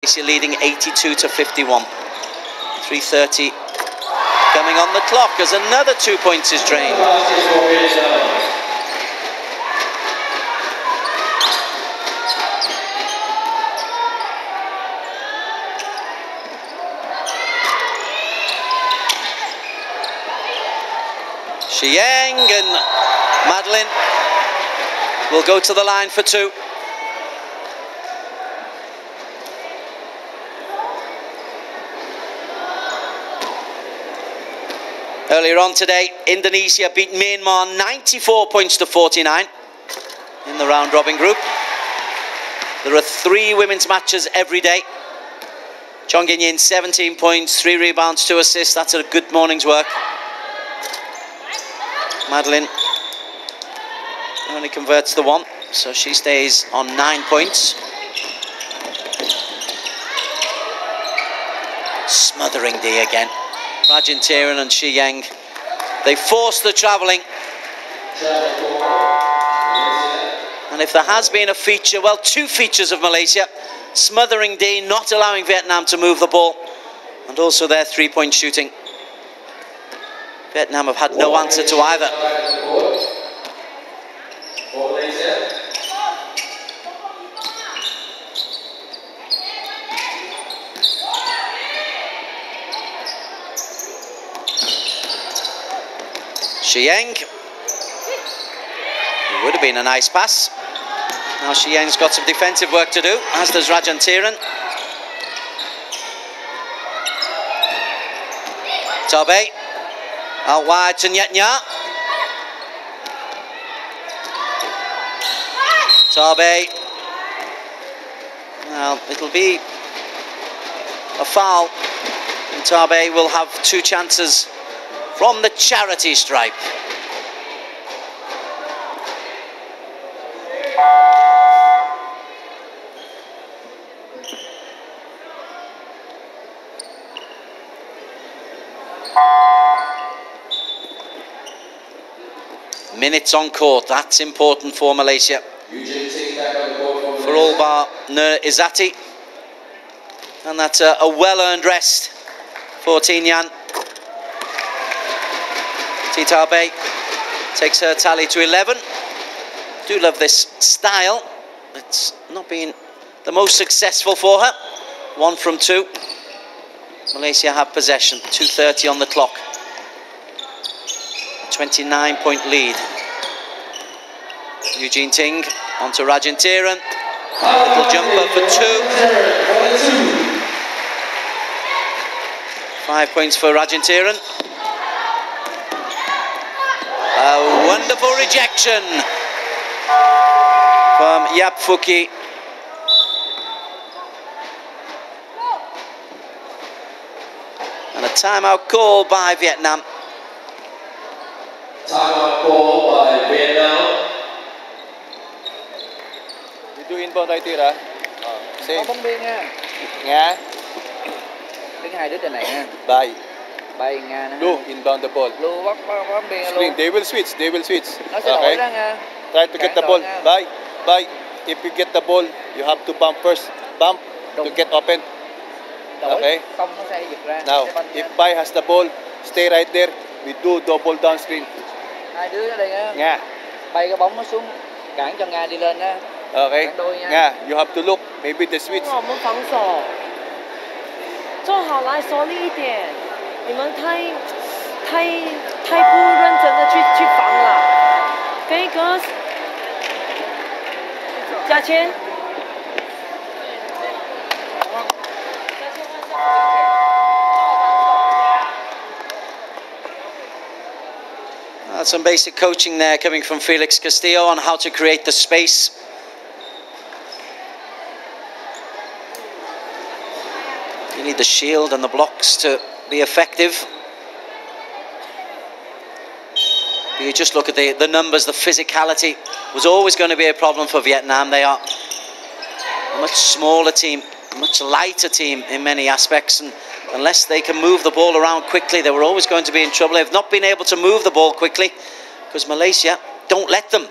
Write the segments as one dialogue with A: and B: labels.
A: Malaysia leading 82-51. 3:30 coming on the clock as another 2 points is drained. Xiang and Madeline will go to the line for two. Earlier on today, Indonesia beat Myanmar 94 points to 49 in the round-robin group. There are 3 women's matches every day. Chong Yin 17 points, 3 rebounds, 2 assists. That's a good morning's work. Madeline only converts the 1, so she stays on 9 points. Smothering D again. Rajantiran and Shi Yang, they force the travelling. And if there has been a feature, well, 2 features of Malaysia. Smothering D, not allowing Vietnam to move the ball, and also their 3-point shooting. Vietnam have had no answer to either. Xiang. It would have been a nice pass. Now Xiang's got some defensive work to do, as does Rajantiran. Tabe. Out wide to Nyatnya. Tabe. Well, it'll be a foul. And Tabe will have 2 chances from the charity stripe. Minutes on court, that's important for Malaysia. For all bar Nur Izzati. And that's a well-earned rest for Tinyan. Tabe takes her tally to 11. Do love this style. It's not been the most successful for her. 1 from 2. Malaysia have possession. 2:30 on the clock. 29-point lead. Eugene Ting onto Rajantiran. Little jumper for 2. 5 points for Rajantiran. A wonderful rejection from Yap Fuki. And a timeout call by Vietnam.
B: Timeout call by Vietnam.
C: You do inbound right here, hả?
D: Có bóng biên nha.
C: Nga.
D: Đứng 2 đứa trên này nha.
C: Bye.
D: Bay Nga nữa.
C: Do inbound the ball.
D: Lưu bắt bóng biên luôn.
C: Screen. They will switch. They will switch.
D: Nó sẽ đổi ra Nga.
C: Try to get the ball. Bye. Bye. If you get the ball, you have to bump first. Bump to get open. Okay.
D: Không nó sẽ giật ra.
C: Now, if Bai has the ball, stay right there. We do double downstream.
D: 2 đứa ở đây nha.
C: Nga.
D: Bay cái bóng nó xuống cản cho Nga đi lên nha.
C: Okay. Nga, you have to look. Maybe the switch.
E: 我们防守，做好来手力一点。你们太不认真的去防了。给个加签。
A: Some basic coaching there coming from Felix Castillo on how to create the space. You need the shield and the blocks to be effective. But you just look at the numbers, the physicality was always going to be a problem for Vietnam. They are a much smaller team, a much lighter team in many aspects, and unless they can move the ball around quickly, they were always going to be in trouble. They've not been able to move the ball quickly because Malaysia don't let them.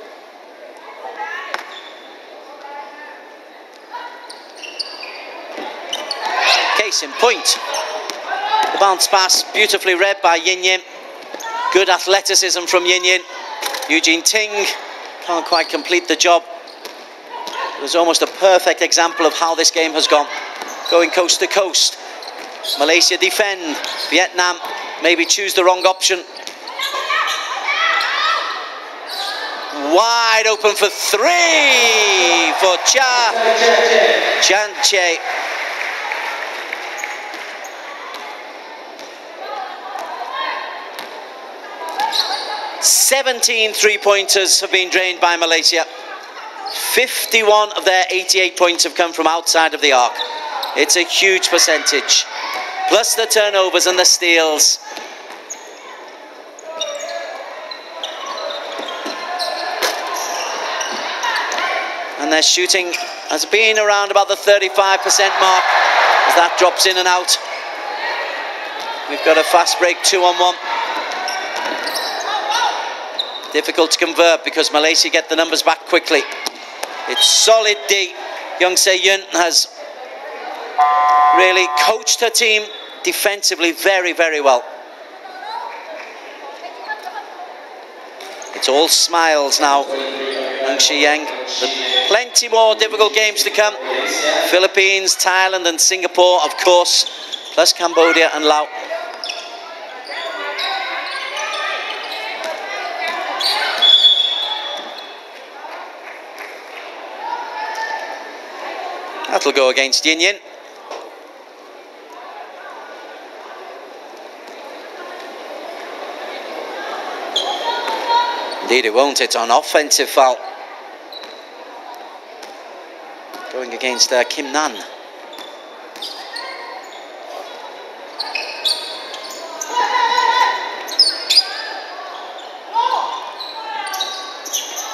A: case in point. The bounce pass beautifully read by Yin Yin. Good athleticism from Yin Yin. Eugene Ting can't quite complete the job. It was almost a perfect example of how this game has gone. Going coast to coast. Malaysia defend. Vietnam maybe choose the wrong option. Wide open for three for Chanche. 17 three-pointers have been drained by Malaysia. 51 of their 88 points have come from outside of the arc. It's a huge percentage. Plus the turnovers and the steals. And their shooting has been around about the 35% mark as that drops in and out. We've got a fast break 2-on-1. Difficult to convert because Malaysia get the numbers back quickly. It's solid D. Young Se-Yun has really coached her team defensively very, very well. It's all smiles now. Young Shi-Yang. Plenty more difficult games to come. Philippines, Thailand and Singapore, of course, plus Cambodia and Laos. That'll go against Yin Yin. Indeed it won't, it's an offensive foul. Going against Kim Nan.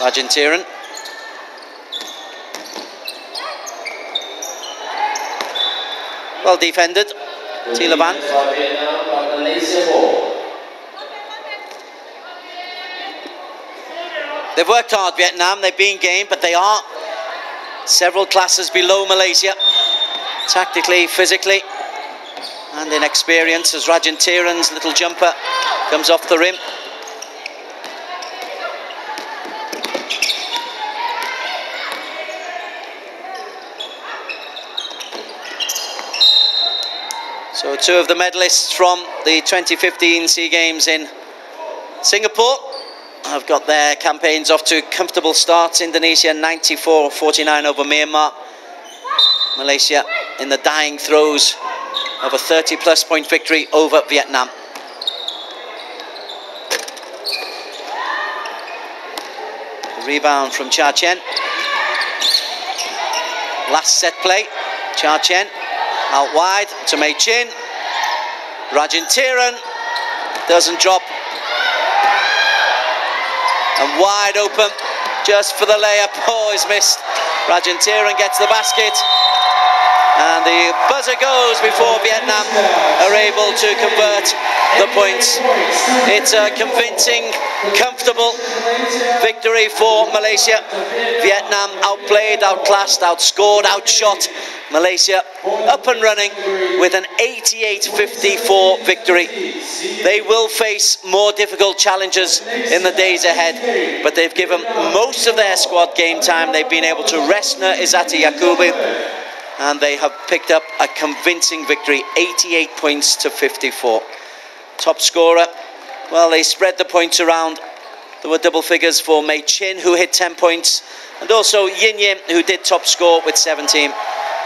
A: Argentinian. Well defended. Tilavan. They've worked hard, Vietnam. They've been game, but they are several classes below Malaysia. Tactically, physically, and in experience, as Rajanthiran's little jumper comes off the rim. So two of the medalists from the 2015 SEA Games in Singapore have got their campaigns off to comfortable starts. Indonesia 94-49 over Myanmar. Malaysia in the dying throes of a 30-plus point victory over Vietnam. The rebound from Cha Chen. Last set play. Cha Chen out wide to Mei Chin. Rajanthiran doesn't drop. And wide open just for the layup. Oh, he's missed. Rajanthiran gets the basket. And the buzzer goes before Vietnam are able to convert the points. It's a convincing, comfortable victory for Malaysia. Vietnam outplayed, outclassed, outscored, outshot. Malaysia up and running with an 88-54 victory. They will face more difficult challenges in the days ahead, but they've given most of their squad game time. They've been able to rest Nur Izzati Yaakobi, and they have picked up a convincing victory, 88 points to 54. Top scorer, well, they spread the points around. There were double figures for Mei Chin, who hit 10 points, and also Yin Yin, who did top score with 17.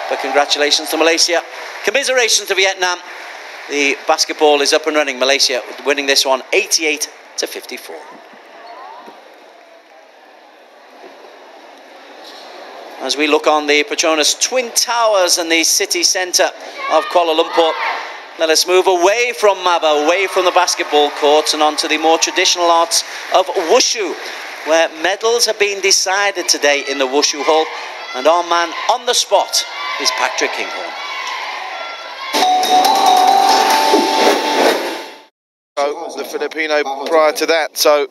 A: But congratulations to Malaysia. Commiserations to Vietnam. The basketball is up and running. Malaysia winning this one 88-54. As we look on the Petronas Twin Towers and the city centre of Kuala Lumpur, let us move away from Maba, away from the basketball courts, and onto the more traditional arts of Wushu, where medals have been decided today in the Wushu Hall. And our man on the spot is Patrick Kinghorn.
F: So the Filipino prior to that, so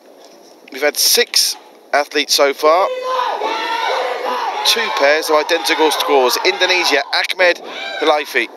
F: we've had 6 athletes so far, 2 pairs of identical scores. Indonesia, Ahmed Hilaifi,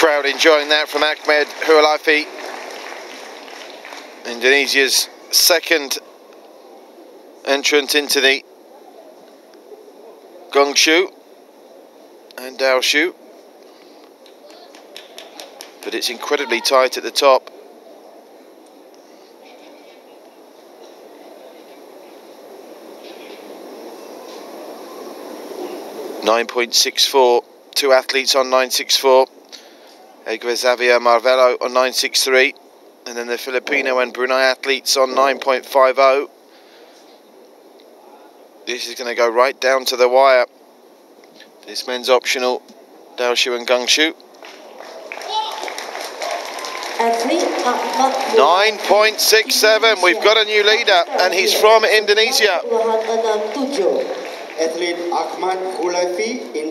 F: Crowd enjoying that from Ahmed Hualafi, Indonesia's second entrant into the Gongshu and Daoshu. But it's incredibly tight at the top. .964, two athletes on 964. Xavier Marvelo on 963, and then the Filipino and Brunei athletes on 9.50. This is going to go right down to the wire. This men's optional, Daoshu and Gongshu. 9.67, we've got a new leader, and he's from Indonesia.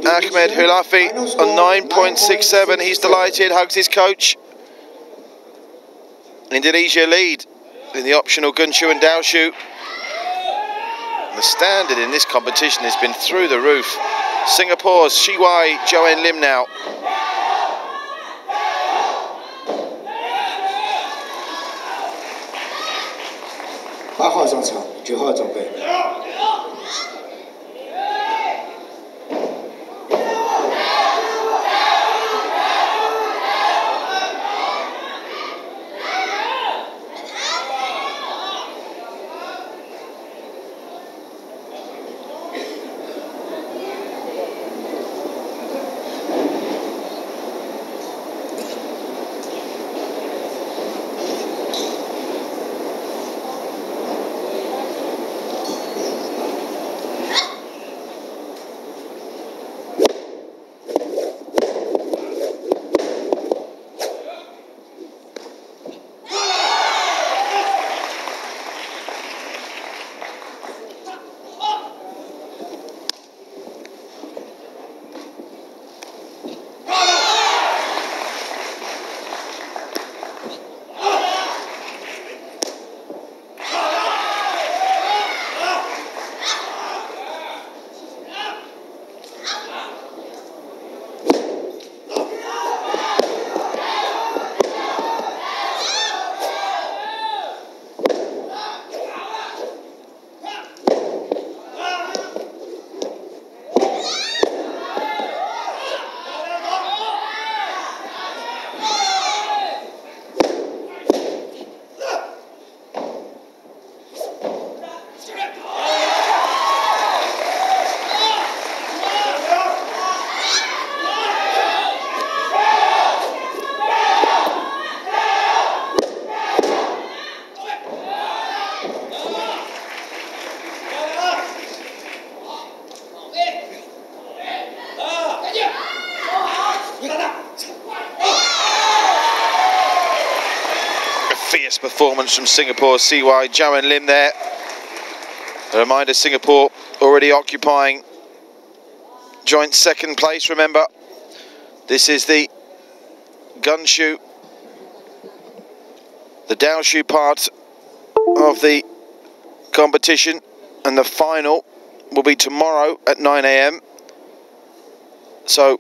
F: Ahmed Hualafi on 9.67, he's delighted, hugs his coach. Indonesia lead in the optional Gongshu and Daoshu. The standard in this competition has been through the roof. Singapore's Shiwai Joanne Lim now. Fierce performance from Singapore's CY Joanne Lim there. A reminder, Singapore already occupying joint second place, remember. This is the Gongshu, the Daoshu part of the competition, and the final will be tomorrow at 9 AM. So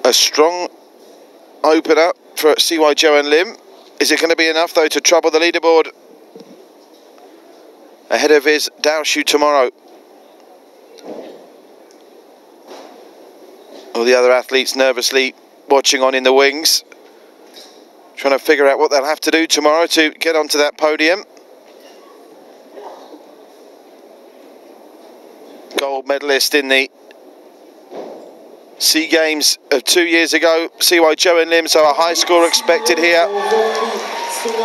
F: a strong opener for CY Joanne Lim. Is it going to be enough though to trouble the leaderboard ahead of his Daoshu tomorrow? All the other athletes nervously watching on in the wings, trying to figure out what they'll have to do tomorrow to get onto that podium. Gold medalist in the SEA Games of 2 years ago, CY Joanne Lim, so a high score expected here.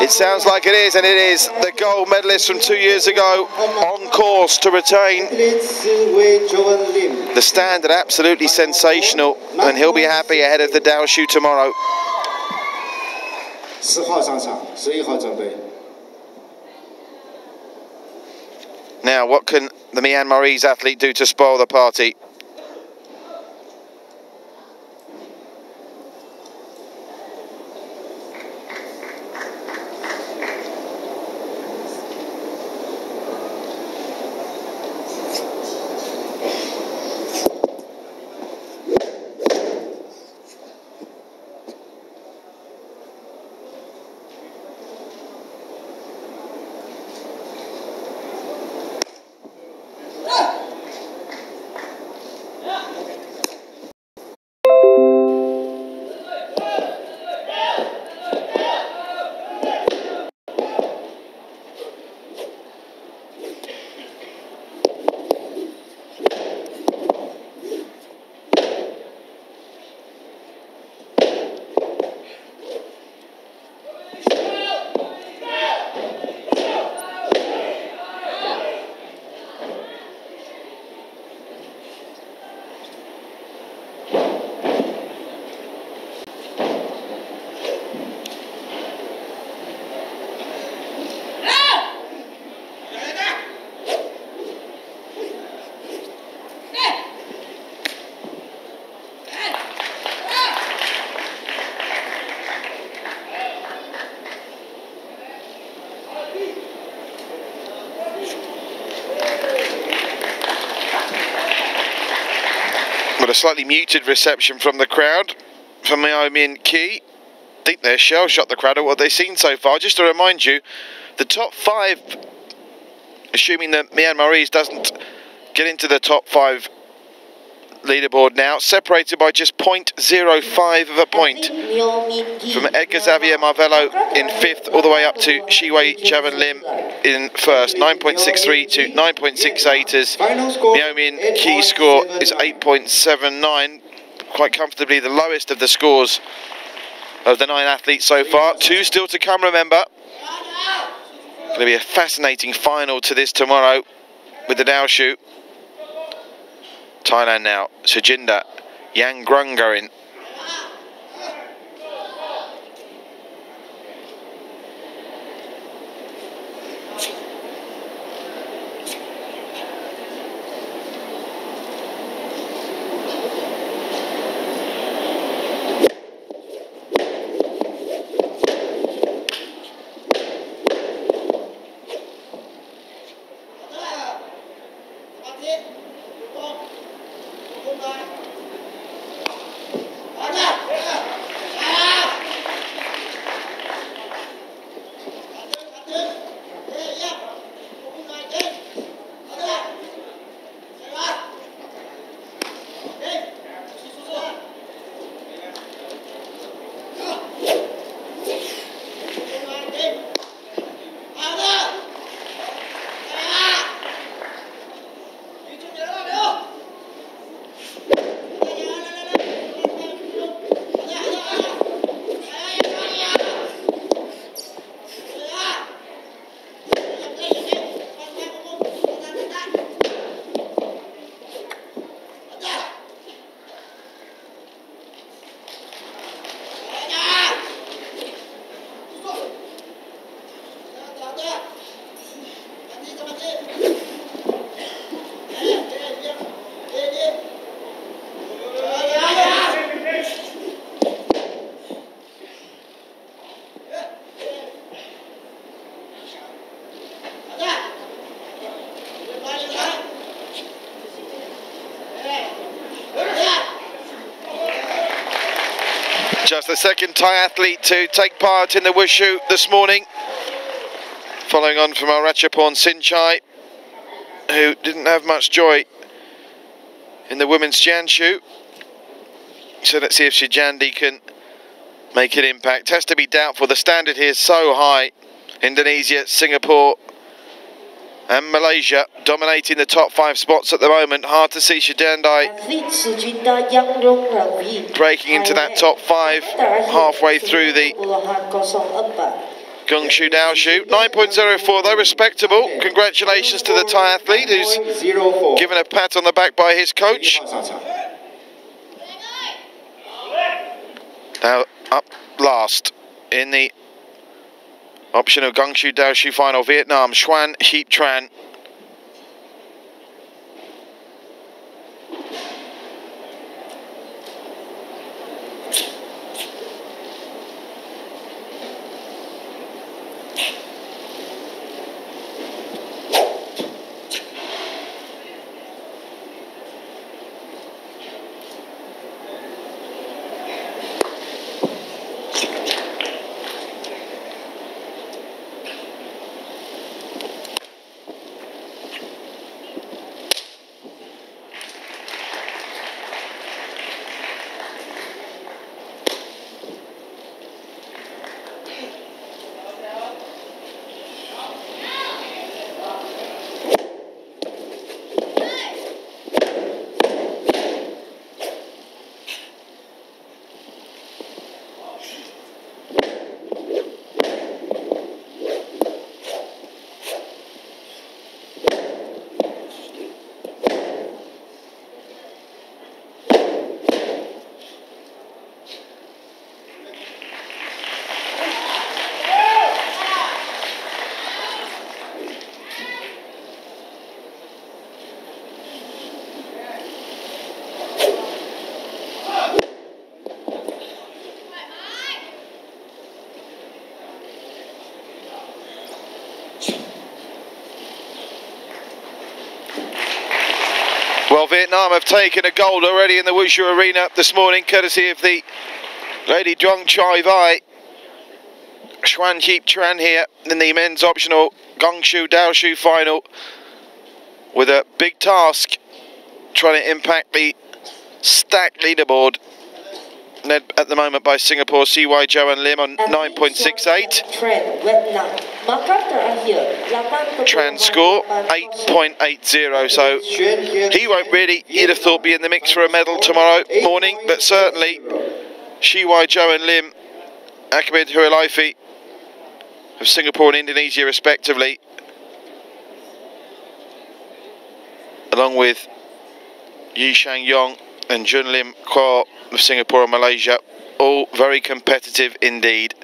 F: It sounds like it is, and it is. The gold medalist from 2 years ago on course to retain the standard. Absolutely sensational, and he'll be happy ahead of the Daoshu tomorrow.
G: 10号上场，11号准备。
F: Now, what can the Myanmarese athlete do to spoil the party? With a slightly muted reception from the crowd for Myanmar Key. I think they're shell-shocked, the crowd, at what they've seen so far. Just to remind you, the top 5, assuming that Myanmarese doesn't get into the top 5 leaderboard now, separated by just 0.05 of a point. From Edgar Xavier Marvelo in 5th all the way up to Shiwei Javan Lim in 1st. 9.63 to 9.68 as Myanmar Key score is 8.79, quite comfortably the lowest of the scores of the 9 athletes so far. 2 still to come, remember. Going to be a fascinating final to this tomorrow with the Dao shoot. Thailand now, Sujinder Yangrungarin. Just the second Thai athlete to take part in the wushu this morning, following on from our Ratchaporn Sinchai, who didn't have much joy in the women's Jianshu. So let's see if Shijandi can make an impact. Has to be doubtful. The standard here is so high. Indonesia, Singapore and Malaysia dominating the top 5 spots at the moment. Hard to see Shijandi breaking into that top 5 halfway through the Gungshu Dao shoot. 9.04 though, respectable. Congratulations to the Thai athlete who's given a pat on the back by his coach. Now up last in the optional Gungshu Dao shoot final, Vietnam, Xuan Hip Tran. Well, Vietnam have taken a gold already in the Wushu Arena this morning, courtesy of the Lady Duong Chai Vai. Xuan Heep Tran here in the men's optional Gongshu Daoshu final, with a big task trying to impact the stacked leaderboard, led at the moment by Singapore CY Joan Lim on 9.68. Tran score 8.80, so he won't really, you'd have thought, be in the mix for a medal tomorrow morning, but certainly CY Joan Lim, Akabid Huilaifi of Singapore and Indonesia respectively, along with Yi Shang Yong and Jun Lim Kwa of Singapore and Malaysia, all very competitive indeed.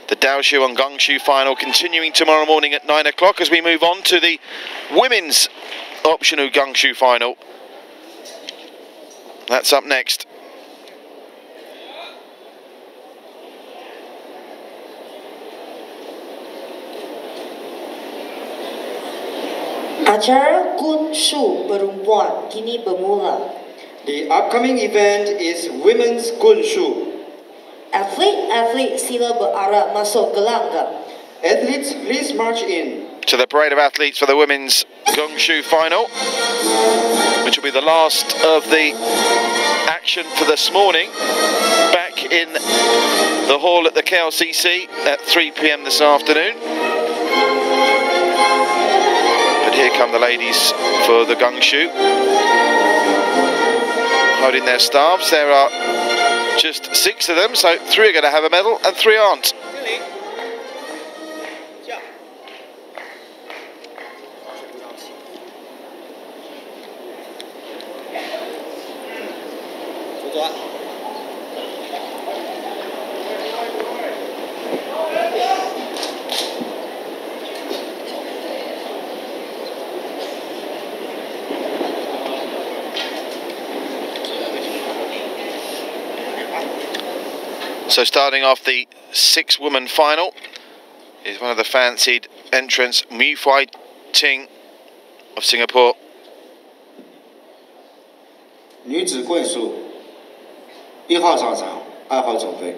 F: The Daoshu and Gongshu final continuing tomorrow morning at 9 o'clock as we move on to the women's optional Gongshu final. That's up next.
H: Acara Gunshu perempuan kini bermula.
G: The upcoming event is Women's Gunshu.
H: Atlet sila berarah masuk gelanggang.
G: Athletes, please march in.
F: To the parade of athletes for the women's Gongshu final, which will be the last of the action for this morning, back in the hall at the KLCC at 3 PM this afternoon. But here come the ladies for the Gongshu, holding their staves. There are just 6 of them, so 3 are going to have a medal and 3 aren't. So starting off the 6-woman final is one of the fancied entrants, Mu Fai Ting of Singapore.
G: 女子棍术1号上场，2号准备。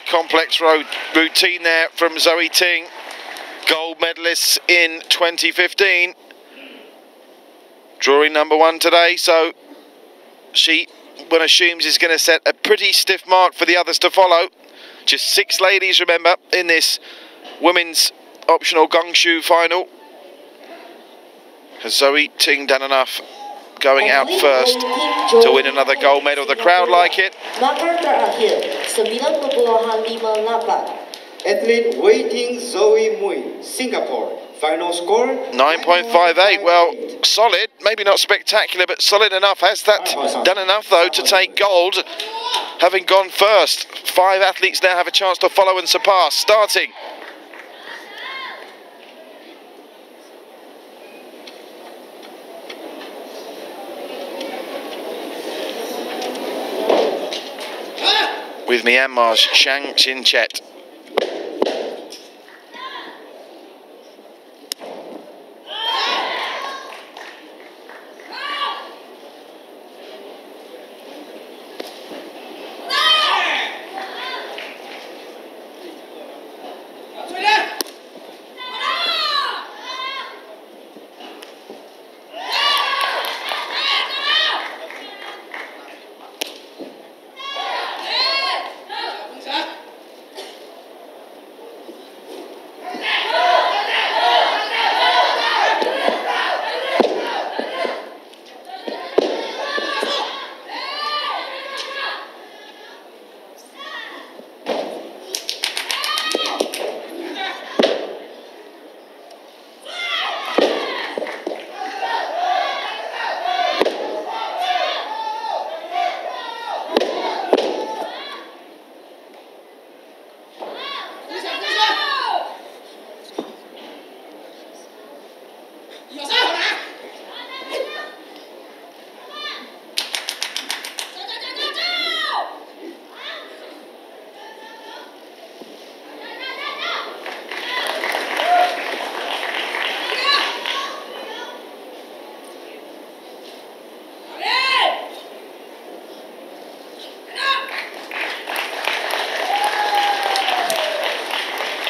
F: Complex routine there from Zoe Ting, gold medalists in 2015, drawing number 1 today, so she, one assumes, is going to set a pretty stiff mark for the others to follow. Just 6 ladies, remember, in this women's optional Gongshu final. Has Zoe Ting done enough going out first to win another gold medal. The crowd like it.
H: Marker terakhir 9.58.
G: Athlete waiting Zoe Mui, Singapore. Final score
F: 9.58. Well, solid. Maybe not spectacular, but solid enough. Has that done enough, though, to take gold, having gone first? 5 athletes now have a chance to follow and surpass. Starting. With Myanmar's Shang Chin-chet.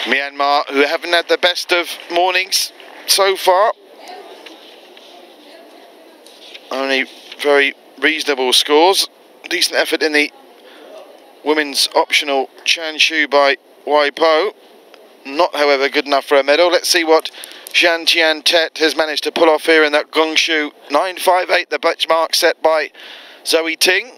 F: Myanmar, who haven't had the best of mornings so far. Only very reasonable scores. Decent effort in the women's optional Chan Shu by Wai Po. Not, however, good enough for a medal. Let's see what Zhan Tian Tet has managed to pull off here in that Gong Shu. 9.58, the benchmark set by Zoe Ting.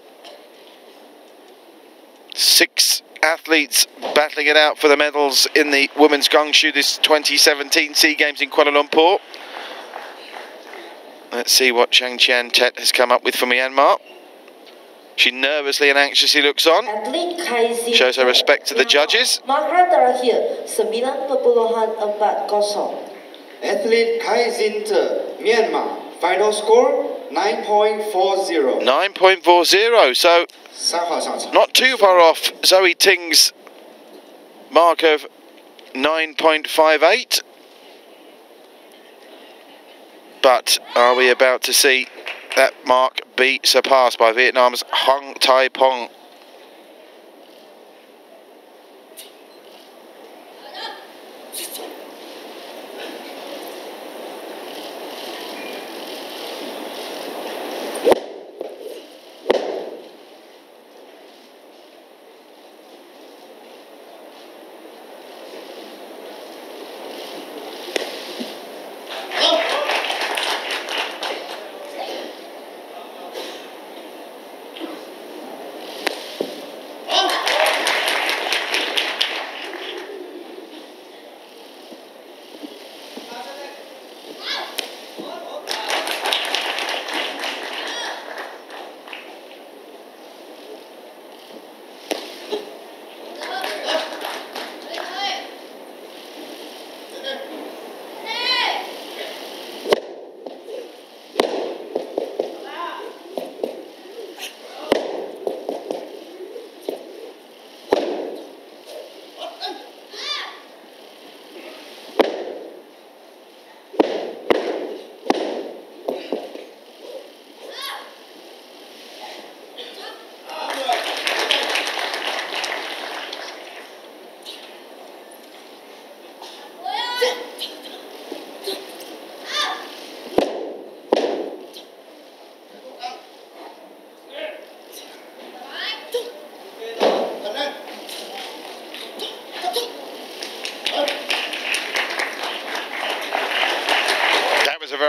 F: 6 athletes battling it out for the medals in the women's Gong Shu this 2017 SEA Games in Kuala Lumpur. Let's see what Zhang Tian Tet has come up with for Myanmar. She nervously and anxiously looks on. Shows her respect to the judges.
H: Marker terakhir 9.40.
G: Athlete Kai Zinter, Myanmar. Final score 9.40.
F: 9.40, so not too far off Zoe Ting's mark of 9.58. But are we about to see that mark be surpassed by Vietnam's Hong Tai Pong?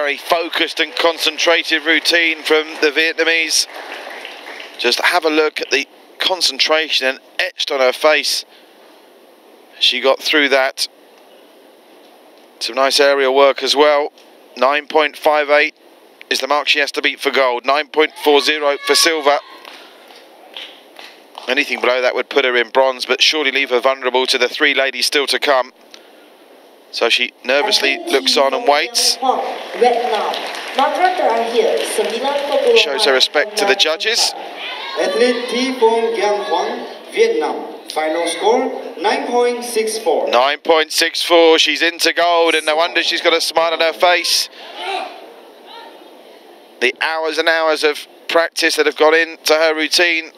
F: very focused and concentrated routine from the Vietnamese. Just have a look at the concentration and etched on her face. She got through that. Some nice aerial work as well. 9.58 is the mark she has to beat for gold. 9.40 for silver. Anything below that would put her in bronze, but surely leave her vulnerable to the three ladies still to come. So she nervously looks on and waits. Shows her respect to the judges.
G: Athlete Thi Phong Giang Hoang, Vietnam. Final score 9.64.
F: 9.64. She's into gold, and no wonder she's got a smile on her face. The hours and hours of practice that have gone into her routine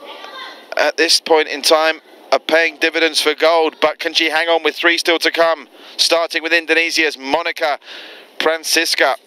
F: at this point in time are paying dividends for gold. But can she hang on with three still to come? Starting with Indonesia's Monica Francisca.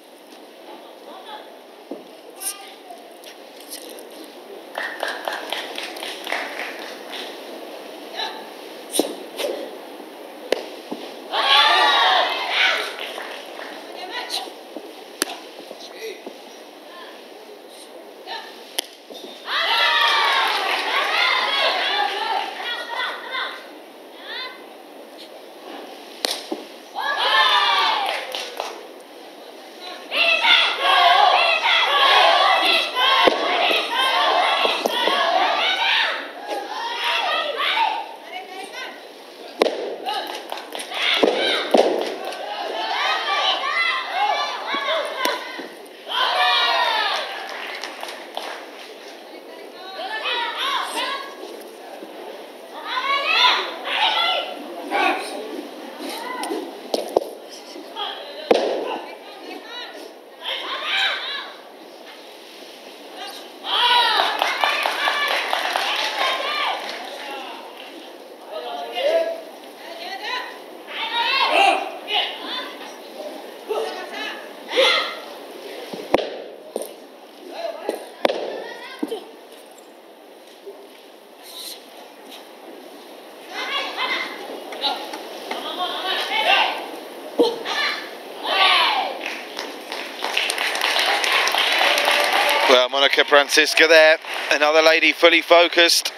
F: Well, Monica Francisca there, another lady fully focused.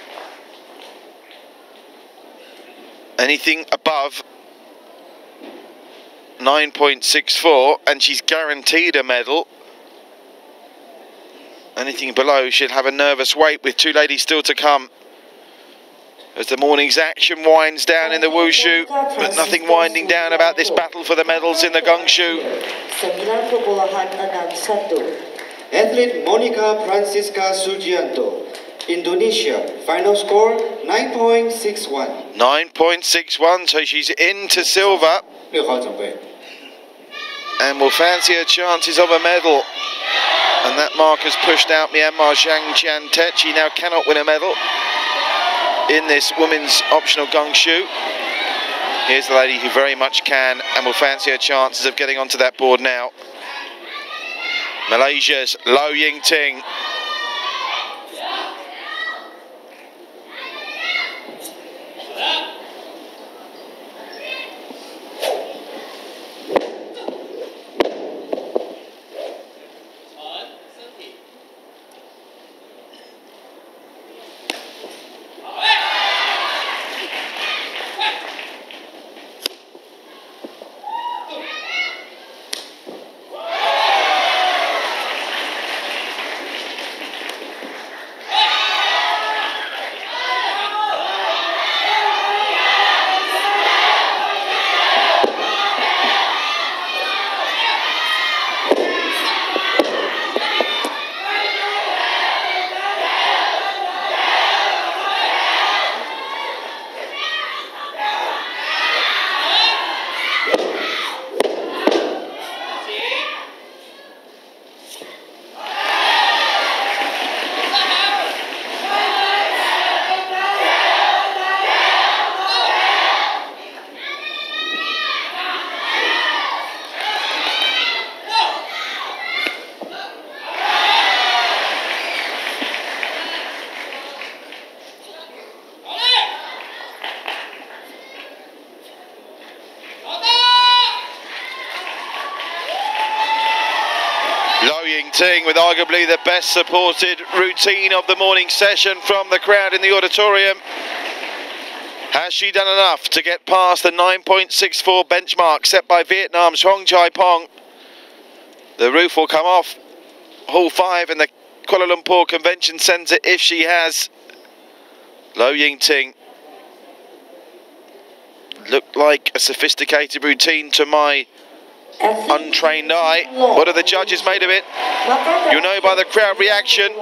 F: Anything above 9.64 and she's guaranteed a medal. Anything below she'll have a nervous wait with two ladies still to come. As the morning's action winds down in the wushu, but nothing winding down about this battle for the medals in the gungshu.
G: Athlete Monica Francisca Sugianto, Indonesia. Final score 9.61.
F: 9.61, so she's into silver.
G: 6号准备。
F: And will fancy her chances of a medal. And that mark has pushed out Myanmar's Zhang Chian Tet. She now cannot win a medal in this women's optional gungshu. Here's the lady who very much can and will fancy her chances of getting onto that board now. Malaysia's Lo Ying Ting. Ying-ting with arguably the best supported routine of the morning session from the crowd in the auditorium. Has she done enough to get past the 9.64 benchmark set by Vietnam's Hong Chai Pong? The roof will come off Hall 5 in the Kuala Lumpur Convention Centre if she has. Lo Ying-ting looked like a sophisticated routine to my untrained eye. What have the judges made of it? You know by the crowd reaction.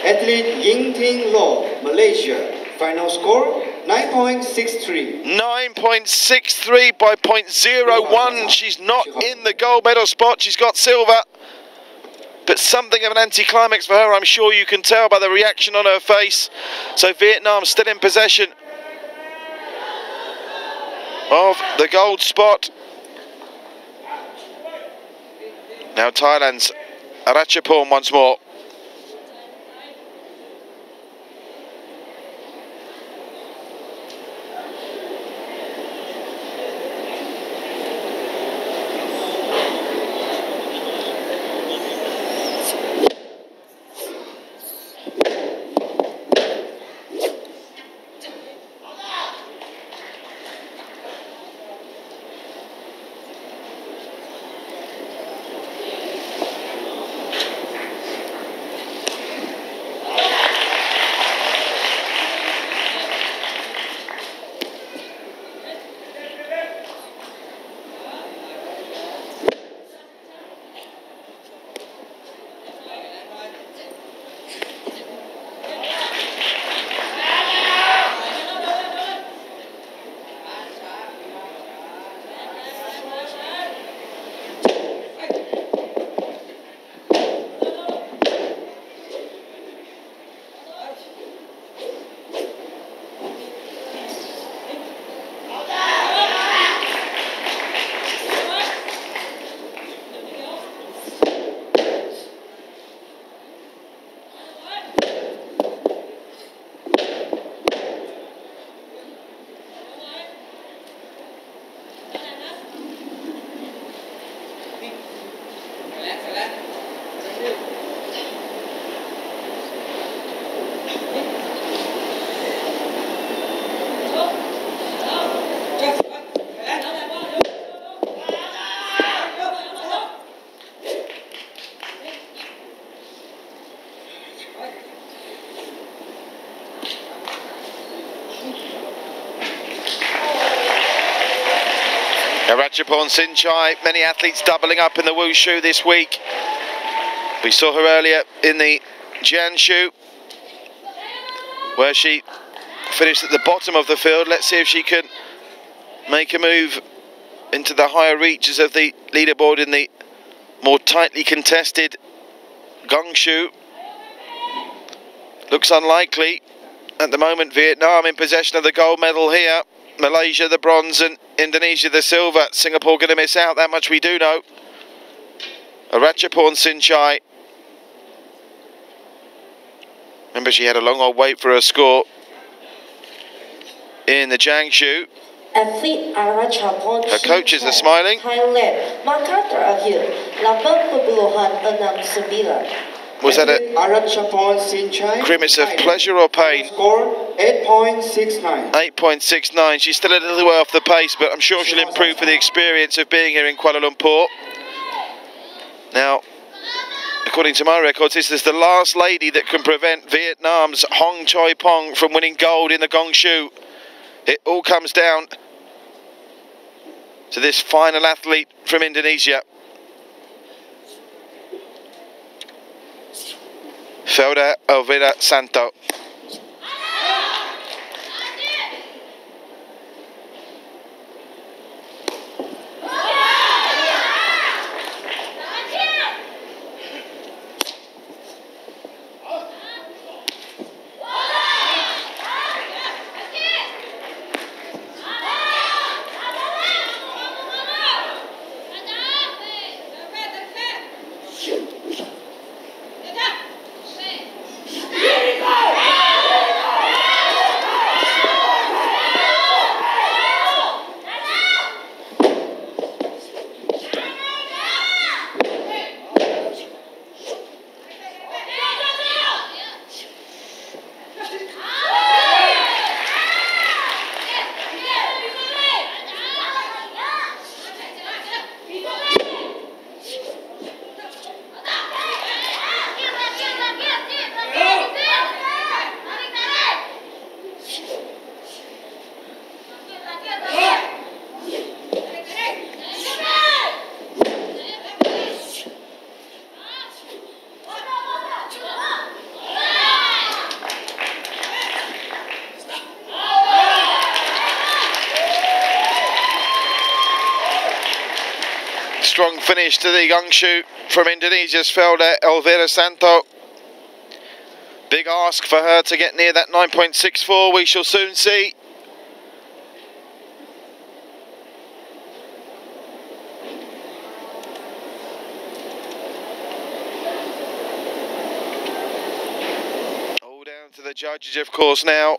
G: Athlete Ying-ting Lo, Malaysia. Final score 9.63.
F: 9.63 by 0.01. She's not in the gold medal spot. She's got silver. But something of an anticlimax for her, I'm sure you can tell by the reaction on her face. So Vietnam still in possession of the gold spot. Now Thailand's Ratchaporn once more. Ratchaporn Sinchai, many athletes doubling up in the wushu this week. We saw her earlier in the Jianshu, where she finished at the bottom of the field. Let's see if she can make a move into the higher reaches of the leaderboard in the more tightly contested Guangzhou. Looks unlikely. At the moment, Vietnam in possession of the gold medal here. Malaysia the bronze and Indonesia the silver. Singapore going to miss out, that much we do know. Ratchaporn Sinchai. Remember, she had a long old wait for her score in the Jiangsu. Her coaches are smiling. Was that a grimace of pleasure or pain?
G: Score 8.69.
F: 8.69. She's still a little way off the pace, but I'm sure she'll improve for the experience of being here in Kuala Lumpur. Now, according to my records, this is the last lady that can prevent Vietnam's Hong Chai Pong from winning gold in the Guangzhou. It all comes down to this final athlete from Indonesia. Felda Elvira Santo.
I: Here we go!
F: Strong finish to the young shoot from Indonesia's Felda Elvira Santo. Big ask for her to get near that 9.64. We shall soon see. All down to the judges, of course, now.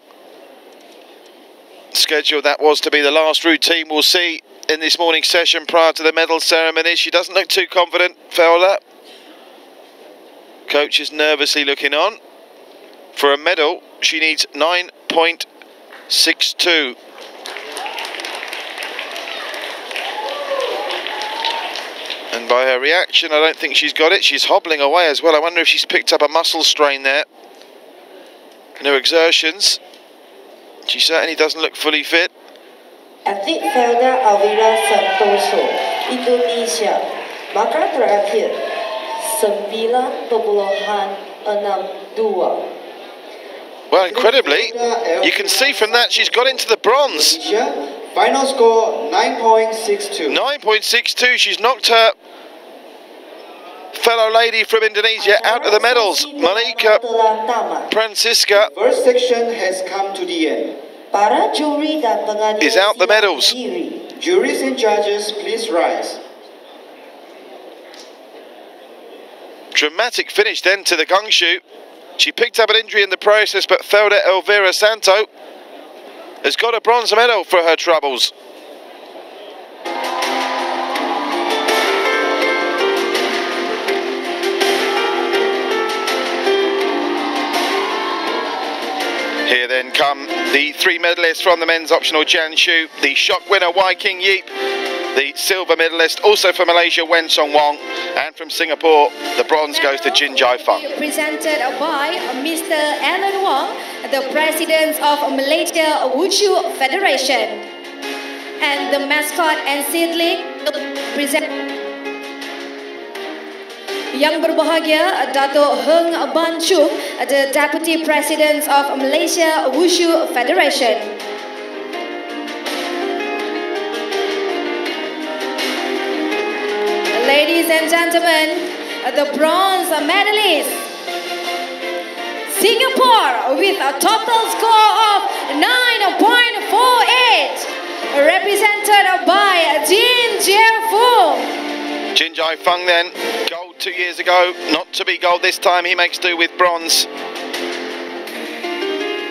F: Scheduled that was to be the last routine we'll see in this morning's session prior to the medal ceremony. She doesn't look too confident, Felda. Coach is nervously looking on. For a medal, she needs 9.62. And by her reaction, I don't think she's got it. She's hobbling away as well. I wonder if she's picked up a muscle strain there in her exertions. She certainly doesn't look fully fit.
H: Atlet Felda Elvira Santoso, Indonesia, maka terakhir 9.62.
F: Well, incredibly, you can see from that she's got into the bronze.
G: Final score 9.62.
F: 9.62. She's knocked her fellow lady from Indonesia out of the medals. Malika Francisca
G: First section has come to the end.
H: Para juri dan pengadil
F: is out the medals.
G: Juries and judges, please rise.
F: Dramatic finish then to the gong shoot. She picked up an injury in the process, but Felda Elvira Santo has got a bronze medal for her troubles. Here then come the three medalists from the men's optional Jan Shu, the shock winner Wai King Yeep, the silver medalist also from Malaysia Wen Song Wong, and from Singapore the bronze goes to Jin Jai Fung.
I: Presented by Mr. Alan Wong, the President of Malaysia Wushu Federation, and the mascot and seedling present. Yang berbahagia Dato' Heng Ban Chung, the Deputy President of Malaysia Wushu Federation. Ladies and gentlemen, the bronze medalists, Singapore with a total score of 9.48, represented by Jin Jai Fung.
F: Jin Jai Fung then, gold 2 years ago, not to be gold this time, he makes do with bronze.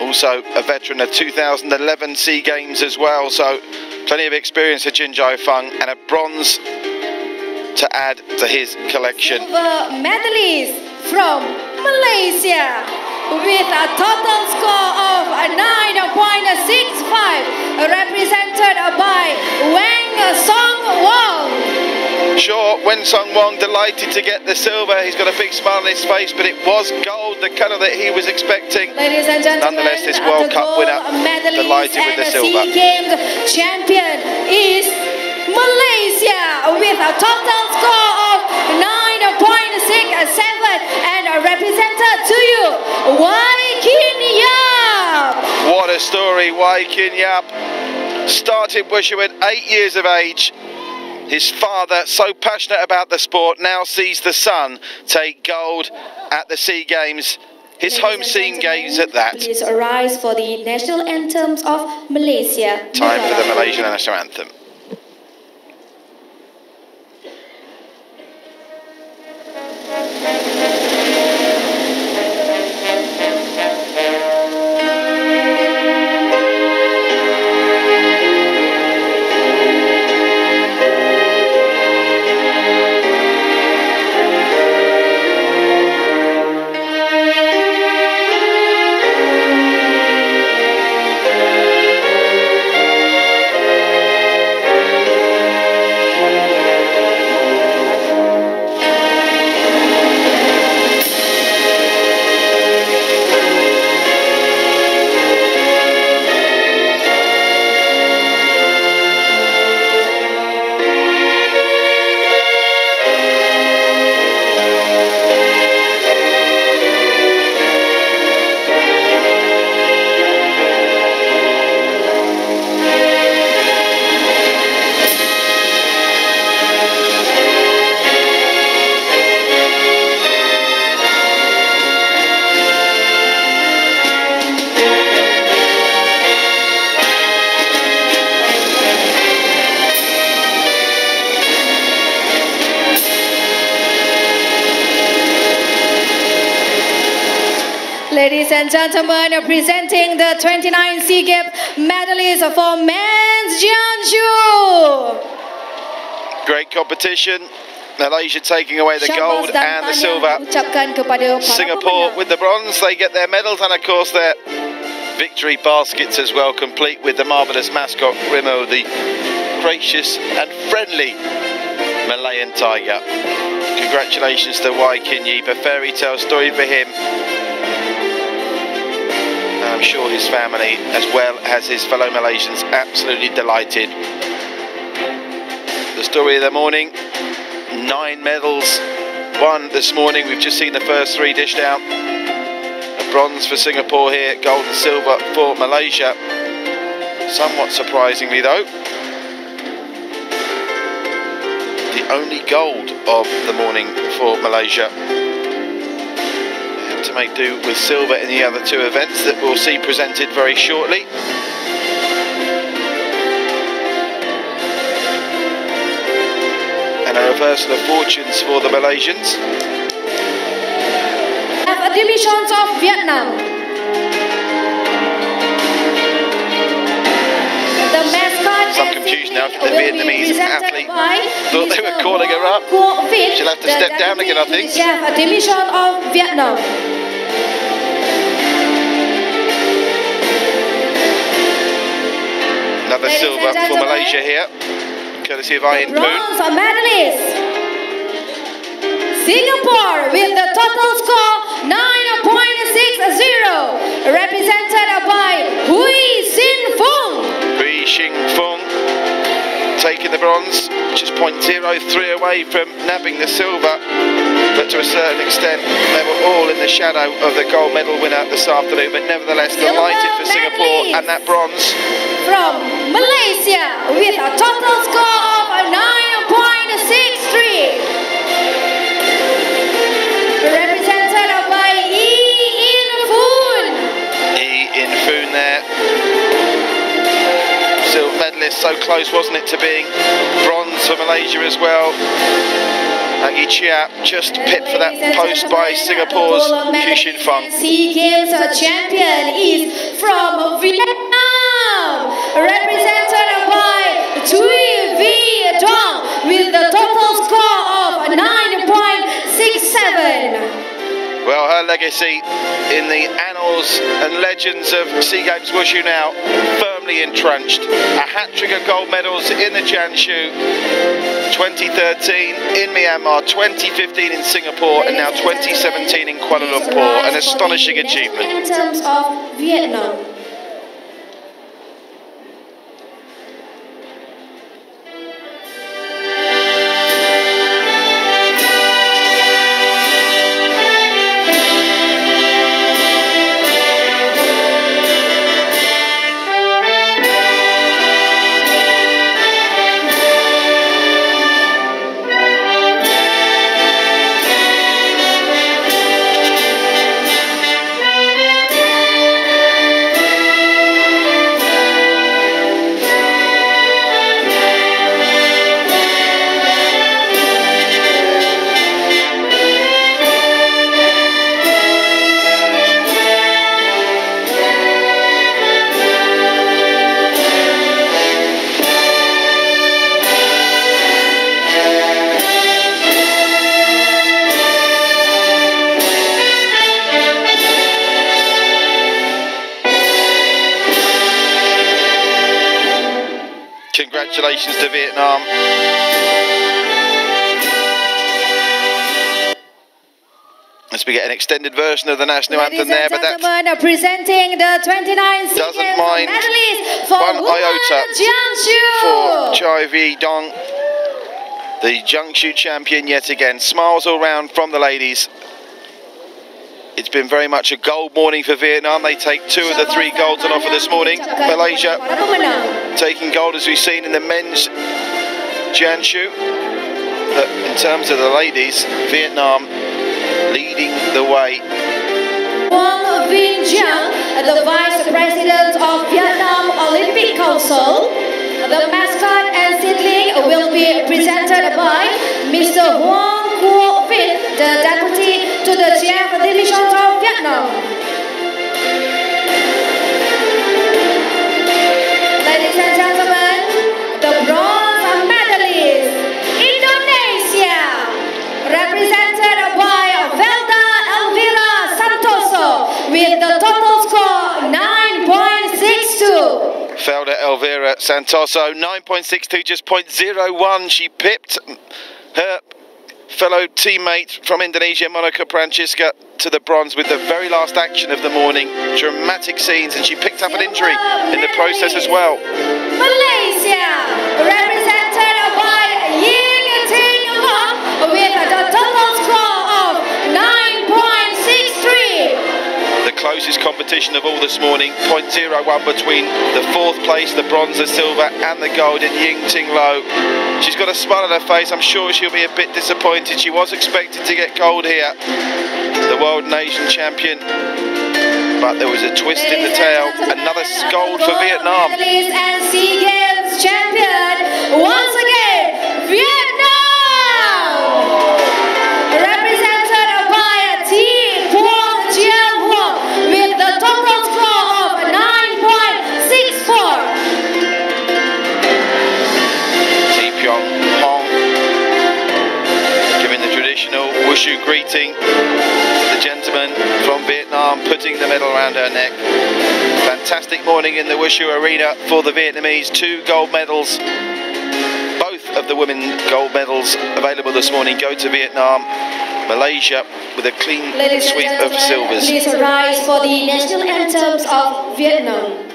F: Also a veteran of 2011 SEA Games as well, so plenty of experience for Jin Jai Fung, and a bronze to add to his collection.
I: Silver medalist from Malaysia with a total score of 9.65, represented by Wen Song Wong.
F: Sure, Wen Song Wong delighted to get the silver. He's got a big smile on his face, but it was gold, the colour that he was expecting.
I: Ladies and gentlemen,
F: nonetheless, this World Cup winner delighted with the silver.
I: SEA Games champion is Malaysia with a total score of 9.67, and represented to you, Wai Kin Yap.
F: What a story, Wai Kin Yap. Started Wushu at 8 years of age. His father, so passionate about the sport, now sees the son take gold at the SEA Games. His home SEA Games at that.
I: Please arise for the national anthems of Malaysia.
F: Time for the Malaysian national anthem.
I: and gentlemen, presenting the 29 SEA Games medalists for men's Jiangsu.
F: Great competition. Malaysia taking away the gold and the silver. Singapore with the bronze. They get their medals and of course their victory baskets as well, complete with the marvellous mascot Rimo, the gracious and friendly Malayan tiger. Congratulations to Wai Kinyi, a fairy tale story for him. And I'm sure his family, as well as his fellow Malaysians, absolutely delighted. The story of the morning, 9 medals won this morning. We've just seen the first 3 dished out. A bronze for Singapore here, gold and silver for Malaysia. Somewhat surprisingly though, the only gold of the morning for Malaysia. They have to make do with silver in the other 2 events that we'll see presented very shortly. And a reversal of fortunes for the Malaysians.
I: Divisions of Vietnam. The mascot.
F: Some confusion now for the Vietnamese athlete. Thought they were calling her up. She'll have to step down again, I think.
I: Division of Vietnam.
F: Another silver for Malaysia here, courtesy of Ian Poon.
I: Bronze medalist. Singapore with the total score 9.60, represented by Hui Xin Fung.
F: Hui Xin Fung taking the bronze, just 0.03 away from nabbing the silver, but to a certain extent they were all in the shadow of the gold medal winner this afternoon, but nevertheless delighted for Singapore and that bronze.
I: From Malaysia with a total score of 9.63. Represented by In Foon.
F: In Foon there. Silver medalist, so close wasn't it to being bronze for Malaysia as well. Maggie Chia just pipped for that post by Singapore's Hui Xin Fung.
I: SEA Games champion is from Vietnam. Represented by Thuy Vi Dong with the total score of 9.67.
F: Well, her legacy in the annals and legends of SEA Games Wushu now firmly entrenched. A hat-trick of gold medals in the Jiangsu, 2013 in Myanmar, 2015 in Singapore, and now 2017 in Kuala Lumpur. An astonishing achievement.
I: Anthems of Vietnam.
F: Congratulations to Vietnam. As we get an extended version of the national anthem there, but that
I: presenting the 29
F: doesn't mind
I: for
F: one iota
I: Jiangsu.
F: for Chai Vi Dong, the Jiangsu champion yet again. Smiles all round from the ladies. It's been very much a gold morning for Vietnam. They take 2 of the 3 golds on offer this morning. Malaysia taking gold, as we've seen in the men's Jiangsu. But in terms of the ladies, Vietnam leading the way.
I: Wang Vinh Giang, the Vice President of Vietnam Olympic Council. The mascot and seedling will be presented by Mr. Huang Kuo Vinh, the Deputy to the Chief Division of Vietnam. 2.
F: Felder Elvira Santoso, 9.62, just 0.01. She pipped her fellow teammate from Indonesia, Monica Prancisca, to the bronze with the very last action of the morning. Dramatic scenes, and she picked up an injury in the process as well.
I: Malaysia, represented by Ying Ting Long with a total score of 9.63.
F: The closest competition of all this morning, 0.01 between the 4th place, the bronze, the silver and the gold in Ying Ting Lo. She's got a smile on her face. I'm sure she'll be a bit disappointed. She was expected to get gold here, the world and Asian champion, but there was a twist in the tail. Another gold for Vietnam.
I: And SEA Games champion once again, Vietnam, represented by Thi Quang Chien Huong with the total score of 9.64.
F: Thi Pyong Hong giving the traditional wushu greeting to the gentleman from Vietnam, putting the medal around her neck. Fantastic morning in the wushu arena for the Vietnamese. 2 gold medals. Both of the women gold medals available this morning go to Vietnam. Malaysia with a clean sweep of silvers.
I: Please rise for the national anthems of Vietnam.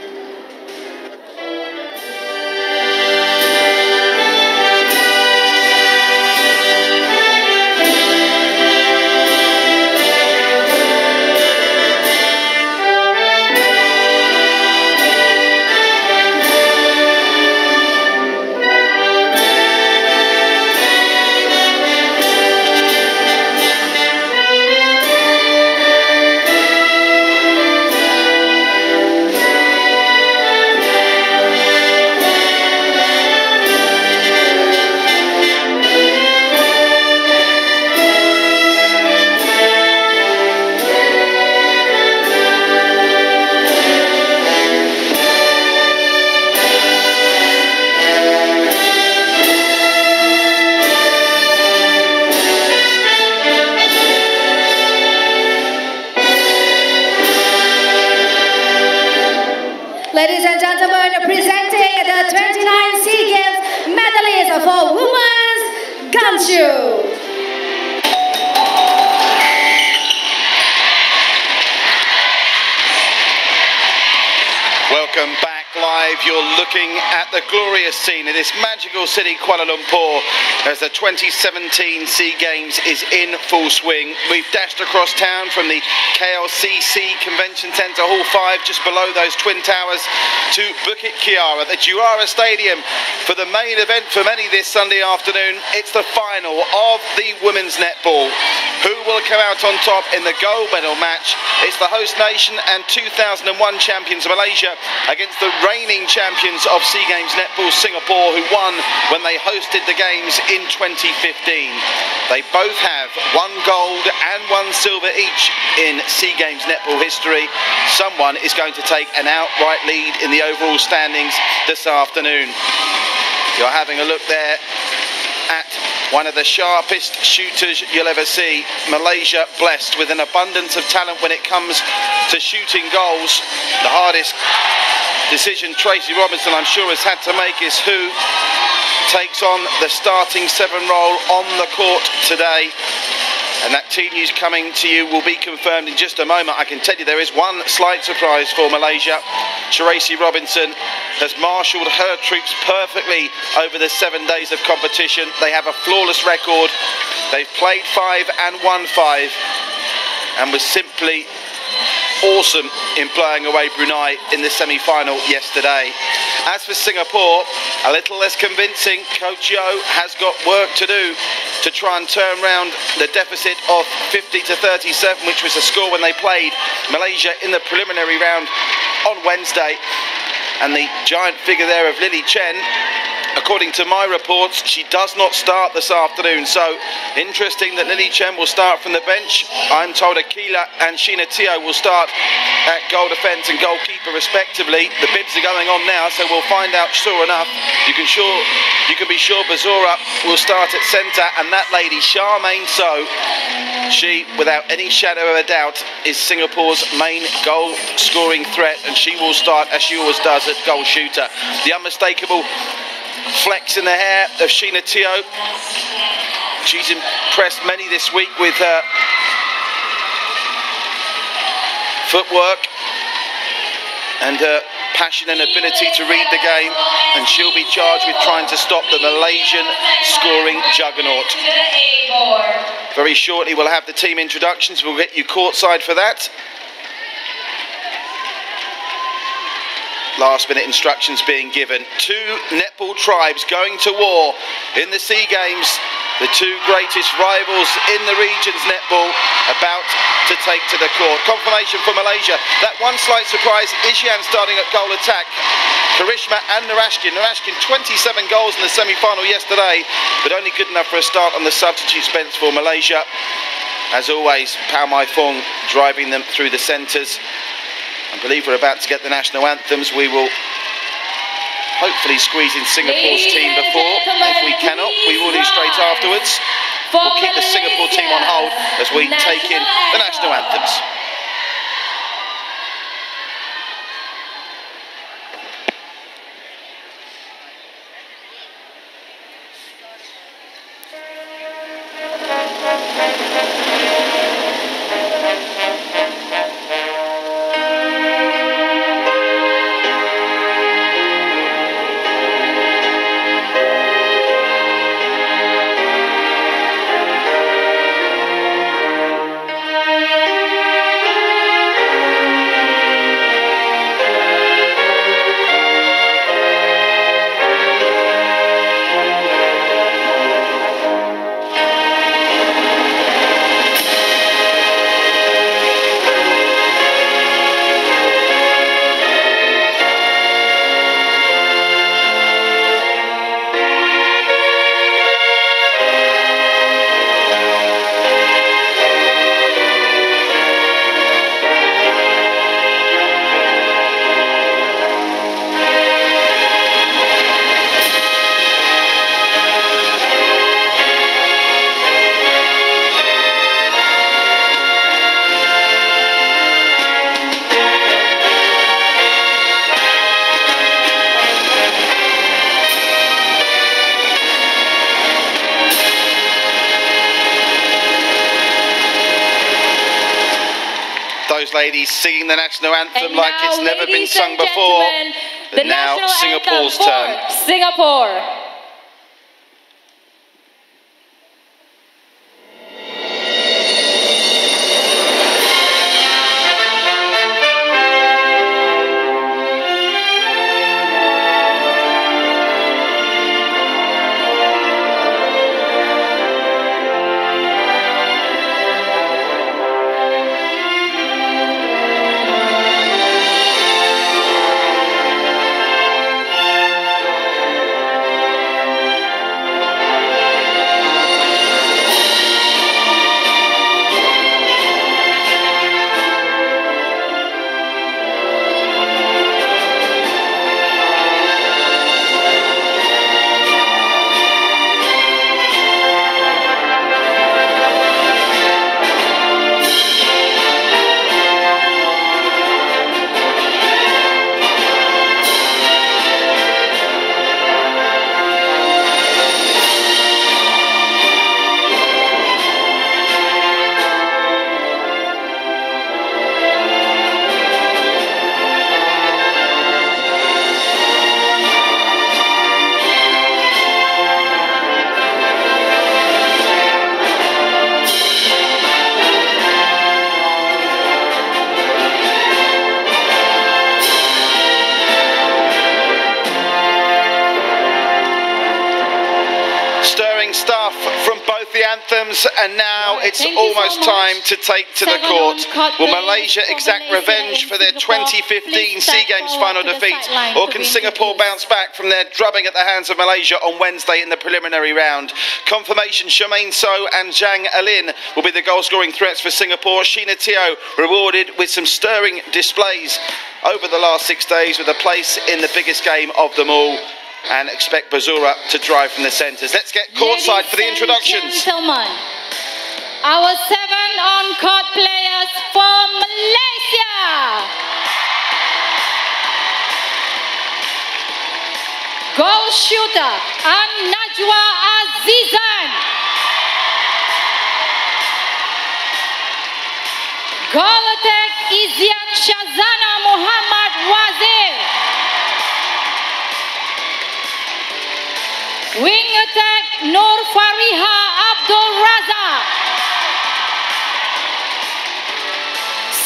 I: Ladies and gentlemen, presenting the 29 SEA Games medalists for women's Ganshu.
F: Welcome back live. You're looking at the glorious scene of this magical city, Kuala Lumpur, as the 2017 SEA Games is in full swing. We've dashed across town from the KLCC Convention Centre, Hall 5, just below those Twin Towers, to Bukit Kiara, the Juara Stadium, for the main event for many this Sunday afternoon. It's the final of the women's netball. Who will come out on top in the gold medal match? It's the host nation and 2001 champions Malaysia against the reigning champions of SEA Games netball, Singapore, who won when they hosted the games in 2015. They both have 1 gold and 1 silver each in SEA Games netball history. Someone is going to take an outright lead in the overall standings this afternoon. You're having a look there at one of the sharpest shooters you'll ever see. Malaysia blessed with an abundance of talent when it comes to shooting goals. The hardest decision Tracy Robinson, I'm sure, has had to make is who takes on the starting 7 role on the court today. And that team news coming to you will be confirmed in just a moment. I can tell you there is one slight surprise for Malaysia. Tracy Robinson has marshalled her troops perfectly over the 7 days of competition. They have a flawless record. They've played 5 and won 5, and was simply awesome in blowing away Brunei in the semi-final yesterday. As for Singapore, a little less convincing. Coach Yo has got work to do to try and turn around the deficit of 50 to 37, which was the score when they played Malaysia in the preliminary round on Wednesday. And the giant figure there of Lily Chen, according to my reports, she does not start this afternoon. So interesting that Lily Chen will start from the bench. I'm told Akila and Sheena Teo will start at goal defence and goalkeeper respectively. The bibs are going on now, so we'll find out sure enough. You can be sure Bazora will start at centre, and that lady Charmaine So She, without any shadow of a doubt, is Singapore's main goal-scoring threat, and she will start, as she always does, at goal shooter. The unmistakable flex in the hair of Sheena Teo. She's impressed many this week with her footwork and her passion and ability to read the game, and she'll be charged with trying to stop the Malaysian scoring juggernaut. Very shortly we'll have the team introductions. We'll get you courtside for that. Last minute instructions being given. Two netball tribes going to war in the SEA Games. The two greatest rivals in the region's netball about to take to the court. Confirmation for Malaysia. That one slight surprise, Ishan starting at goal attack. Karishma and Narashkin. Narashkin 27 goals in the semi-final yesterday, but only good enough for a start on the substitutes bench for Malaysia. As always, Pao Mai Fong driving them through the centres. I believe we're about to get the national anthems. We will hopefully squeeze in Singapore's team before. If we cannot, we will do straight afterwards. We'll keep the Singapore team on hold as we take in the national anthems. Ladies singing the national anthem like it's never been sung before. And now Singapore's turn.
J: Singapore.
F: Anthems, and now it's almost time to take to the court. Will Malaysia exact revenge for their 2015 SEA Games final defeat, or can Singapore bounce back from their drubbing at the hands of Malaysia on Wednesday in the preliminary round? Confirmation, Charmaine So and Zhang Alin will be the goal-scoring threats for Singapore. Sheena Teo rewarded with some stirring displays over the last 6 days with a place in the biggest game of them all. And expect Bazura to drive from the centres. Let's get courtside for the introductions.
J: Gentlemen,
I: our 7 on-court players for Malaysia. Goal shooter Najwa Azizan. Goal attack Izian Shazana Muhammad Wazir. Wing attack Nur Fariha Abdul Razak.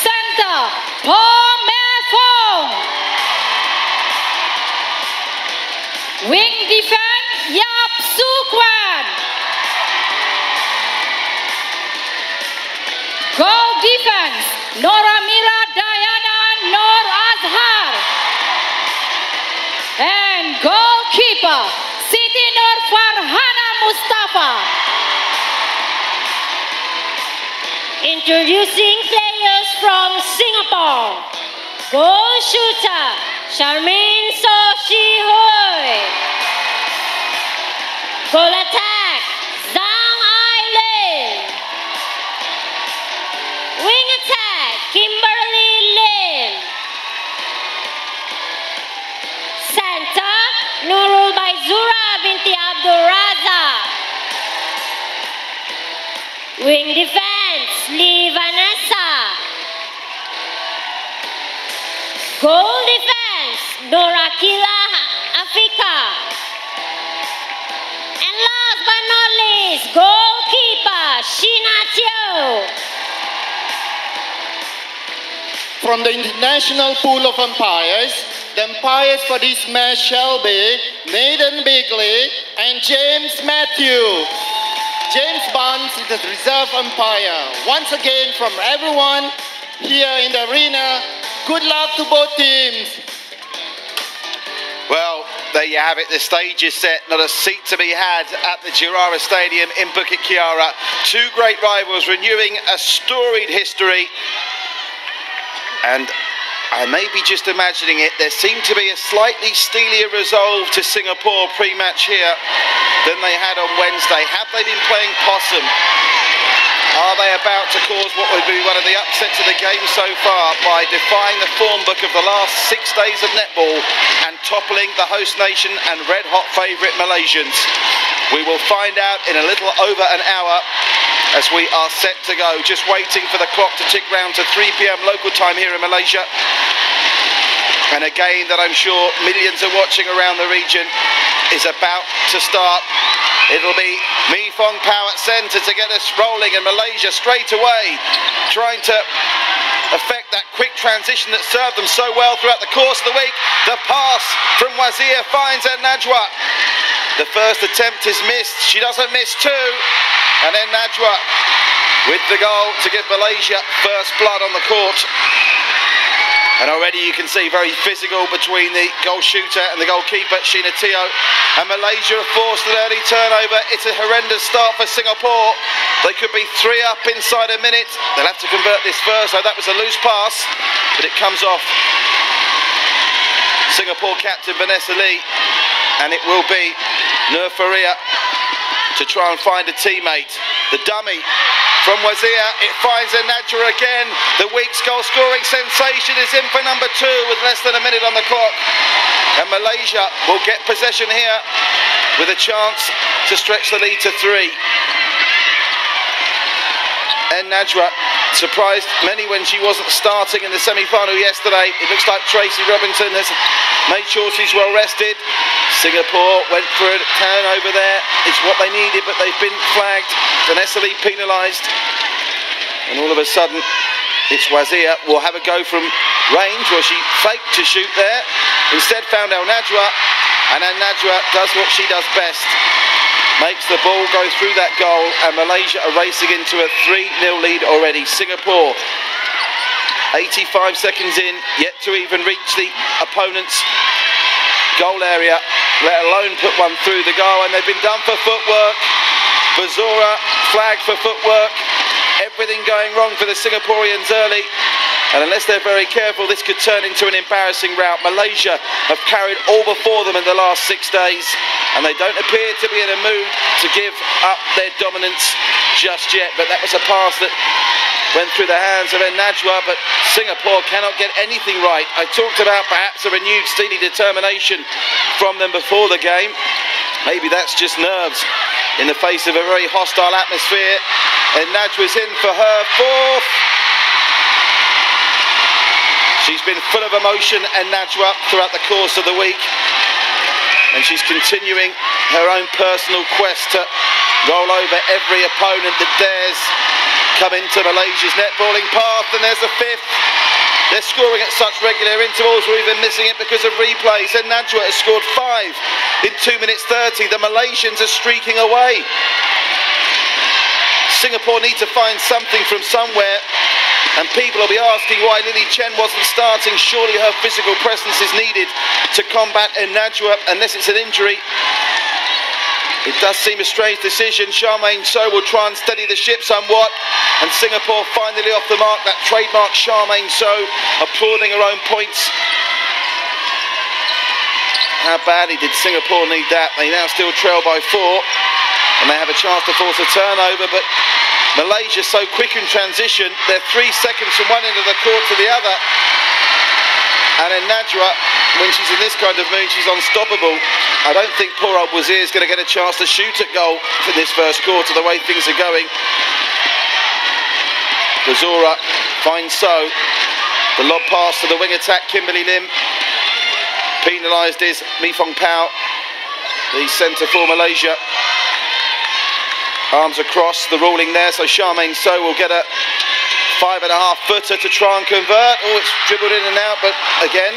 I: Center Paul Mefong. Wing defense Yap Sukwan. Goal defense Nora Mira Diana Nor Azhar. And goalkeeper Siti Nur Farhana Mustafa.
J: Introducing players from Singapore. Goal shooter Charmaine So Shi Hoi. Goal attack Zhang Ai Lin. Wing attack Kimberly Lin. Center Nurul Baizura binti Abdul Razak. Wing defense Lee Vanessa. Goal defense Norakila Afika. And last but not least, goalkeeper Shina Chiểu.
K: From the international pool of umpires, the umpires for this match shall be Nathan Bigley and James Matthew. James Barnes is the reserve umpire. Once again, from everyone here in the arena, good luck to both teams.
F: Well, there you have it. The stage is set. Not a seat to be had at the Girara Stadium in Bukit Kiara. Two great rivals renewing a storied history. And I may be just imagining it. There seemed to be a slightly steelier resolve to Singapore pre-match here than they had on Wednesday. Have they been playing possum? Are they about to cause what would be one of the upsets of the game so far by defying the form book of the last 6 days of netball and toppling the host nation and red-hot favourite Malaysians? We will find out in a little over an hour as we are set to go. Just waiting for the clock to tick round to 3 p.m. local time here in Malaysia. And a game that I'm sure millions are watching around the region is about to start. It'll be Mi Fong Pao at centre to get us rolling, and Malaysia straight away trying to affect that quick transition that served them so well throughout the course of the week. The pass from Wazir finds Najwa. The first attempt is missed. She doesn't miss two. And then Najwa with the goal to give Malaysia first blood on the court. And already you can see very physical between the goal shooter and the goalkeeper, Sheena Teo. And Malaysia have forced an early turnover. It's a horrendous start for Singapore. They could be 3 up inside a minute. They'll have to convert this first. So that was a loose pass, but it comes off Singapore captain Vanessa Lee. And it will be Nur Faria to try and find a teammate. The dummy from Wazir, it finds Najwa again. The week's goal scoring sensation is in for number 2 with less than a minute on the clock. And Malaysia will get possession here with a chance to stretch the lead to 3. And Najwa surprised many when she wasn't starting in the semi-final yesterday. It looks like Tracy Robinson has made sure she's well rested. Singapore went for a turnover there. It's what they needed, but they've been flagged. Vanessa Lee penalised. And all of a sudden, it's Wazir will have a go from range where she faked to shoot there. Instead found Najwa, and then Najwa does what she does best. Makes the ball go through that goal, and Malaysia are racing into a 3-0 lead already. Singapore, 85 seconds in, yet to even reach the opponent's goal area, let alone put one through the goal, and they've been done for footwork. Bazora flagged for footwork. Everything going wrong for the Singaporeans early. And unless they're very careful, this could turn into an embarrassing rout. Malaysia have carried all before them in the last 6 days, and they don't appear to be in a mood to give up their dominance just yet, but that was a pass that went through the hands of Najwa, but Singapore cannot get anything right. I talked about perhaps a renewed steely determination from them before the game. Maybe that's just nerves in the face of a very hostile atmosphere. And Najwa's in for her fourth. She's been full of emotion, and Najwa, throughout the course of the week. And she's continuing her own personal quest to roll over every opponent that dares come into Malaysia's netballing path. And there's the fifth. They're scoring at such regular intervals, we're even missing it because of replays. And Najwa has scored 5 in 2 minutes 30. The Malaysians are streaking away. Singapore need to find something from somewhere, and people will be asking why Lily Chen wasn't starting. Surely her physical presence is needed to combat Najwa, unless it's an injury. It does seem a strange decision. Charmaine So will try and steady the ship somewhat, and Singapore finally off the mark. That trademark Charmaine So applauding her own points. How badly did Singapore need that? They now still trail by 4, and they have a chance to force a turnover, but Malaysia so quick in transition. They're 3 seconds from one end of the court to the other. And then Najwa, when she's in this kind of mood, she's unstoppable. I don't think poor old Wazir is going to get a chance to shoot at goal for this first quarter, the way things are going. Bazora finds So. The lob pass to the wing attack, Kimberly Lim. Penalised is Mi Fong Pao, the centre for Malaysia. Arms across, the ruling there, so Charmaine So will get a 5.5-footer to try and convert. Oh, it's dribbled in and out, but again,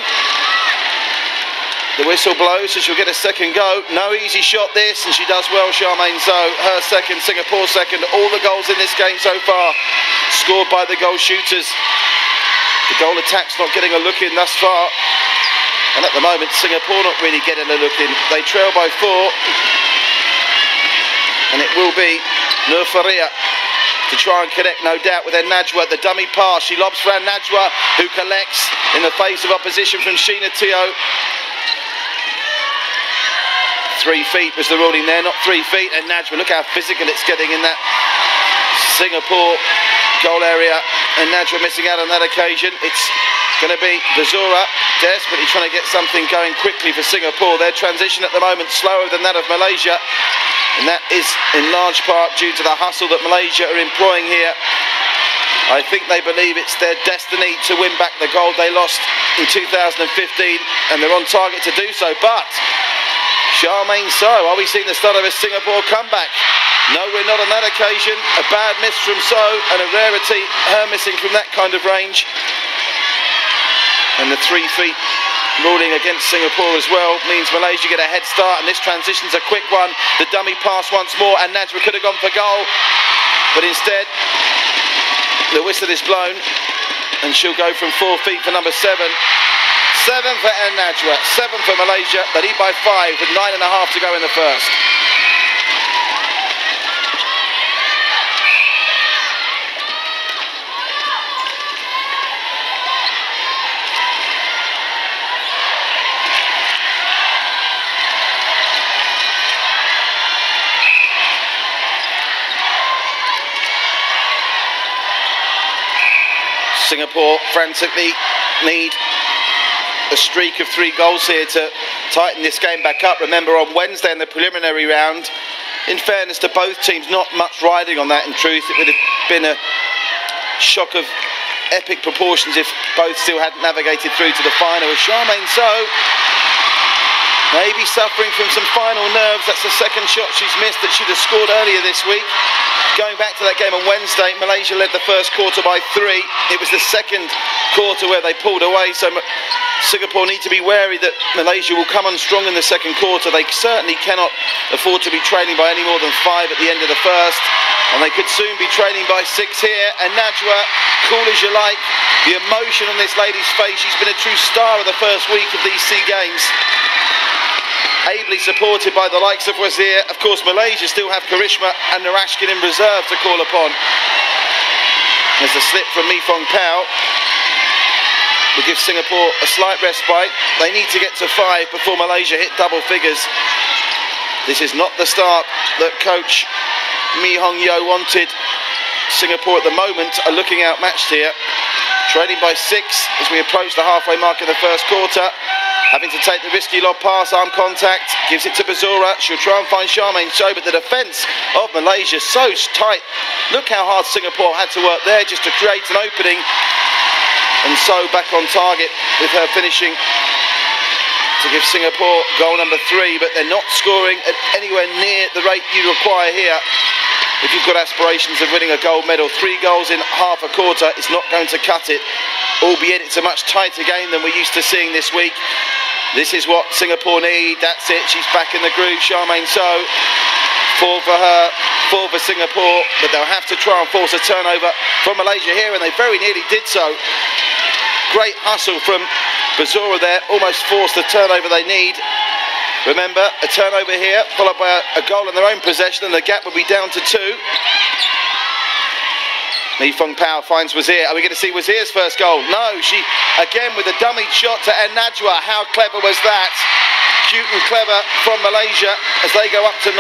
F: the whistle blows, so she'll get a second go. No easy shot this, and she does well, Charmaine So. Her second, Singapore second. All the goals in this game so far scored by the goal shooters. The goal attack's not getting a look in thus far. And at the moment, Singapore not really getting a look in. They trail by 4. And it will be Nur Faria to try and connect, no doubt, with Najwa. The dummy pass, she lobs for Najwa, who collects in the face of opposition from Sheena Teo. 3 feet was the ruling there, not 3 feet. And Najwa, look how physical it's getting in that Singapore goal area. And Najwa missing out on that occasion. It's going to be Bazora desperately trying to get something going quickly for Singapore. Their transition at the moment slower than that of Malaysia. And that is in large part due to the hustle that Malaysia are employing here. I think they believe it's their destiny to win back the gold they lost in 2015, and they're on target to do so. But Charmaine So, are we seeing the start of a Singapore comeback? No, we're not on that occasion. A bad miss from So, and a rarity, her missing from that kind of range. And the 3 feet ruling against Singapore as well means Malaysia get a head start, and this transition's a quick one. The dummy pass once more, and Najwa could have gone for goal, but instead the whistle is blown, and she'll go from 4 feet for number 7. 7 for Najwa, 7 for Malaysia. They lead by 5 with 9.5 to go in the first. Singapore frantically need a streak of 3 goals here to tighten this game back up. Remember, on Wednesday in the preliminary round, in fairness to both teams, not much riding on that in truth. It would have been a shock of epic proportions if both still hadn't navigated through to the final. As Charmaine So maybe suffering from some final nerves. That's the second shot she's missed that she'd have scored earlier this week. Going back to that game on Wednesday, Malaysia led the first quarter by 3. It was the second quarter where they pulled away, so Singapore need to be wary that Malaysia will come on strong in the second quarter. They certainly cannot afford to be trailing by any more than 5 at the end of the first, and they could soon be trailing by 6 here. And Najwa, cool as you like, the emotion on this lady's face. She's been a true star of the first week of these SEA Games. Ably supported by the likes of Wazir. Of course, Malaysia still have Karishma and Narashkin in reserve to call upon. There's a slip from Mi Fong Pao. Will give Singapore a slight respite. They need to get to 5 before Malaysia hit double figures. This is not the start that coach Mi Hong Yo wanted. Singapore at the moment are looking outmatched here. Trailing by 6 as we approach the halfway mark in the first quarter. Having to take the risky lob pass, arm contact, gives it to Bazura. She'll try and find Charmaine So, but the defence of Malaysia so tight. Look how hard Singapore had to work there just to create an opening. And So back on target with her finishing to give Singapore goal number 3, but they're not scoring at anywhere near the rate you require here. If you've got aspirations of winning a gold medal, 3 goals in half a quarter, it's not going to cut it, albeit it's a much tighter game than we're used to seeing this week. This is what Singapore need. That's it. She's back in the groove. Charmaine So, 4 for her, 4 for Singapore, but they'll have to try and force a turnover from Malaysia here, and they very nearly did so. Great hustle from Bazura there, almost forced the turnover they need. Remember, a turnover here, followed by a goal in their own possession, and the gap will be down to 2. Mi Fung Pao finds Wazir. Are we going to see Wazir's first goal? No, she, again with a dummy shot to Najwa. How clever was that? Cute and clever from Malaysia as they go up to 9.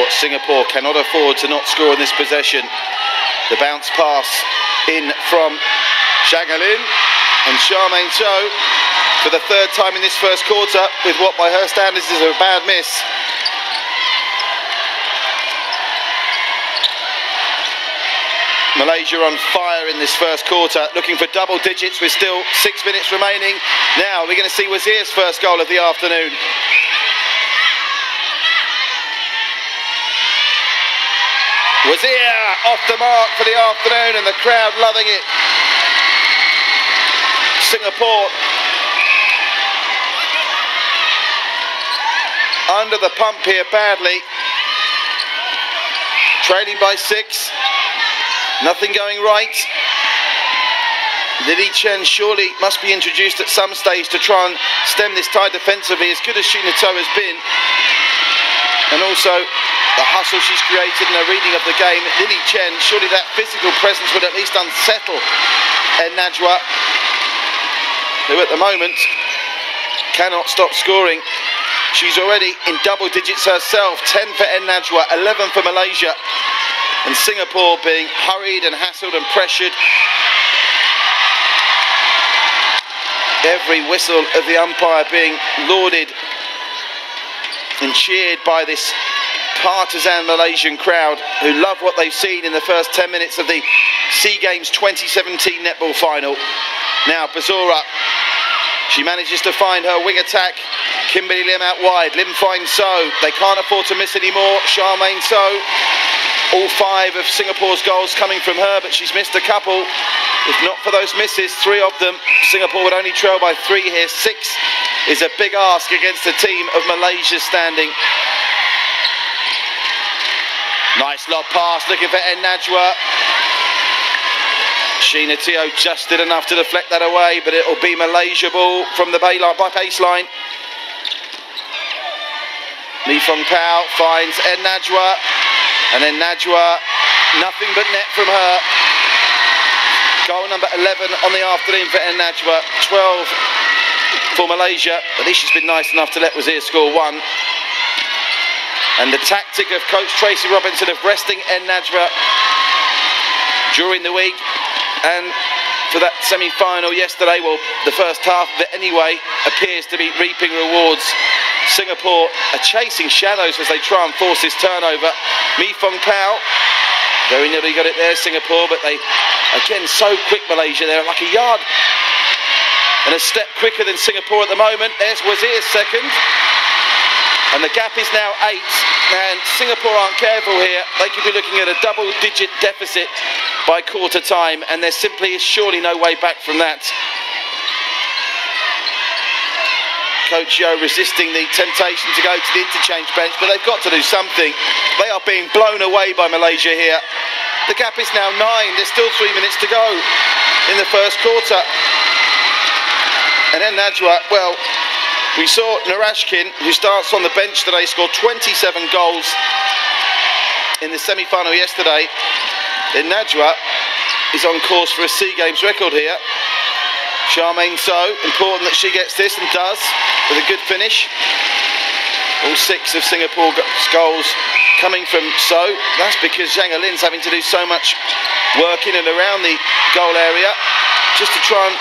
F: Singapore cannot afford to not score in this possession. The bounce pass in from Shagalin, and Charmaine So for the 3rd time in this first quarter with what by her standards is a bad miss. Malaysia on fire in this first quarter, looking for double digits with still 6 minutes remaining. Now we're going to see Wazir's first goal of the afternoon. Wazir off the mark for the afternoon, and the crowd loving it. Singapore under the pump here badly. Trailing by 6. Nothing going right. Lily Chen surely must be introduced at some stage to try and stem this tie defensively, as good as Sheena To has been. And also the hustle she's created and her reading of the game. Lily Chen, surely that physical presence would at least unsettle Najwa, who at the moment cannot stop scoring. She's already in double digits herself. 10 for Najwa, 11 for Malaysia. And Singapore being hurried and hassled and pressured. Every whistle of the umpire being lauded and cheered by this partisan Malaysian crowd who love what they've seen in the first 10 minutes of the SEA Games 2017 netball final. Now Bazura, she manages to find her wing attack. Kimberly Lim out wide. Lim finds So. They can't afford to miss anymore. Charmaine So. All 5 of Singapore's goals coming from her, but she's missed a couple. If not for those misses, 3 of them, Singapore would only trail by 3 here. 6 is a big ask against the team of Malaysia's standing. Nice lob pass, looking for Najwa. Sheena To just did enough to deflect that away, but it'll be Malaysia ball from the baseline. Mi Fung Pao finds Najwa, and then Najwa, nothing but net from her. Goal number 11 on the afternoon for Najwa, 12 for Malaysia. At least she's been nice enough to let Wazir score 1. And the tactic of coach Tracy Robinson of resting Najwa during the week, and for that semi-final yesterday, well, the first half of it anyway, appears to be reaping rewards. Singapore are chasing shadows as they try and force this turnover. Mi Fung Pao, very nearly got it there, Singapore, but they, again, so quick, Malaysia. They're like a yard and a step quicker than Singapore at the moment. There's Wazir's second. And the gap is now 8, and Singapore aren't careful here. They could be looking at a double-digit deficit by quarter time, and there simply is surely no way back from that. Coach Yo resisting the temptation to go to the interchange bench, but they've got to do something. They are being blown away by Malaysia here. The gap is now 9. There's still 3 minutes to go in the first quarter. And then Najwa, well, we saw Narashkin, who starts on the bench today, scored 27 goals in the semi-final yesterday. Then Najwa is on course for a SEA Games record here. Charmaine So, important that she gets this and does, with a good finish. All 6 of Singapore's goals coming from So. That's because Zhang Lin's having to do so much work in and around the goal area just to try and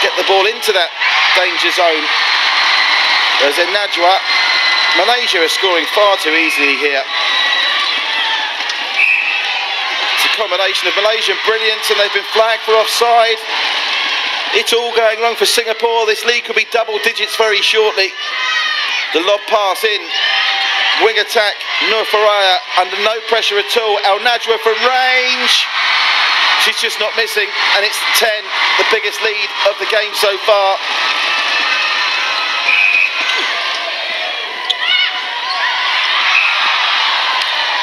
F: get the ball into that danger zone. Whereas in Najwa, Malaysia are scoring far too easily here. It's a combination of Malaysian brilliance, and they've been flagged for offside. It's all going wrong for Singapore. This lead could be double digits very shortly. The lob pass in. Wing attack. Nur Faraya under no pressure at all. Al Najwa from range. She's just not missing. And it's 10, the biggest lead of the game so far.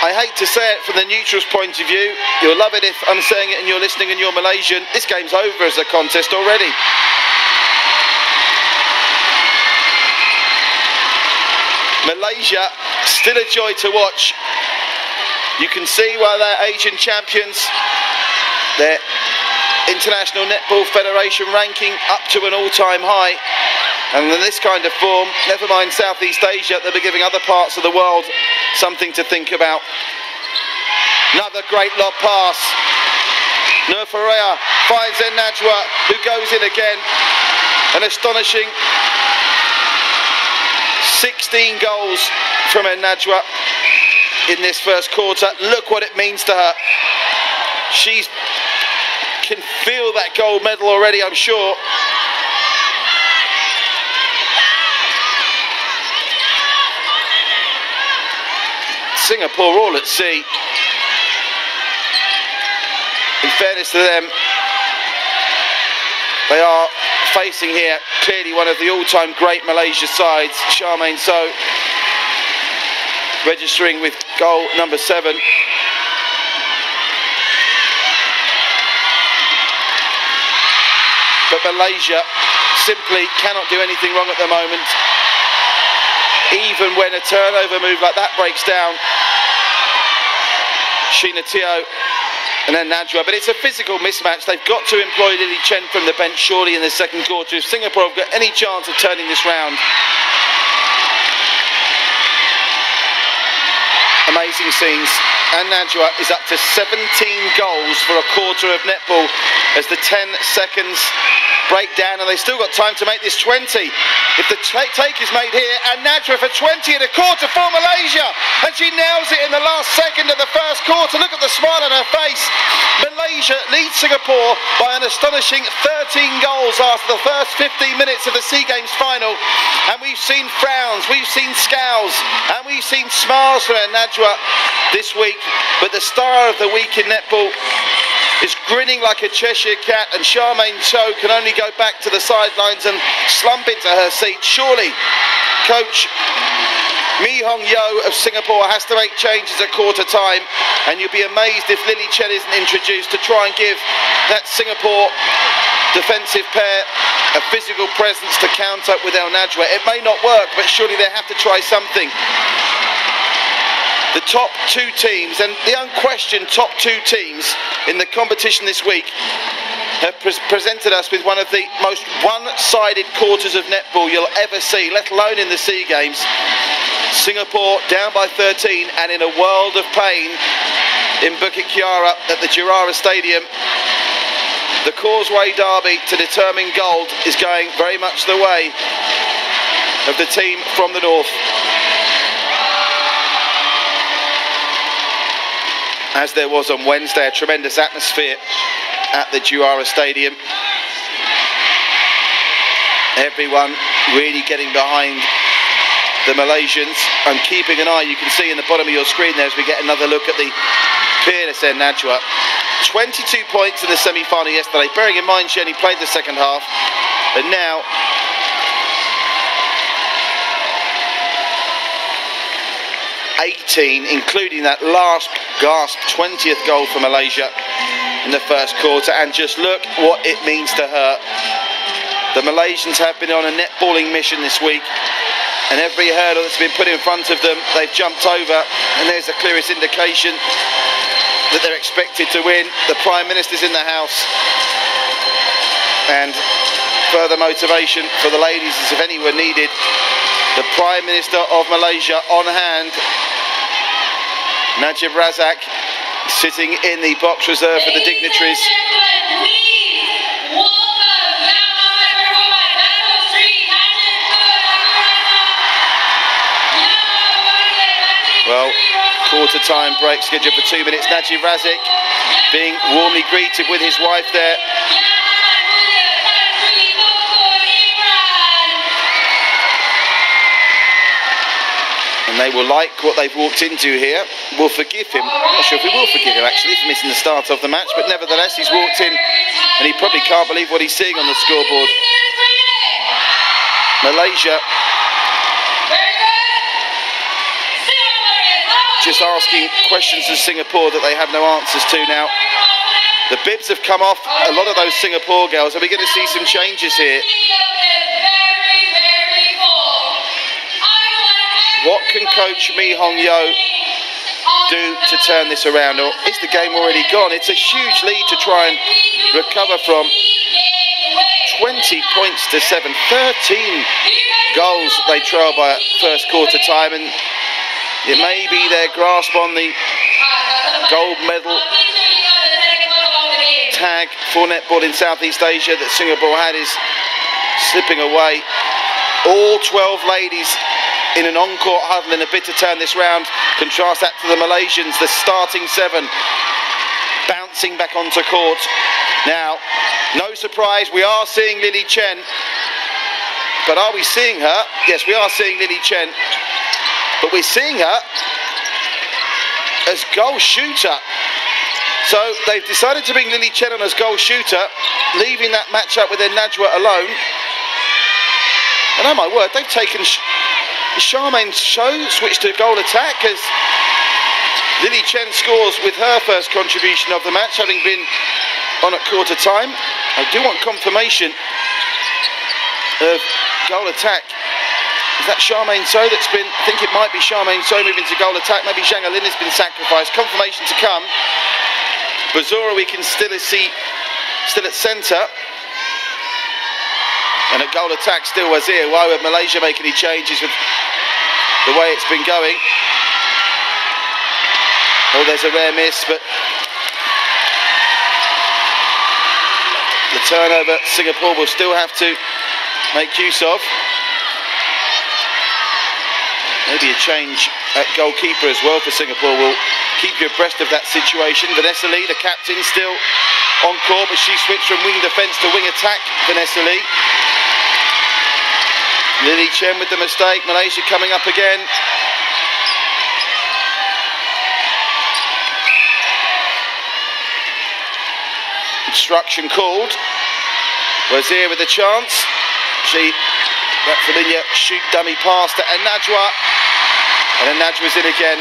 F: I hate to say it from the neutral's point of view. You'll love it if I'm saying it and you're listening and you're Malaysian. This game's over as a contest already. Malaysia, still a joy to watch. You can see why they're Asian champions. Their International Netball Federation ranking up to an all-time high. And in this kind of form, never mind Southeast Asia, they'll be giving other parts of the world something to think about. Another great lob pass. Nur Faraya finds in Najwa, who goes in again. An astonishing 16 goals from Najwa in this first quarter. Look what it means to her. She can feel that gold medal already, I'm sure. Singapore all at sea. In fairness to them, they are facing here clearly one of the all-time great Malaysia sides. Charmaine So registering with goal number 7. But Malaysia simply cannot do anything wrong at the moment. Even when a turnover move like that breaks down. Sheena Teo and then Najwa, but it's a physical mismatch. They've got to employ Lily Chen from the bench surely in the second quarter if Singapore have got any chance of turning this round. Amazing scenes, and Najwa is up to 17 goals for a quarter of netball as the 10 seconds break down, and they've still got time to make this 20. If the take is made here, and Najwa for 20 and a quarter for Malaysia, and she nails it in the last second of the first quarter. Look at the smile on her face. Malaysia leads Singapore by an astonishing 13 goals after the first 15 minutes of the SEA Games final, and we've seen frowns, we've seen scowls, and we've seen smiles from Najwa this week, but the star of the week in netball is grinning like a Cheshire cat, and Charmaine So can only go back to the sidelines and slump into her seat. Surely coach Mi Hong Yo of Singapore has to make changes at quarter time, and you'll be amazed if Lily Chen isn't introduced to try and give that Singapore defensive pair a physical presence to counter with El Najwa. It may not work, but surely they have to try something. The top 2 teams, and the unquestioned top 2 teams in the competition this week, have presented us with one of the most one-sided quarters of netball you'll ever see, let alone in the SEA Games. Singapore down by 13 and in a world of pain in Bukit Kiara at the Girara Stadium. The Causeway Derby to determine gold is going very much the way of the team from the north. As there was on Wednesday, a tremendous atmosphere at the Girara Stadium. Everyone really getting behind the Malaysians and keeping an eye. You can see in the bottom of your screen there as we get another look at the peerless Najwa. 22 points in the semi-final yesterday, bearing in mind she only played the second half, and now including that last gasp 20th goal for Malaysia in the first quarter. And just look what it means to her. The Malaysians have been on a netballing mission this week, and every hurdle that's been put in front of them, they've jumped over, and there's the clearest indication that they're expected to win. The Prime Minister's in the house, and further motivation for the ladies is if any were needed. The Prime Minister of Malaysia on hand, Najib Razak, sitting in the box reserve for the dignitaries. Well, quarter time break scheduled for 2 minutes. Najib Razak being warmly greeted with his wife there. And they will like what they've walked into here. We'll forgive him. I'm not sure if we will forgive him actually for missing the start of the match, but nevertheless he's walked in and he probably can't believe what he's seeing on the scoreboard. Malaysia just asking questions of Singapore that they have no answers to now. The bibs have come off a lot of those Singapore girls. Are we going to see some changes here? What can coach Mi Hong Yo do to turn this around, or is the game already gone? It's a huge lead to try and recover from. 20 points to 7, 13 goals they trail by first quarter time, and it may be their grasp on the gold medal tag for netball in Southeast Asia that Singapore had is slipping away. All 12 ladies in an on-court huddle in a bid to turn this round. Contrast that to the Malaysians, the starting 7 bouncing back onto court. Now, no surprise, we are seeing Lily Chen, but are we seeing her? Yes, we are seeing Lily Chen, but we're seeing her as goal shooter. So they've decided to bring Lily Chen on as goal shooter, leaving that matchup with their Najwa alone. And oh my word, they've taken Charmaine Show, switched to goal attack as Lily Chen scores with her first contribution of the match, having been on at quarter time. I do want confirmation of goal attack. Is that Charmaine So that's been, I think it might be Charmaine So moving to goal attack. Maybe Zhang Alin has been sacrificed. Confirmation to come. Bazura we can still see, still at centre. And at goal attack still Wazir. Why would Malaysia make any changes with the way it's been going? Oh, there's a rare miss, but the turnover Singapore will still have to make use of. Maybe a change at goalkeeper as well for Singapore will keep you abreast of that situation. Vanessa Lee, the captain, still on court, but she switched from wing defence to wing attack. Vanessa Lee. Lily Chen with the mistake. Malaysia coming up again. Instruction called. Wazir with a chance. That familiar shoot dummy pass to Najwa. And then Najwa's in again.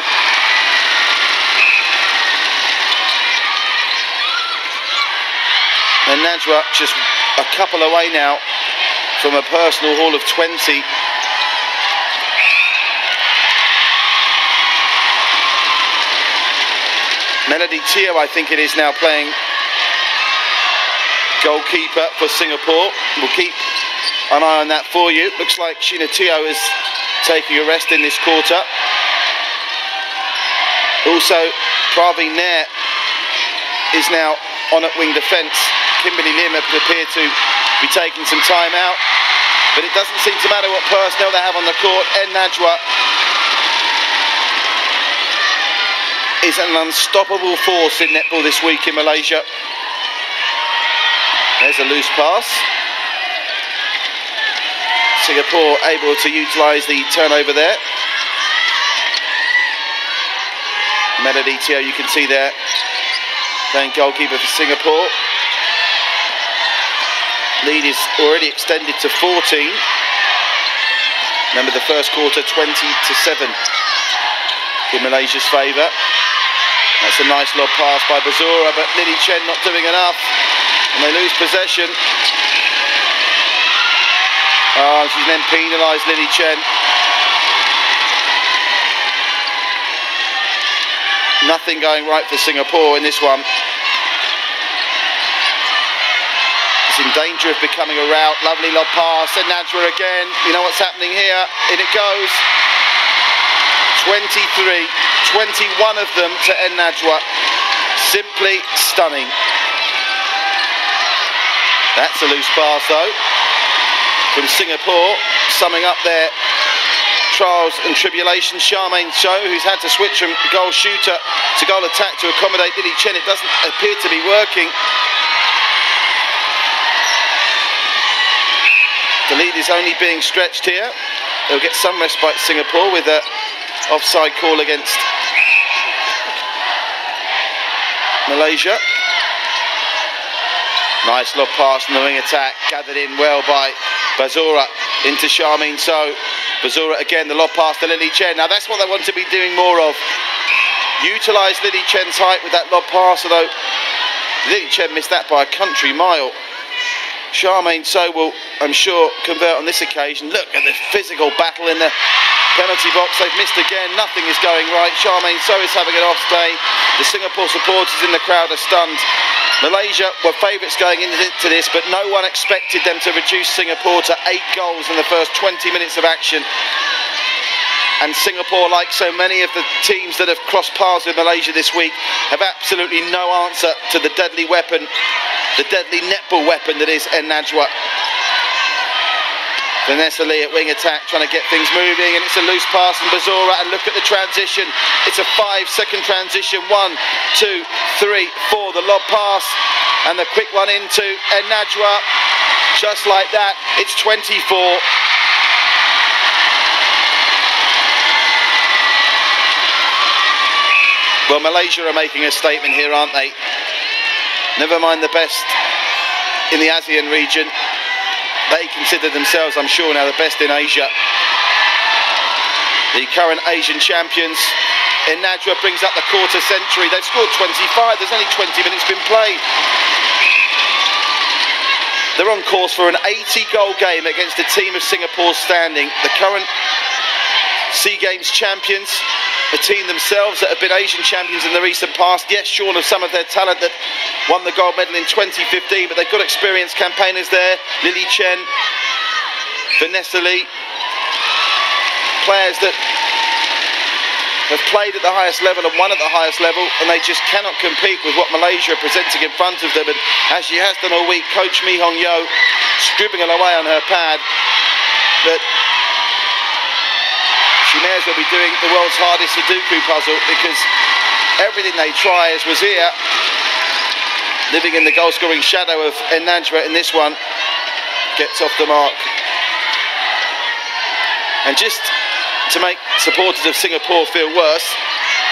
F: And Najwa just a couple away now from a personal haul of 20. Melody Teo, I think it is now, playing goalkeeper for Singapore. We'll keep an eye on that for you. Looks like Sheena Teo is taking a rest in this quarter. Also, Praveen Nair is now on at wing defence. Kimberly Lim appear to be taking some time out, but it doesn't seem to matter what personnel they have on the court. Najwa is an unstoppable force in netball this week in Malaysia. There's a loose pass. Singapore able to utilise the turnover there. Melody Teo, you can see there, playing goalkeeper for Singapore. Lead is already extended to 14. Remember the first quarter, 20-7 in Malaysia's favour. That's a nice lob pass by Bazura, but Lily Chen not doing enough, and they lose possession. Oh, she's then penalised Lily Chen. Nothing going right for Singapore in this one. It's in danger of becoming a rout. Lovely lob pass, and Najwa again. You know what's happening here. In it goes. 23, 21 of them to end Najwa. Simply stunning. That's a loose pass though from Singapore. Summing up their trials and tribulations, Charmaine So, who's had to switch from goal shooter to goal attack to accommodate Lily Chen. It doesn't appear to be working. The lead is only being stretched here. They'll get some respite, Singapore, with an offside call against Malaysia. Nice lob pass from the wing attack, gathered in well by Bazora into Charmaine So. Bazora again, the lob pass to Lily Chen. Now that's what they want to be doing more of. Utilise Lily Chen's height with that lob pass, although Lily Chen missed that by a country mile. Charmaine So will, I'm sure, convert on this occasion. Look at the physical battle in the penalty box. They've missed again. Nothing is going right. Charmaine So is having an off day. The Singapore supporters in the crowd are stunned. Malaysia were favourites going into this, but no one expected them to reduce Singapore to 8 goals in the first 20 minutes of action. And Singapore, like so many of the teams that have crossed paths with Malaysia this week, have absolutely no answer to the deadly weapon, the deadly netball weapon that is Najwa. Vanessa Lee at wing attack, trying to get things moving, and it's a loose pass from Bazora, and look at the transition. It's a 5-second transition. 1, 2, 3, 4. The lob pass, and the quick one into Najwa. Just like that, it's 24. Well, Malaysia are making a statement here, aren't they? Never mind the best in the ASEAN region. They consider themselves, I'm sure, now the best in Asia. The current Asian champions. Najwa brings up the quarter century. They've scored 25. There's only 20 minutes been played. They're on course for an 80-goal game against a team of Singapore's standing. The current SEA Games champions, a team themselves that have been Asian champions in the recent past. Yes, shorn of some of their talent that won the gold medal in 2015, but they've got experienced campaigners there. Lily Chen, Vanessa Lee, players that have played at the highest level and won at the highest level, and they just cannot compete with what Malaysia are presenting in front of them. And as she has done all week, coach Mi Hong Yo scribbling away on her pad that she may as well be doing the world's hardest Sudoku puzzle, because everything they try, as was here, living in the goal-scoring shadow of Najwa in this one, gets off the mark. And just to make supporters of Singapore feel worse,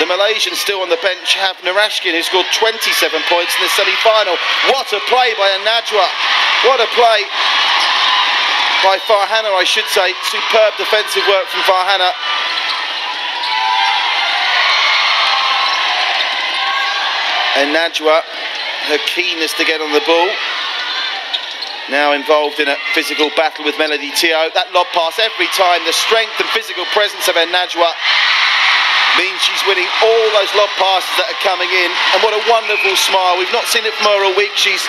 F: the Malaysians still on the bench have Narashkin, who scored 27 points in the semi-final. What a play by Najwa! What a play by Farhana, I should say. Superb defensive work from Farhana. And Najwa, her keenness to get on the ball, now involved in a physical battle with Melody Teo. That lob pass every time, the strength and physical presence of Najwa means she's winning all those lob passes that are coming in. And what a wonderful smile. We've not seen it from her all week. She's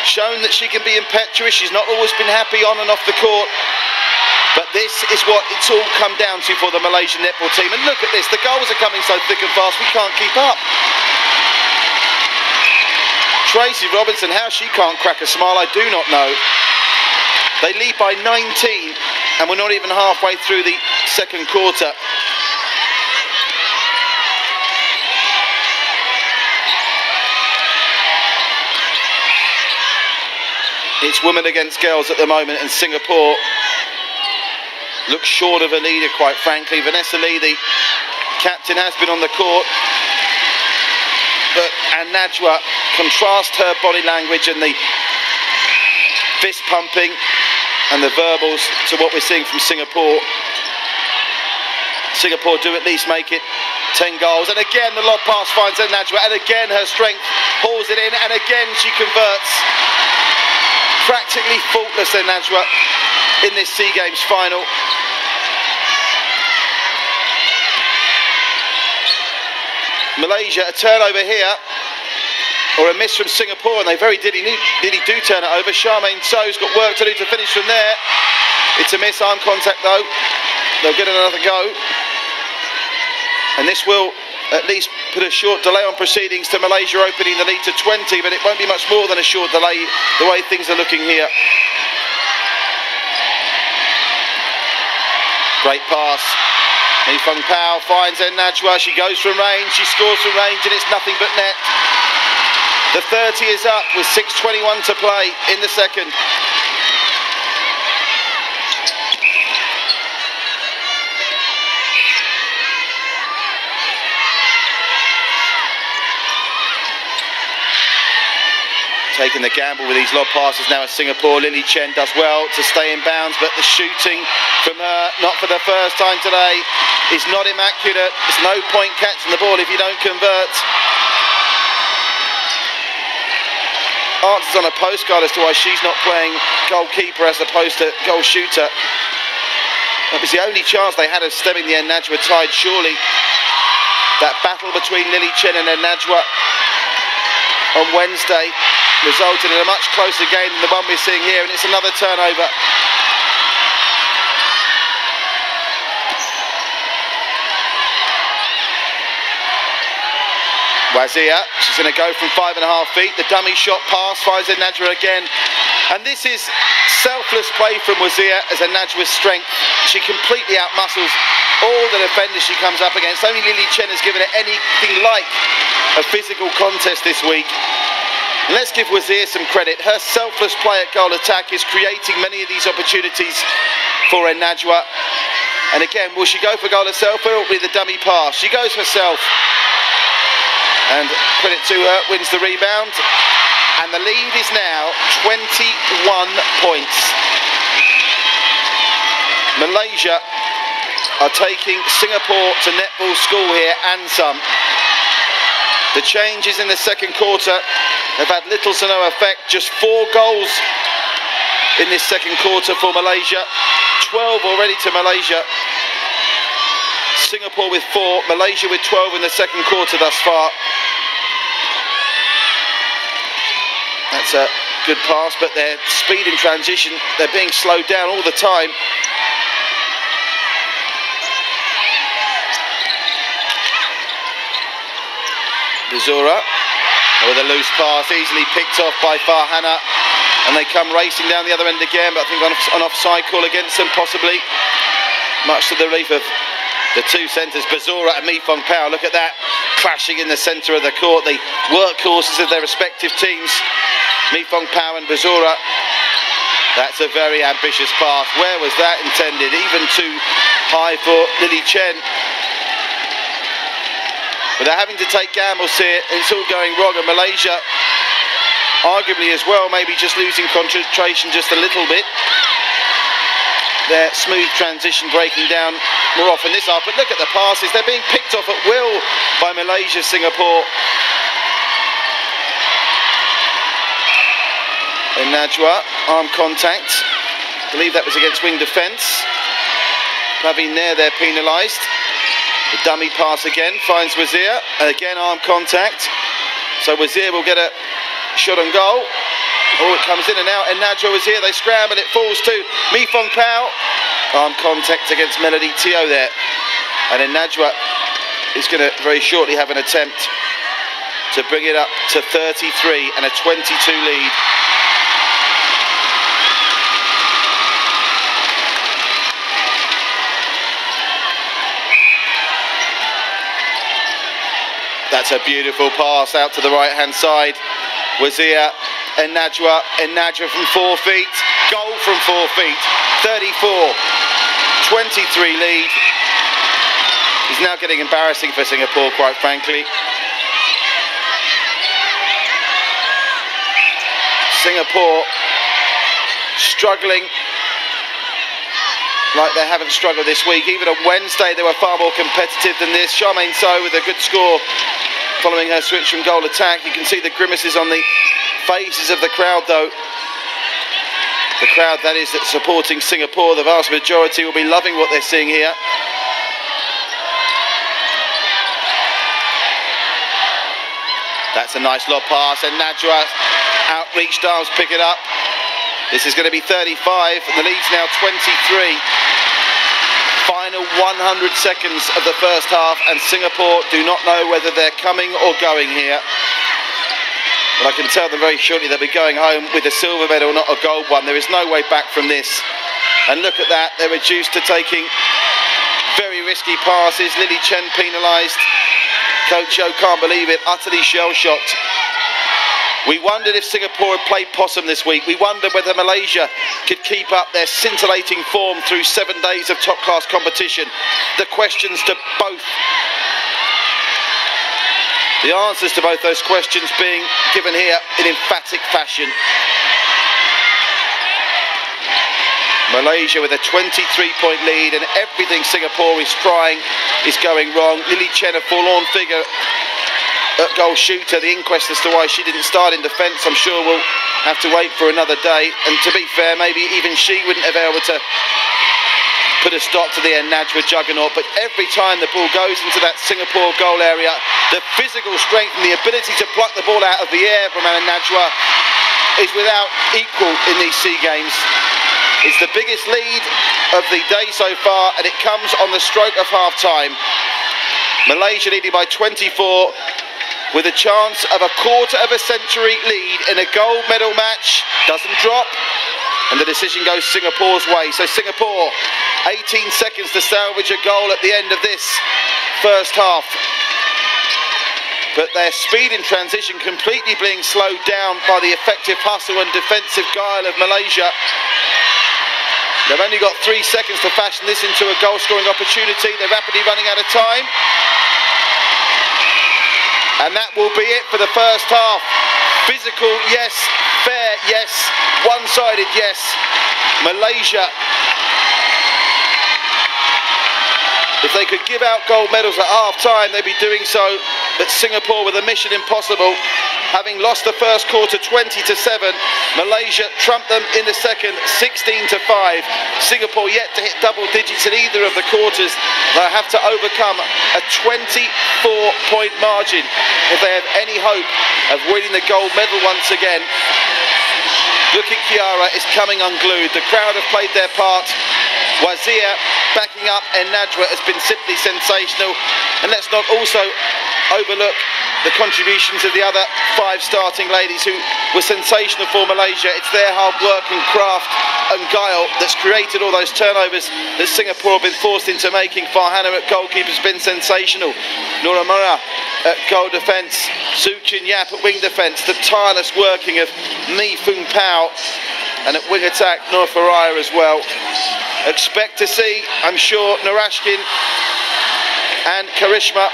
F: shown that she can be impetuous. She's not always been happy on and off the court. But this is what it's all come down to for the Malaysian netball team. And look at this, the goals are coming so thick and fast, we can't keep up. Tracy Robinson, how she can't crack a smile, I do not know. They lead by 19, and we're not even halfway through the second quarter. It's women against girls at the moment, and Singapore looks short of a leader, quite frankly. Vanessa Lee, the captain, has been on the court, but Najwa, contrast her body language and the fist pumping and the verbals to what we're seeing from Singapore. Singapore do at least make it 10 goals, and again the lob pass finds Najwa, and again her strength pulls it in, and again she converts. Practically faultless Najwa. in this SEA Games final. Malaysia, a turnover here, or a miss from Singapore, and they very nearly do turn it over. Charmaine So's got work to do to finish from there. It's a miss, arm contact though. They'll get another go. And this will at least put a short delay on proceedings to Malaysia opening the lead to 20, but it won't be much more than a short delay the way things are looking here. Great pass. Mi Fung Pao finds Najwa. She goes from range, she scores from range, and it's nothing but net. The 30 is up with 6:21 to play in the second. Taking the gamble with these lob passes now as Singapore. Lily Chen does well to stay in bounds, but the shooting from her, not for the first time today, is not immaculate. There's no point catching the ball if you don't convert. Answers on a postcard as to why she's not playing goalkeeper as opposed to goal shooter. That was the only chance they had of stemming the Najwa tide, surely. That battle between Lily Chen and Najwa on Wednesday resulted in a much closer game than the one we're seeing here, and it's another turnover. Wazir, she's going to go from 5.5 feet. The dummy shot pass finds Najwa again. And this is selfless play from Wazir as Najwa's strength. She completely outmuscles all the defenders she comes up against. Only Lily Chen has given it anything like a physical contest this week. And let's give Wazir some credit. Her selfless play at goal attack is creating many of these opportunities for Najwa. And again, will she go for goal herself, or will it be the dummy pass? She goes herself. And credit to her, wins the rebound. And the lead is now 21 points. Malaysia are taking Singapore to netball school here and some. The changes in the second quarter have had little to no effect. Just 4 goals in this second quarter for Malaysia. 12 already to Malaysia. Singapore with 4, Malaysia with 12 in the second quarter thus far. That's a good pass, but their speed in transition, they're being slowed down all the time. Bizura with a loose pass, easily picked off by Farhana, and they come racing down the other end again, but I think on offside call against them possibly, much to the relief of the two centres, Bizura and Mi Fung Pao. Look at that, clashing in the centre of the court, the workhorses of their respective teams, Mi Fung Pao and Bizura. That's a very ambitious pass. Where was that intended? Even too high for Lily Chen. But they're having to take gambles here, and it's all going wrong, and Malaysia arguably as well, maybe just losing concentration just a little bit. Their smooth transition breaking down more often this half, but look at the passes, they're being picked off at will by Malaysia, Singapore. And Najwa, arm contact, I believe that was against wing defence. Praveen there penalised. The dummy pass again, finds Wazir, and again arm contact. So Wazir will get a shot on goal. Oh, it comes in and out, and Najwa was here, they scramble, it falls to Mi Fung Pao. Arm contact against Melody Teo there. And then Najwa is going to very shortly have an attempt to bring it up to 33 and a 22 lead. That's a beautiful pass out to the right-hand side. Wazir and Najwa from 4 feet. Goal from 4 feet. 34, 23 lead. It's now getting embarrassing for Singapore, quite frankly. Singapore struggling like they haven't struggled this week. Even on Wednesday, they were far more competitive than this. Charmaine So with a good score following her switch from goal attack. You can see the grimaces on the faces of the crowd, though. The crowd, that is, that's supporting Singapore, the vast majority will be loving what they're seeing here. That's a nice lob pass, and Najwa outreached arms, pick it up. This is going to be 35, and the lead's now 23. Final 100 seconds of the first half, and Singapore do not know whether they're coming or going here. But I can tell them very shortly they'll be going home with a silver medal, not a gold one. There is no way back from this. And look at that, they're reduced to taking very risky passes. Lily Chen penalised. Coach Yo can't believe it, utterly shell-shocked. We wondered if Singapore had played possum this week. We wondered whether Malaysia could keep up their scintillating form through 7 days of top-class competition. The questions to both. The answers to both those questions being given here in emphatic fashion. Malaysia with a 23-point lead, and everything Singapore is trying is going wrong. Lily Chen, a forlorn figure at goal shooter. The inquest as to why she didn't start in defence, I'm sure we'll have to wait for another day. And to be fair, maybe even she wouldn't have been able to put a stop to the Najwa juggernaut. But every time the ball goes into that Singapore goal area, the physical strength and the ability to pluck the ball out of the air from Najwa is without equal in these SEA Games. It's the biggest lead of the day so far, and it comes on the stroke of half-time. Malaysia leading by 24 with a chance of a quarter-of-a-century lead in a gold medal match. Doesn't drop, and the decision goes Singapore's way. So Singapore, 18 seconds to salvage a goal at the end of this first half. But their speed in transition completely being slowed down by the effective hustle and defensive guile of Malaysia. They've only got 3 seconds to fashion this into a goal-scoring opportunity. They're rapidly running out of time. And that will be it for the first half. Physical, yes. Fair, yes. One-sided, yes. Malaysia, if they could give out gold medals at half-time, they'd be doing so. But Singapore with a mission impossible, having lost the first quarter 20-7. Malaysia trumped them in the second 16-5. Singapore yet to hit double digits in either of the quarters. They'll have to overcome a 24-point margin if they have any hope of winning the gold medal once again. Bukit Kiara is coming unglued. The crowd have played their part. Wazir backing up and Najwa has been simply sensational. And let's not also overlook the contributions of the other 5 starting ladies who were sensational for Malaysia. It's their hard work and craft and guile that's created all those turnovers that Singapore have been forced into making. Farhana at goalkeeper has been sensational. Nora Mura at goal defence. Su Chin Yap at wing defence. The tireless working of Mi Fung Pao. And at wing attack, Noor Faraya as well. Expect to see, I'm sure, Narashkin and Karishma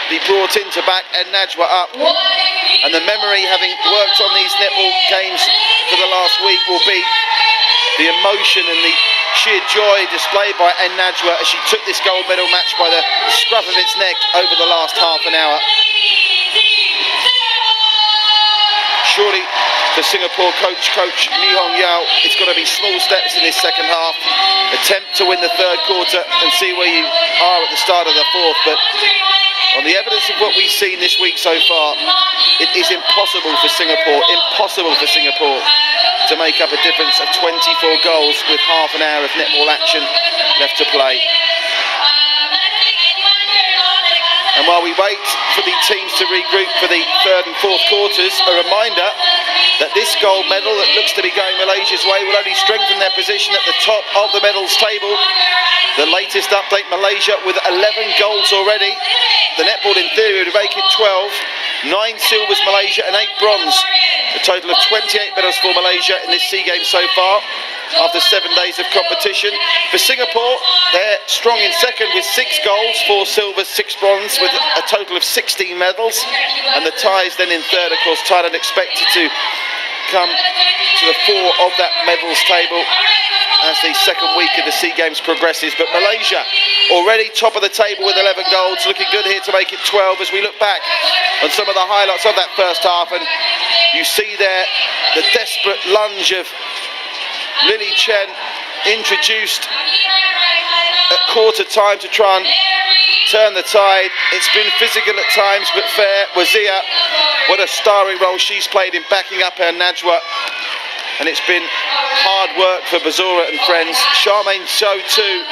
F: be brought in to back and Najwa up. And the memory, having worked on these netball games for the last week, will be the emotion and the sheer joy displayed by Najwa as she took this gold medal match by the scruff of its neck over the last half an hour. Surely for Singapore coach Mi Hong Yao, it's got to be small steps in this second half. Attempt to win the third quarter and see where you are at the start of the fourth. But on the evidence of what we've seen this week so far, it is impossible for Singapore to make up a difference of 24 goals with half an hour of netball action left to play. And while we wait for the teams to regroup for the third and fourth quarters, a reminder that this gold medal that looks to be going Malaysia's way will only strengthen their position at the top of the medals table. The latest update, Malaysia with 11 golds already. The netball in theory would make it 12. 9 silvers Malaysia and 8 bronze. A total of 28 medals for Malaysia in this SEA Games so far after 7 days of competition. For Singapore, they're strong in second with 6 golds, 4 silvers, 6 bronze, with a total of 16 medals. And the ties then in third, of course, Thailand expected to come to the fore of that medals table as the second week of the SEA Games progresses. But Malaysia already top of the table with 11 golds, looking good here to make it 12 as we look back on some of the highlights of that first half. And you see there the desperate lunge of Lily Chen introduced at quarter time to try and turn the tide. It's been physical at times, but fair. Wazia, what a starring role she's played in backing up her Najwa. And it's been hard work for Bazora and friends. Charmaine So too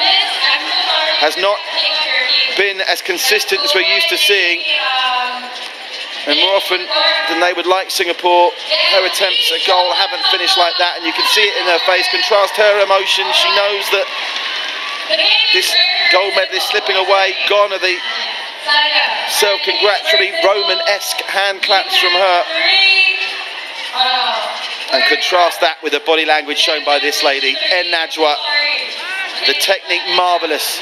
F: has not been as consistent as we're used to seeing. And more often than they would like Singapore, her attempts at goal haven't finished like that, and you can see it in her face. Contrast her emotion. She knows that this gold medal is slipping away. Gone are the self-congratulatory Roman-esque hand claps from her. And contrast that with the body language shown by this lady, En Najwa. The technique marvellous.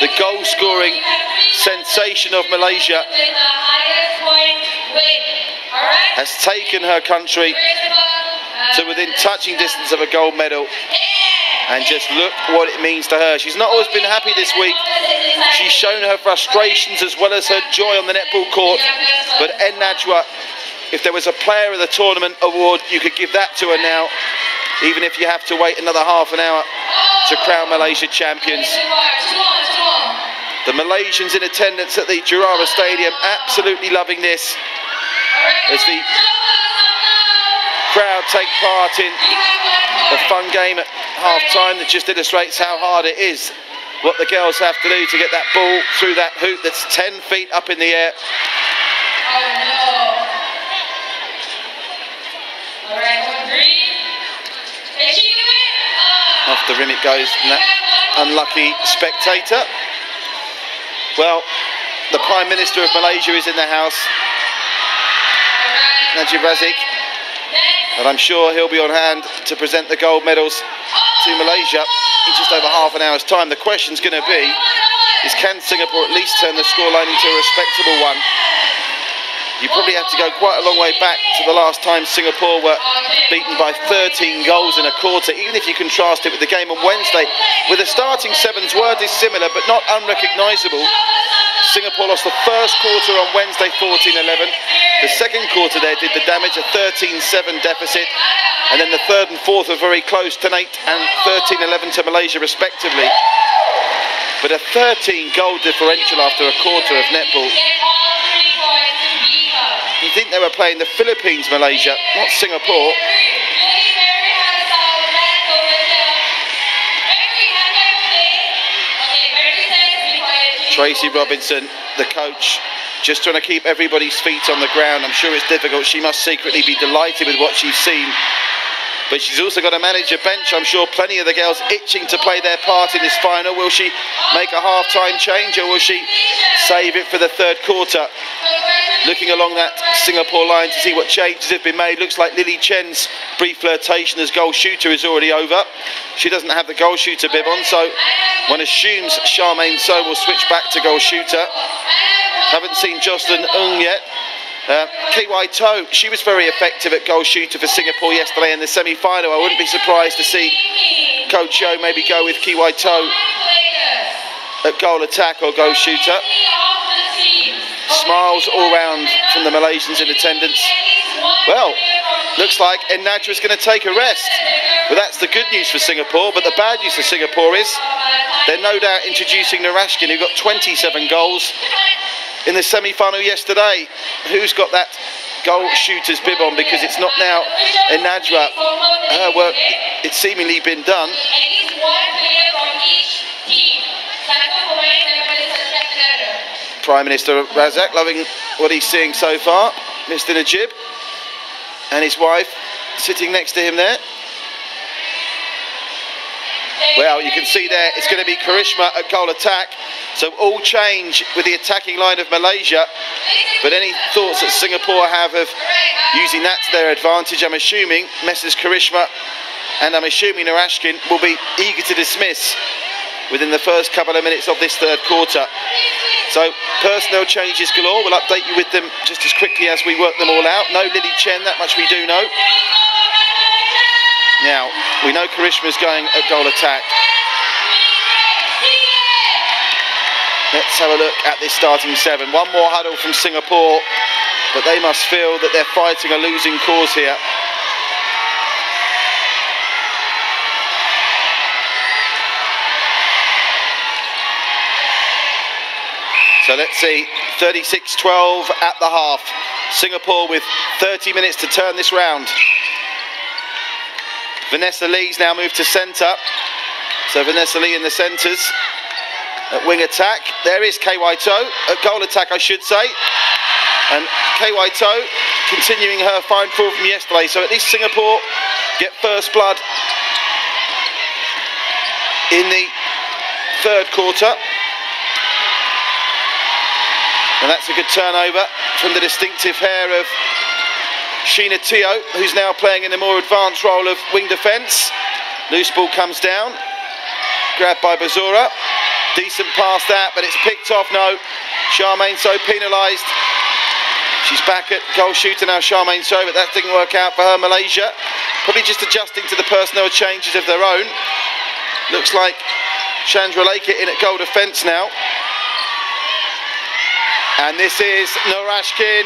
F: The goal-scoring sensation of Malaysia has taken her country to within touching distance of a gold medal. And just look what it means to her. She's not always been happy this week. She's shown her frustrations as well as her joy on the netball court. But En Najwa, if there was a player of the tournament award, you could give that to her now, even if you have to wait another half an hour to crown Malaysia champions. The Malaysians in attendance at the Jurara Stadium absolutely loving this, as the crowd take part in a fun game at half-time that just illustrates how hard it is, what the girls have to do to get that ball through that hoop that's 10 feet up in the air. Off the rim it goes from that unlucky spectator. Well, the Prime Minister of Malaysia is in the house, Najib Razak, and I'm sure he'll be on hand to present the gold medals to Malaysia in just over half an hour's time. The question's going to be, is can Singapore at least turn the scoreline into a respectable one? You probably have to go quite a long way back to the last time Singapore were beaten by 13 goals in a quarter, even if you contrast it with the game on Wednesday, where the starting sevens were dissimilar but not unrecognisable. Singapore lost the first quarter on Wednesday 14-11. The second quarter there did the damage, a 13-7 deficit, and then the third and fourth were very close, 10-8 and 13-11 to Malaysia respectively. But a 13-goal differential after a quarter of netball. You think they were playing the Philippines, Malaysia, not Singapore. Tracy Robinson, the coach, just trying to keep everybody's feet on the ground. I'm sure it's difficult. She must secretly be delighted with what she's seen. But she's also got to manage a bench. I'm sure plenty of the girls itching to play their part in this final. Will she make a half-time change, or will she save it for the third quarter? Looking along that Singapore line to see what changes have been made. Looks like Lily Chen's brief flirtation as goal shooter is already over. She doesn't have the goal shooter bib on, so one assumes Charmaine So will switch back to goal shooter. Haven't seen Jocelyn Ng yet. Kiwai To, she was very effective at goal shooter for Singapore yesterday in the semi-final. I wouldn't be surprised to see Coach Yo maybe go with Kiwai To at goal attack or goal shooter. Smiles all round from the Malaysians in attendance. Well, looks like En Najwa's going to take a rest. Well, that's the good news for Singapore, but the bad news for Singapore is they're no doubt introducing Narashkin, who got 27 goals in the semi-final yesterday. Who's got that goal shooter's bib on? Because it's not now En Najwa. Her work, it's seemingly been done. Prime Minister Razak loving what he's seeing so far. Mr. Najib and his wife sitting next to him there. Well, you can see there it's going to be Karishma at goal attack. So all change with the attacking line of Malaysia. But any thoughts that Singapore have of using that to their advantage, I'm assuming Messrs. Karishma and I'm assuming Narashkin will be eager to dismiss within the first couple of minutes of this third quarter. So personnel changes galore. We'll update you with them just as quickly as we work them all out. No Lily Chen, that much we do know. Now, we know Karishma's going at goal attack. Let's have a look at this starting seven. One more huddle from Singapore, but they must feel that they're fighting a losing cause here. So let's see, 36-12 at the half. Singapore with 30 minutes to turn this round. Vanessa Lee's now moved to centre. So Vanessa Lee in the centres. At wing attack, there is KY To. At goal attack, I should say. And KY To continuing her fine form from yesterday. So at least Singapore get first blood in the third quarter. And that's a good turnover from the distinctive hair of Sheena Teo, who's now playing in a more advanced role of wing defence. Loose ball comes down, grabbed by Bazura. Decent pass that, but it's picked off. No, Charmaine So penalised. She's back at goal shooter now, Charmaine So, but that didn't work out for her. Malaysia probably just adjusting to the personnel changes of their own. Looks like Chandra Lekit in at goal defence now. And this is Norashkin.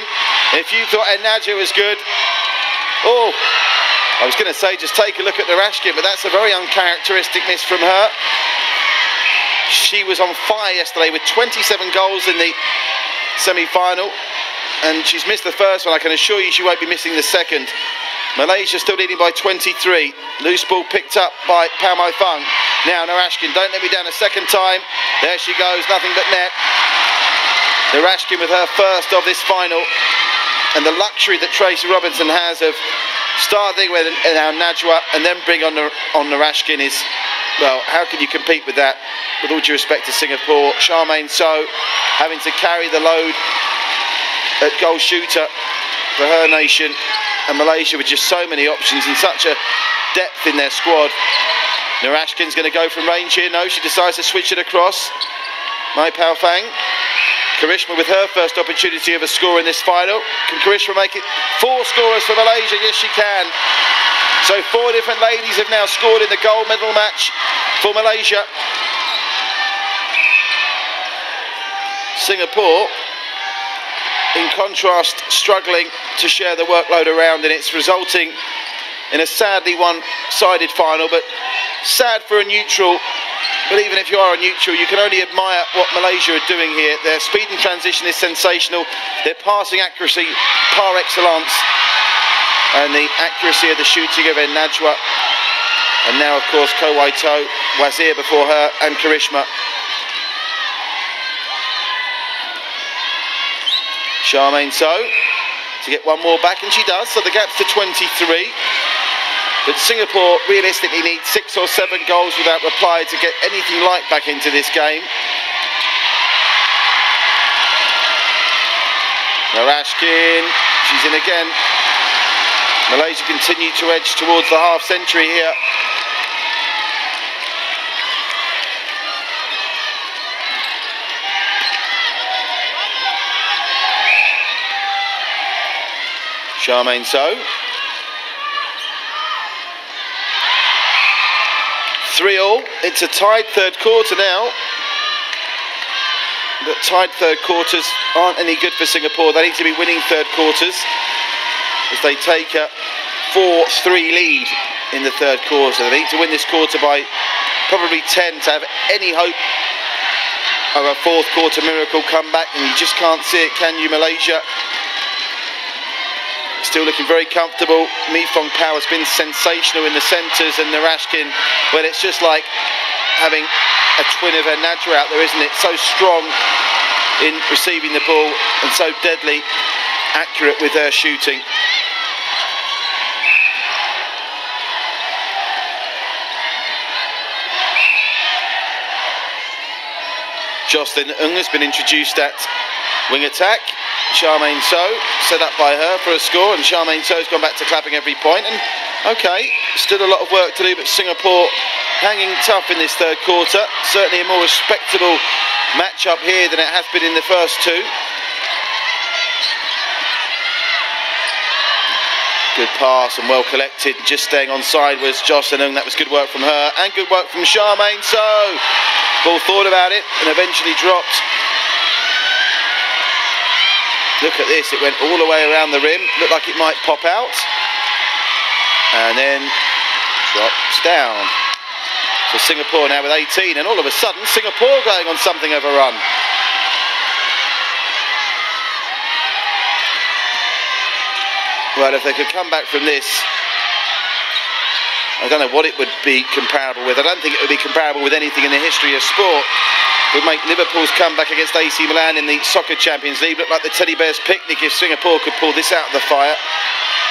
F: If you thought Enadja was good, oh, I was going to say just take a look at Norashkin, but that's a very uncharacteristic miss from her. She was on fire yesterday with 27 goals in the semi-final, and she's missed the first one. I can assure you she won't be missing the second. Malaysia still leading by 23. Loose ball picked up by Pao Mai Fung. Now Norashkin, don't let me down a second time. There she goes, nothing but net. Norashkin with her first of this final, and the luxury that Tracy Robinson has of starting with our Najwa and then bring on Norashkin is, well, how can you compete with that? With all due respect to Singapore, Charmaine So having to carry the load at goal shooter for her nation, and Malaysia with just so many options and such a depth in their squad. Norashkin's going to go from range here. No, she decides to switch it across. Mai Pao Fang. Karishma with her first opportunity of a score in this final. Can Karishma make it 4 scorers for Malaysia? Yes, she can. So 4 different ladies have now scored in the gold medal match for Malaysia. Singapore, in contrast, struggling to share the workload around, and it's resulting in a sadly one-sided final, but sad for a neutral. But even if you are a neutral, you can only admire what Malaysia are doing here. Their speed and transition is sensational. Their passing accuracy par excellence. And the accuracy of the shooting of Najwa. And now, of course, KY To, Wazir before her, and Karishma. Charmaine So to get one more back, and she does. So the gap's to 23. But Singapore realistically needs 6 or 7 goals without reply to get anything like back into this game. Norashkin, she's in again. Malaysia continue to edge towards the half century here. Charmaine So. 3-3. It's a tied third quarter now. But tied third quarters aren't any good for Singapore. They need to be winning third quarters as they take a 4-3 lead in the third quarter. They need to win this quarter by probably 10 to have any hope of a fourth quarter miracle comeback, and you just can't see it, can you, Malaysia? Still looking very comfortable. Mi Fong Pao has been sensational in the centres, and Norashkin, well, it's just like having a twin of her Najwa out there, isn't it? So strong in receiving the ball and so deadly accurate with her shooting. Jocelyn Ng has been introduced at wing attack. Charmaine So set up by her for a score, and Charmaine So's gone back to clapping every point. And okay, still a lot of work to do, but Singapore hanging tough in this third quarter. Certainly a more respectable match-up here than it has been in the first two. Good pass and well collected. Just staying on side was Jocelyn Ng. That was good work from her and good work from Charmaine So. Ball thought about it and eventually dropped. Look at this, it went all the way around the rim. Looked like it might pop out. And then drops down. So Singapore now with 18, and all of a sudden Singapore going on something of a run. Well, if they could come back from this, I don't know what it would be comparable with. I don't think it would be comparable with anything in the history of sport. Would make Liverpool's comeback against AC Milan in the Soccer Champions League look like the Teddy Bears' picnic if Singapore could pull this out of the fire.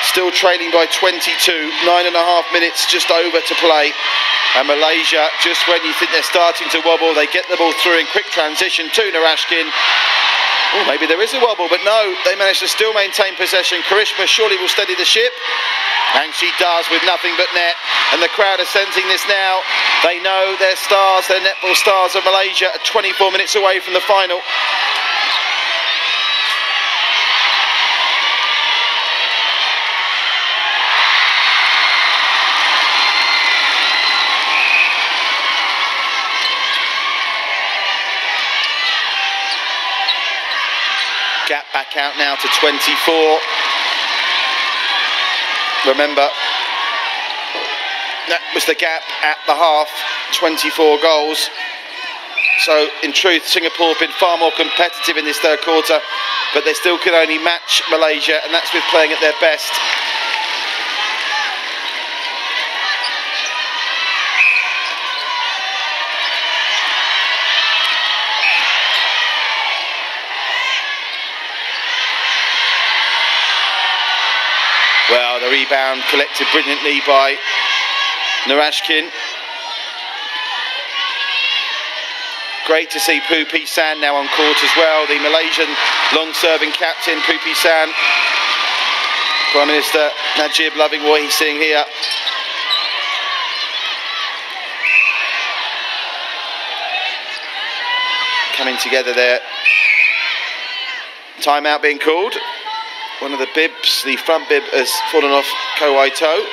F: Still trailing by 22, 9.5 minutes just over to play. And Malaysia, just when you think they're starting to wobble, they get the ball through in quick transition to Narashkin. Oh, maybe there is a wobble, but no, they managed to still maintain possession. Karishma surely will steady the ship. And she does with nothing but net. And the crowd are sensing this now. They know their stars, their netball stars of Malaysia are 24 minutes away from the final. Gap back out now to 24. Remember, that was the gap at the half, 24 goals. So in truth, Singapore have been far more competitive in this third quarter, but they still can only match Malaysia, and that's with playing at their best. Well, the rebound collected brilliantly by Narashkin. Great to see Pupi San now on court as well, the Malaysian long-serving captain, Pupi San. Prime Minister Najib loving what he's seeing here. Coming together there. Timeout being called. One of the bibs, the front bib, has fallen off Kowai toe.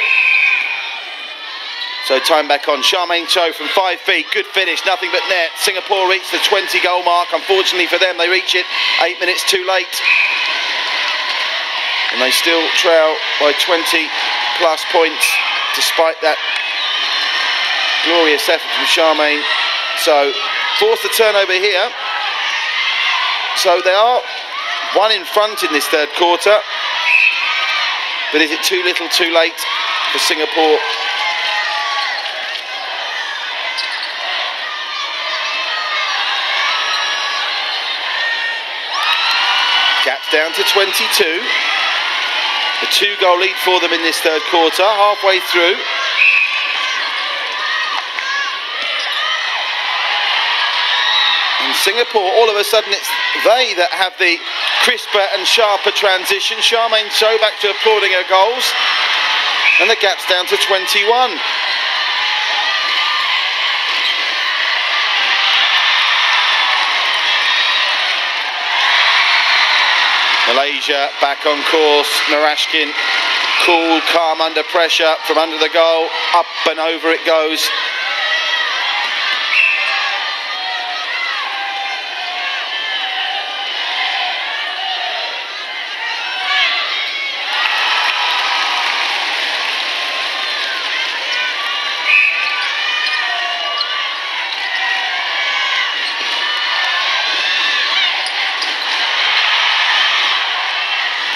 F: So time back on. Charmaine Cho from 5 feet, good finish, nothing but net. Singapore reached the 20 goal mark. Unfortunately for them, they reach it 8 minutes too late. And they still trail by 20 plus points, despite that glorious effort from Charmaine. So force the turnover here. So they are one in front in this third quarter, but is it too little too late for Singapore? Gap's down to 22. A 2-goal lead for them in this third quarter, halfway through. And Singapore, all of a sudden it's they that have the crisper and sharper transition. Charmaine Cho back to applauding her goals. And the gap's down to 21. Malaysia back on course. Narashkin, cool, calm under pressure from under the goal. Up and over it goes.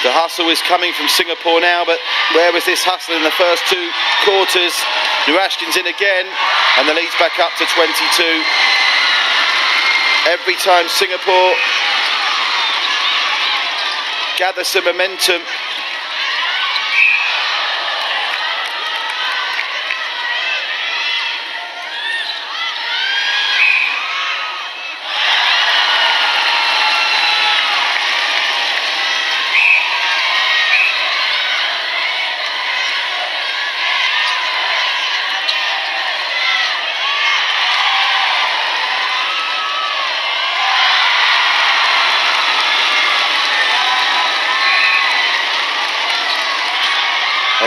F: The hustle is coming from Singapore now, but where was this hustle in the first 2 quarters? Narashkin's in again, and the lead's back up to 22. Every time Singapore gather some momentum,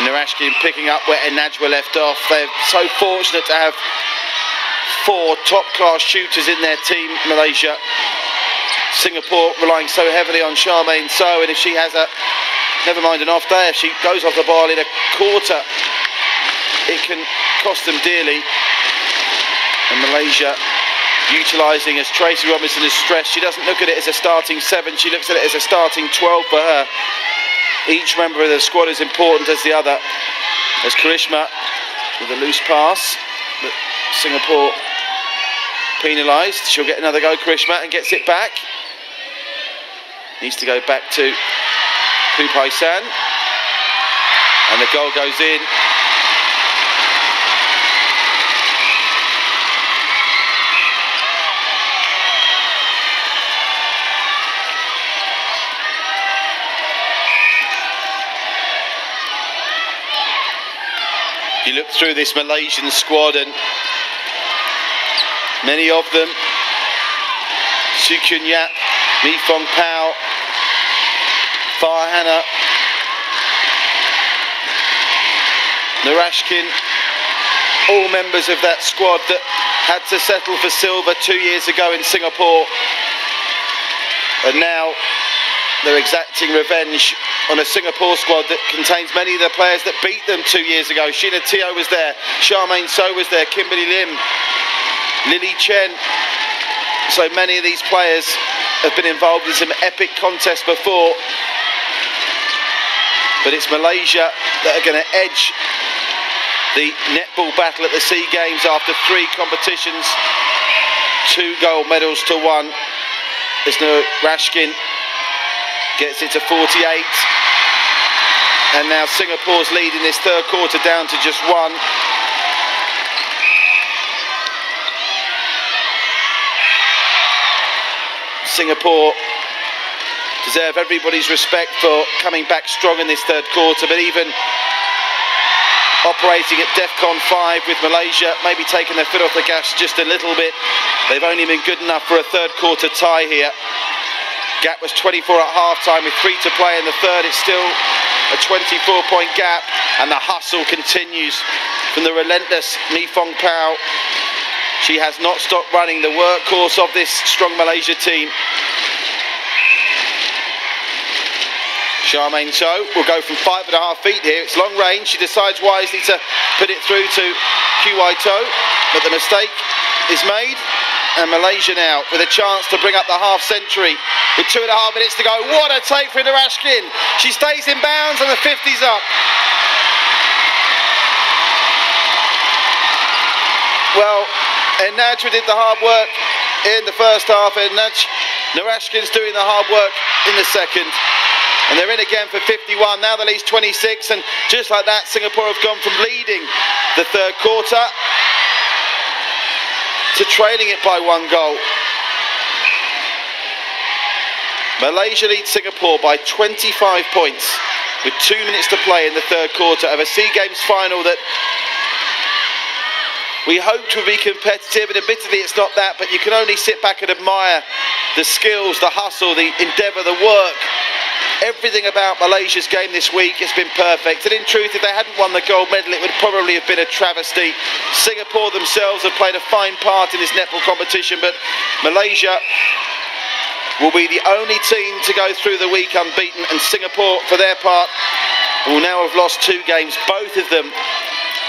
F: and Narashkin picking up where Najwa left off. They're so fortunate to have 4 top-class shooters in their team, Malaysia. Singapore relying so heavily on Charmaine So, and if she has a, never mind an off day, if she goes off the ball in a quarter, it can cost them dearly. And Malaysia utilising, as Tracy Robinson has stressed, she doesn't look at it as a starting 7, she looks at it as a starting 12 for her. each member of the squad is important as the other. As Karishma with a loose pass, but Singapore penalised. She'll get another go, Karishma, and gets it back. Needs to go back to Pupai-san, and the goal goes in. You look through this Malaysian squad and many of them, Sukyun Yap, Mi Fong Pao, Farhana, Narashkin, all members of that squad that had to settle for silver 2 years ago in Singapore, and now they're exacting revenge on a Singapore squad that contains many of the players that beat them 2 years ago. Sheena Teo was there, Charmaine So was there, Kimberly Lim, Lily Chen. So many of these players have been involved in some epic contests before, but it's Malaysia that are going to edge the netball battle at the SEA Games after 3 competitions, 2 gold medals to 1. There's no Rashkin. Gets it to 48, and now Singapore's lead in this third quarter down to just 1. Singapore deserve everybody's respect for coming back strong in this third quarter, but even operating at DEFCON 5 with Malaysia, maybe taking their foot off the gas just a little bit. They've only been good enough for a third quarter tie here. Gap was 24 at half-time with 3 to play in the third. It's still a 24-point gap, and the hustle continues from the relentless Mi Fong Pao. She has not stopped running, the workhorse of this strong Malaysia team. Charmaine So will go from 5.5 feet here. It's long range. She decides wisely to put it through to Qi To, but the mistake is made. And Malaysia now with a chance to bring up the half century with 2.5 minutes to go. What a take for Narashkin. She stays in bounds and the 50's up. Well, Enajwa did the hard work in the first half, and Narashkin's doing the hard work in the second. And they're in again for 51. Now the lead's 26, and just like that, Singapore have gone from leading the third quarter to trailing it by 1 goal. Malaysia leads Singapore by 25 points with 2 minutes to play in the third quarter of a SEA Games final that we hoped would be competitive, and admittedly it's not that, but you can only sit back and admire the skills, the hustle, the endeavour, the work. Everything about Malaysia's game this week has been perfect, and in truth, if they hadn't won the gold medal, it would probably have been a travesty. Singapore themselves have played a fine part in this netball competition, but Malaysia will be the only team to go through the week unbeaten, and Singapore, for their part, will now have lost 2 games, both of them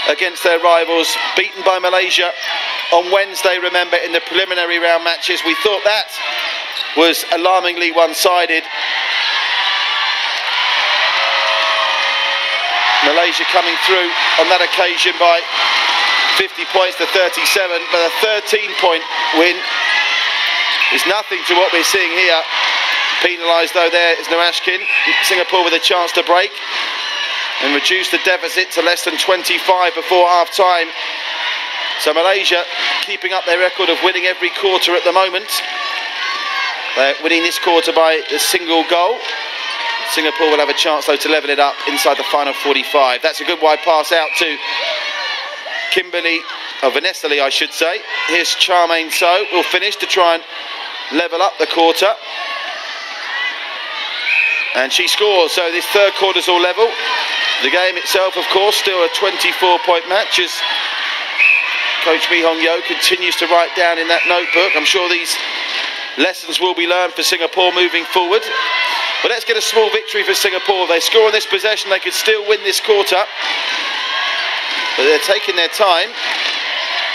F: against their rivals, beaten by Malaysia on Wednesday, remember, in the preliminary round matches. We thought that was alarmingly one-sided. Malaysia coming through on that occasion by 50 points to 37, but a 13-point win is nothing to what we're seeing here. Penalised though there is Narashkin. Singapore with a chance to break and reduce the deficit to less than 25 before half-time. So Malaysia keeping up their record of winning every quarter at the moment. They're winning this quarter by a single goal. Singapore will have a chance though to level it up inside the final 45. That's a good wide pass out to Vanessa Lee, I should say. Here's Charmaine So, will finish to try and level up the quarter. And she scores, so this third quarter's all level. The game itself, of course, still a 24-point match as Coach Mi Hong Yo continues to write down in that notebook. I'm sure these lessons will be learned for Singapore moving forward. But let's get a small victory for Singapore. If they score on this possession, they could still win this quarter. But they're taking their time.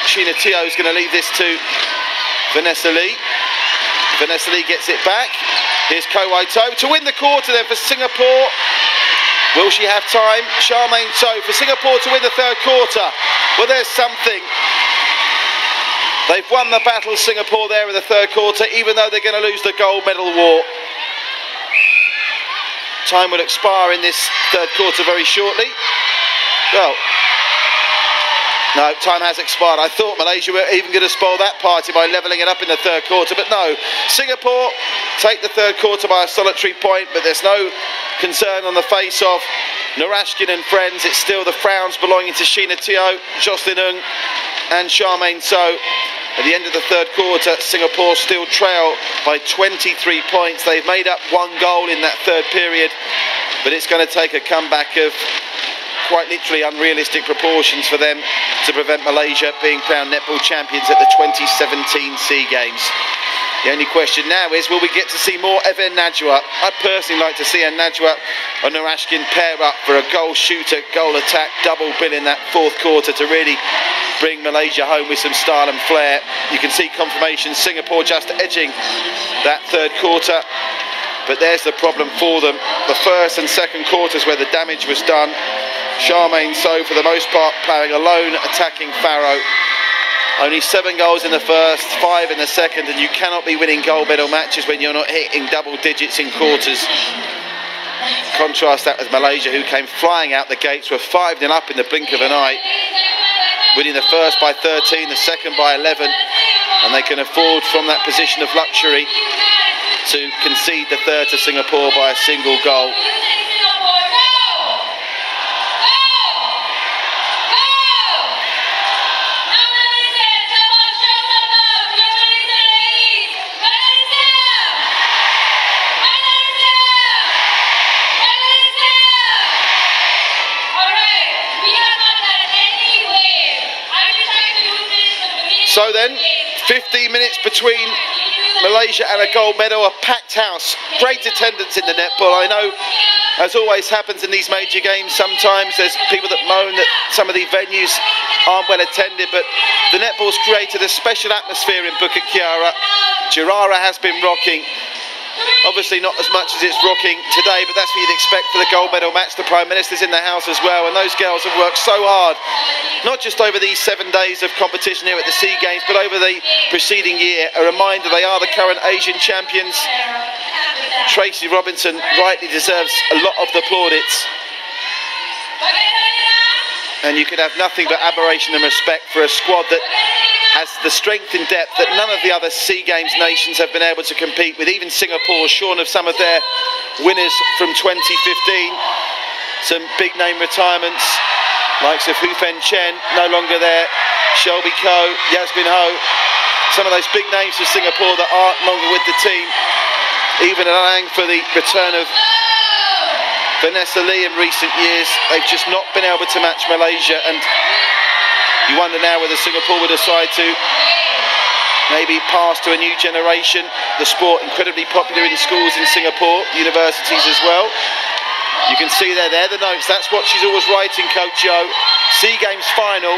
F: Sheena Teo is going to leave this to Vanessa Lee. Vanessa Lee gets it back. Here's To to win the quarter then for Singapore. Will she have time? Charmaine So for Singapore to win the third quarter. Well, there's something. They've won the battle, Singapore, there in the third quarter, even though they're going to lose the gold medal war. Time will expire in this third quarter very shortly. Well, no, time has expired. I thought Malaysia were even going to spoil that party by levelling it up in the third quarter, but no. Singapore take the third quarter by a solitary point, but there's no concern on the face of Narashkin and friends. It's still the frowns belonging to Sheena Teo, Jocelyn Ng and Charmaine So. At the end of the third quarter, Singapore still trail by 23 points. They've made up one goal in that third period, but it's going to take a comeback of quite literally unrealistic proportions for them to prevent Malaysia being crowned netball champions at the 2017 SEA Games. The only question now is, will we get to see more Even Najwa? I'd personally like to see a Najwa and Narashkin pair up for a goal shooter, goal attack, double bill in that fourth quarter to really bring Malaysia home with some style and flair. You can see confirmation, Singapore just edging that third quarter. But there's the problem for them. The first and second quarters where the damage was done. Charmaine So, for the most part, playing a lone attacking Pharaoh. Only 7 goals in the first, 5 in the second, and you cannot be winning gold medal matches when you're not hitting double digits in quarters. Contrast that with Malaysia, who came flying out the gates, were 5-0 up in the blink of an eye, winning the first by 13, the second by 11, and they can afford from that position of luxury to concede the third to Singapore by a single goal. So then, 15 minutes between Malaysia and a gold medal, a packed house, great attendance in the netball. I know, as always happens in these major games, sometimes there's people that moan that some of the venues aren't well attended, but the netball's created a special atmosphere in Bukit Kiara. Girara has been rocking. Obviously not as much as it's rocking today, but that's what you'd expect for the gold medal match. The Prime Minister's in the house as well, and those girls have worked so hard, not just over these 7 days of competition here at the SEA Games, but over the preceding year. A reminder, they are the current Asian champions. Tracy Robinson rightly deserves a lot of the plaudits. And you could have nothing but admiration and respect for a squad that has the strength and depth that none of the other SEA Games nations have been able to compete with. Even Singapore, shorn of some of their winners from 2015. Some big name retirements, likes of Hu Fen Chen, no longer there. Shelby Ko, Yasmin Ho. Some of those big names for Singapore that aren't longer with the team. Even allowing for the return of Vanessa Lee in recent years. They've just not been able to match Malaysia, and you wonder now whether Singapore will decide to maybe pass to a new generation. The sport incredibly popular in schools in Singapore, universities as well. You can see there the notes. That's what she's always writing, Coach Joe. SEA Games final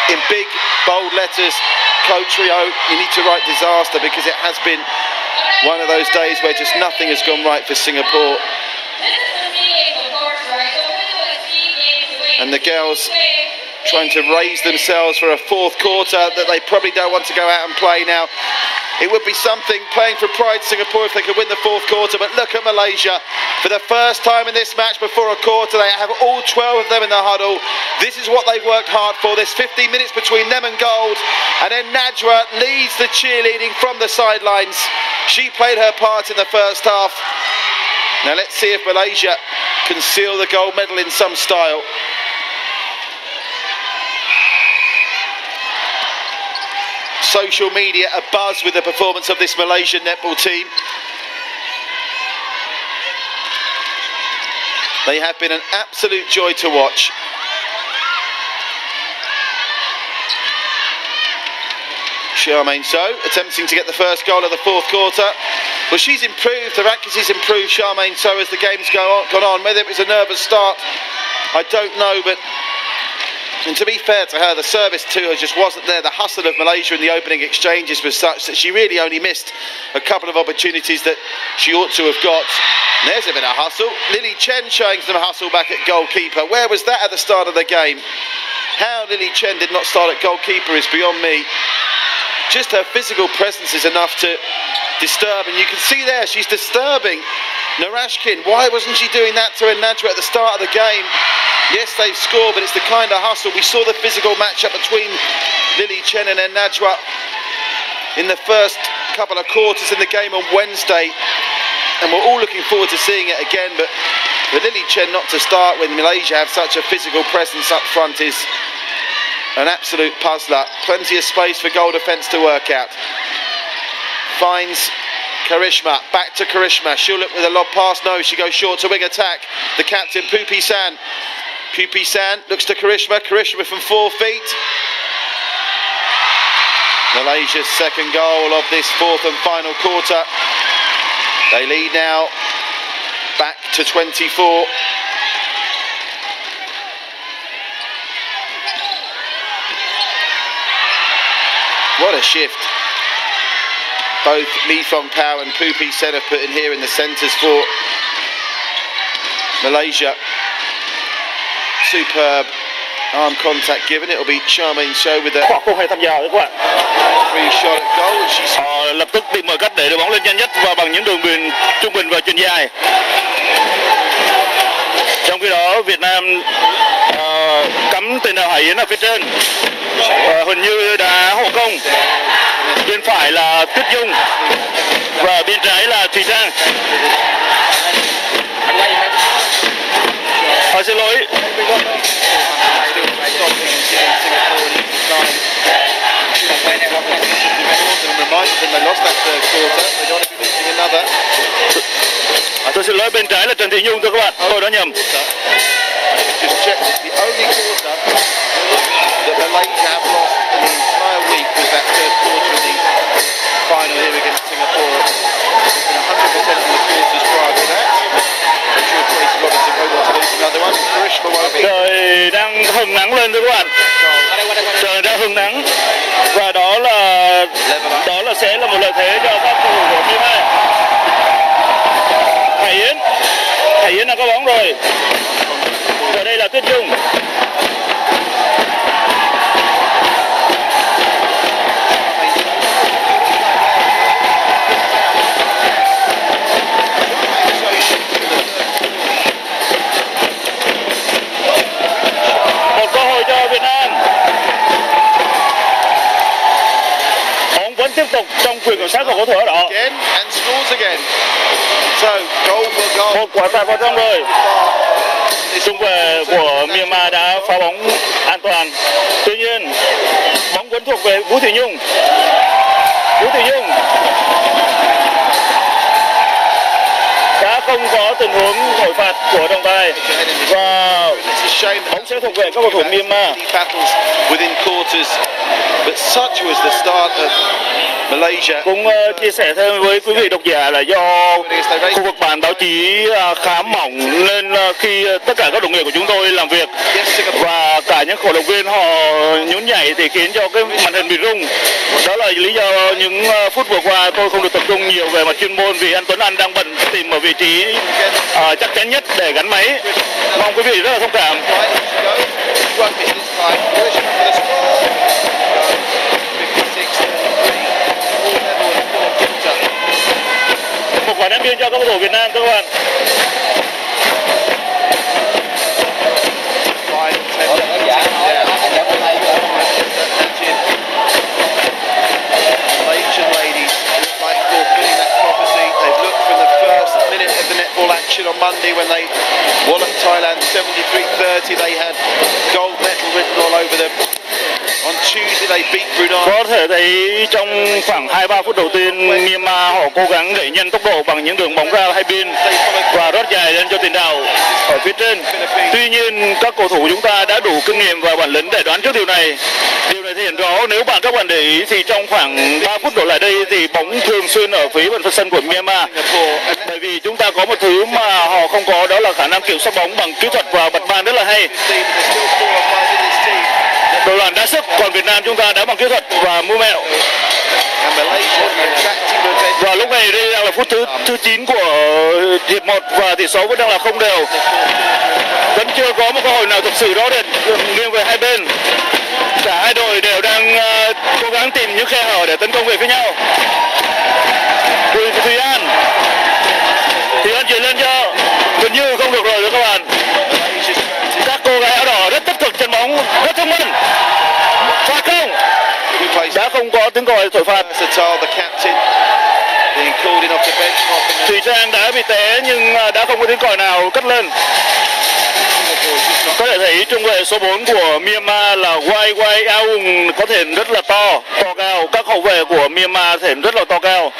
F: in big, bold letters. Coach Rio, you need to write disaster, because it has been one of those days where just nothing has gone right for Singapore. And the girls trying to raise themselves for a fourth quarter that they probably don't want to go out and play now. It would be something playing for pride, Singapore, if they could win the fourth quarter. But look at Malaysia. For the first time in this match before a quarter, they have all 12 of them in the huddle. This is what they've worked hard for. There's 15 minutes between them and gold. And then Najwa leads the cheerleading from the sidelines. She played her part in the first half. Now let's see if Malaysia can seal the gold medal in some style. Social media abuzz with the performance of this Malaysian netball team. They have been an absolute joy to watch. Charmaine So attempting to get the first goal of the fourth quarter. Well, she's improved, her accuracy's improved, Charmaine So, as the game's gone on. Whether it was a nervous start, I don't know, but And to be fair to her, the service to her just wasn't there. The hustle of Malaysia in the opening exchanges was such that she really only missed a couple of opportunities that she ought to have got. And there's a bit of hustle. Lily Chen showing some hustle back at goalkeeper. Where was that at the start of the game? How Lily Chen did not start at goalkeeper is beyond me. Just her physical presence is enough to disturb, and you can see there she's disturbing Narashkin. Why wasn't she doing that to Najwa at the start of the game? Yes, they've scored, but it's the kind of hustle. We saw the physical matchup between Lily Chen and Najwa in the first couple of quarters in the game on Wednesday, and we're all looking forward to seeing it again. But for Lily Chen not to start when Malaysia have such a physical presence up front is an absolute puzzler. Plenty of space for goal defence to work out. Finds Karishma, back to Karishma. She'll look with a lob pass. No, she goes short to wing attack. The captain, Pupi San. Pupi San looks to Karishma. Karishma from 4 feet. Malaysia's second goal of this fourth and final quarter. They lead now back to 24. What a shift both Mi Thong Pao and Pupi Sen have put in here in the centres for Malaysia. Superb arm contact given. It'll be Charmaine So with a free shot at goal. And she's
L: lập tức tìm mọi cách để đưa bóng lên nhanh nhất và bằng những đường biên trung bình và chuyền dài. Trong khi đó Việt Nam cắm tên Đào Hải Yến ở phía trên, hình như đá hộ công. Bên phải là Tuyết Dung và bên trái là Thùy Trang. Xin lỗi. Tôi xin lỗi, bên trái là Trần Thị Nhung thưa các bạn, tôi đã nhầm.
F: Final here against Singapore. Been 100% in the quarters prior to that. I'm sure Tracy Robinson won't want to lose another one. Karishma won't be.
L: Trời đang hừng nắng lên thưa các bạn. Trời đang hừng nắng và đó là sẽ là một lợi thế cho các cầu thủ của Myanmar. Hải Yến đã có bóng rồi. Và đây là Tuyết Dung. Tiếp tục trong quyền kiểm soát của cầu thủ áo đỏ. Một quả tạt vào trong rồi. Trung vệ của Myanmar đã phá bóng an toàn. Tuy nhiên bóng vẫn thuộc về Vũ Thị Nhung. Đã không có tình huống thổi phạt của trọng tài và bóng sẽ thuộc về các cầu thủ Myanmar. Cũng chia sẻ thêm với quý vị độc giả là do khu vực bàn báo chí khá mỏng nên khi tất cả các đồng nghiệp của chúng tôi làm việc và cả những cổ động viên họ nhún nhảy thì khiến cho cái màn hình bị rung. Đó là lý do những phút vừa qua tôi không được tập trung nhiều về mặt chuyên môn vì anh Tuấn Anh đang bận tìm ở vị trí chắc chắn nhất để gắn máy. Mong quý vị rất là thông cảm. Một quả ném biên cho các cầu thủ Việt Nam thưa các bạn.
F: Malaysian ladies look like fulfilling that prophecy. They've looked from the first minute of the netball action on Monday when they walloped Thailand 73-30. They had gold medal written all over them. On Tuesday they beat Brunei.
L: Có thể thấy trong khoảng 2-3 phút đầu tiên Myanmar họ cố gắng đẩy nhanh tốc độ bằng những đường bóng ra hai bên và rót dài lên cho tiền đạo ở phía trên. Tuy nhiên các cầu thủ chúng ta đã đủ kinh nghiệm và bản lĩnh để đoán trước điều này. Điều này thể hiện rõ nếu các bạn để ý thì trong khoảng 3 phút đổ lại đây thì bóng thường xuyên ở phía bên sân của Myanmar. Bởi vì chúng ta có một thứ mà họ không có, đó là khả năng kiểm soát bóng bằng kỹ thuật và bật bàn rất là hay. Còn Việt Nam chúng ta đá bằng kỹ thuật và mưu mẹo. Và lúc này đây đang là phút thứ 9 của hiệp 1 và tỷ số vẫn đang là không đều. Vẫn chưa có một cơ hội nào thực sự rõ rệt nghiêng về hai bên. Cả hai đội đều đang cố gắng tìm những khe hở để tấn công về phía nhau. Thùy An chuyển lên cho gần như không được rồi các bạn. Các cô gái áo đỏ rất tích cực trên bóng, rất thông minh. Phạt không? Đã không có tiếng còi thổi phạt. Thùy Trang đã bị té nhưng đã không có tiếng còi nào cất lên. Có thể thấy trung vệ số 4 của Myanmar là Wai Aung có thể rất là to cao. Các hậu vệ của Myanmar thể rất là to cao.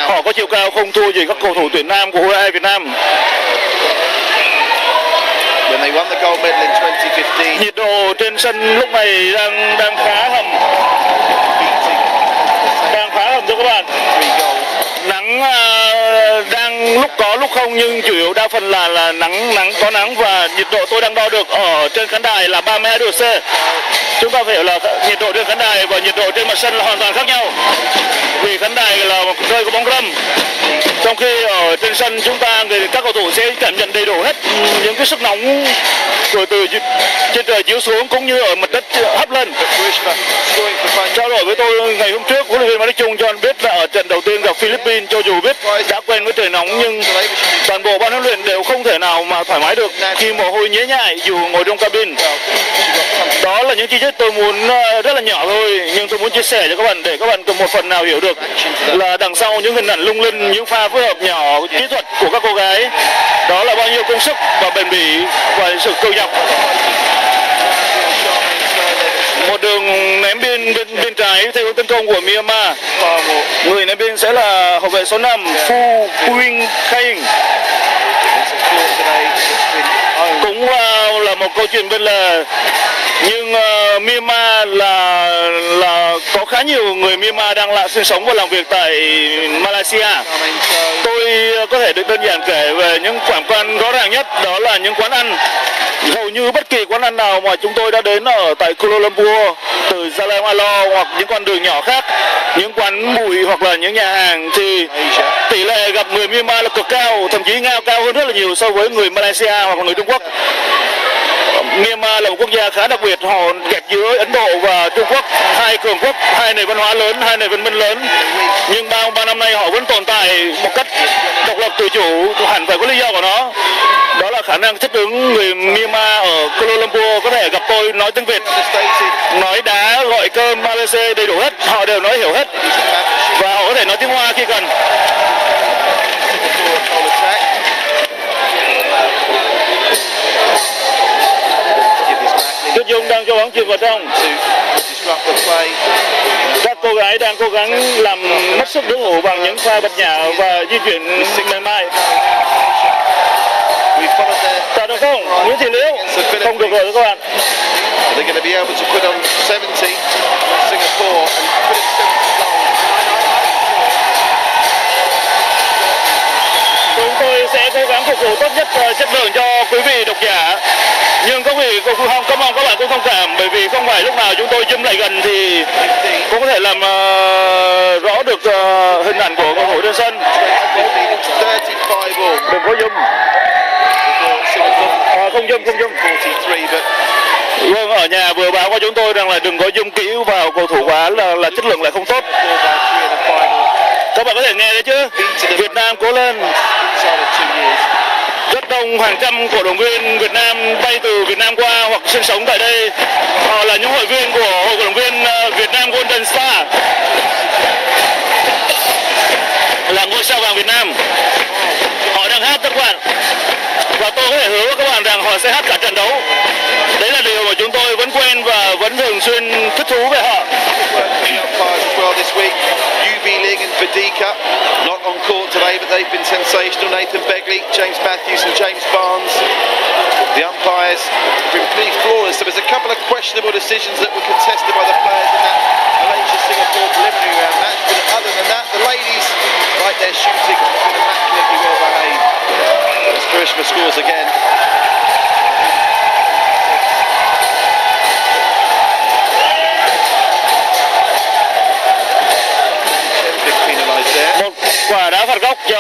L: Họ có chiều cao không thua gì các cầu thủ tuyển nam của U22 Việt Nam. Nhiệt độ trên sân lúc này đang khá hầm. Thưa các bạn. Nắng đang lúc có lúc không nhưng chủ yếu đa phần là có nắng và nhiệt độ tôi đang đo được ở trên khán đài là 32 độ C. Chúng ta phải hiểu là nhiệt độ trên khán đài và nhiệt độ trên mặt sân là hoàn toàn khác nhau. Vì khán đài là một nơi có bóng râm. Trong khi ở trên sân chúng ta các cầu thủ sẽ cảm nhận đầy đủ hết những cái sức nóng của từ trên trời chiếu xuống cũng như ở mặt đất hấp lên. Trao đổi với tôi ngày hôm trước, huấn luyện viên Mai Đức Chung cho anh biết là ở trận đầu tiên gặp Philippines, cho dù biết đã quen với trời nóng nhưng toàn bộ ban huấn luyện đều không thể nào mà thoải mái được khi mồ hôi nhễ nhại dù ngồi trong cabin. Đó là những chi tiết tôi muốn rất là nhỏ thôi nhưng tôi muốn chia sẻ cho các bạn để các bạn một phần nào hiểu được là đằng sau những hình ảnh lung linh, những pha phối hợp nhỏ kỹ thuật của các cô gái đó là bao nhiêu công sức và bền bỉ và sự cầu nhọc. Một đường ném bên trái theo hướng tấn công của Myanmar. Người ném biên sẽ là hậu vệ số 5 Phu Quynh Khaing. Cũng là một câu chuyện bên lề nhưng Myanmar là có khá nhiều người Myanmar đang sinh sống và làm việc tại Malaysia. Tôi có thể được đơn giản kể về những quán quan rõ ràng nhất, đó là những quán ăn. Hầu như bất kỳ quán ăn nào mà chúng tôi đã đến ở tại Kuala Lumpur, từ Gia Lai Malo hoặc những con đường nhỏ khác, những quán bụi hoặc là những nhà hàng thì tỷ lệ gặp người Myanmar là cực cao, thậm chí cao hơn rất là nhiều so với người Malaysia hoặc là người Trung Quốc. Myanmar là một quốc gia khá đặc biệt, họ kẹp giữa Ấn Độ và Trung Quốc, hai cường quốc, hai nền văn hóa lớn, hai nền văn minh lớn. Nhưng bao năm nay họ vẫn tồn tại một cách độc lập tự chủ, hẳn phải có lý do của nó. Đó là khả năng thích ứng. Người Myanmar ở Kuala Lumpur có thể gặp tôi nói tiếng Việt, nói đá, gọi cơm, ABC đầy đủ hết, họ đều nói hiểu hết và họ có thể nói tiếng Hoa khi cần. Tuyết Dung đang cho bóng chuyền vào trong. Các cô gái đang cố gắng làm mất sức đối thủ bằng những pha bật nhả và di chuyển mềm mại. Tạo được không? Nguyễn Thị Liễu không được rồi các bạn. Chúng tôi sẽ cố gắng phục vụ tốt nhất chất lượng cho quý vị độc giả. Nhưng các vị cũng mong các bạn cũng thông cảm, bởi vì không phải lúc nào chúng tôi zoom lại gần thì cũng có thể làm rõ được hình ảnh của cầu thủ trên sân. Đừng có zoom. Không zoom. Vâng, ở nhà vừa báo qua chúng tôi rằng là đừng có zoom kỹ vào cầu thủ quá là chất lượng lại không tốt. Các bạn có thể nghe đấy chứ. Việt Nam cố lên. Rất đông, hàng trăm cổ động viên Việt Nam bay từ Việt Nam qua hoặc sinh sống tại đây. Họ là những hội viên của hội cổ động viên Việt Nam Golden Star, là ngôi sao vàng Việt Nam. Họ đang hát các bạn, và tôi có thể hứa với các bạn rằng họ sẽ hát cả trận đấu. Đấy là điều mà chúng tôi vẫn quen và vẫn thường xuyên thích thú về họ.
F: Vidika, not on court today, but they've been sensational. Nathan Begley, James Matthews and James Barnes. The umpires have been pretty flawless. There was a couple of questionable decisions that were contested by the players in that Malaysia-Singapore preliminary round match, but other than that, the ladies, like their shooting, have been immaculately well behaved. As Karishma scores again.
L: đá phạt góc cho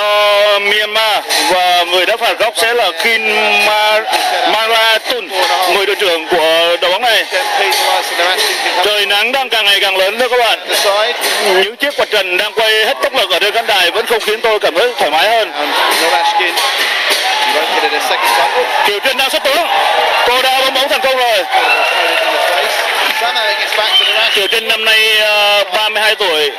L: Myanmar, và người đá phạt góc sẽ là Kin Maratun, người đội trưởng của đội bóng này. Trời nắng đang càng ngày càng lớn đó các bạn. Những chiếc quạt trần đang quay hết tốc lực ở trên khán đài vẫn không khiến tôi cảm thấy thoải mái hơn. Chiểu Trên đang xuất tướng, cô đã bóng thành công rồi. Chiểu Trên năm nay 32 tuổi,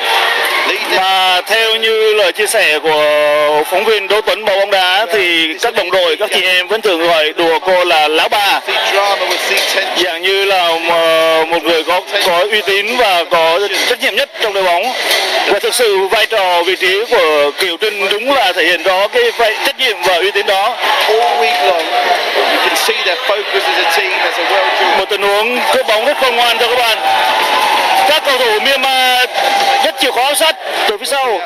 L: và theo như lời chia sẻ của phóng viên Đỗ Tuấn Báo Bóng Đá thì các đồng đội, các chị em vẫn thường gọi đùa cô là lão bà, dạng như là một người có uy tín và có trách nhiệm nhất trong đội bóng. Và thực sự vai trò vị trí của Chiểu Trên đúng là thể hiện rõ cái trách nhiệm và uy tín đó. Một tình huống cướp bóng rất khôn ngoan cho các bạn. Các cầu thủ Myanmar rất chịu khó áp sát từ phía sau,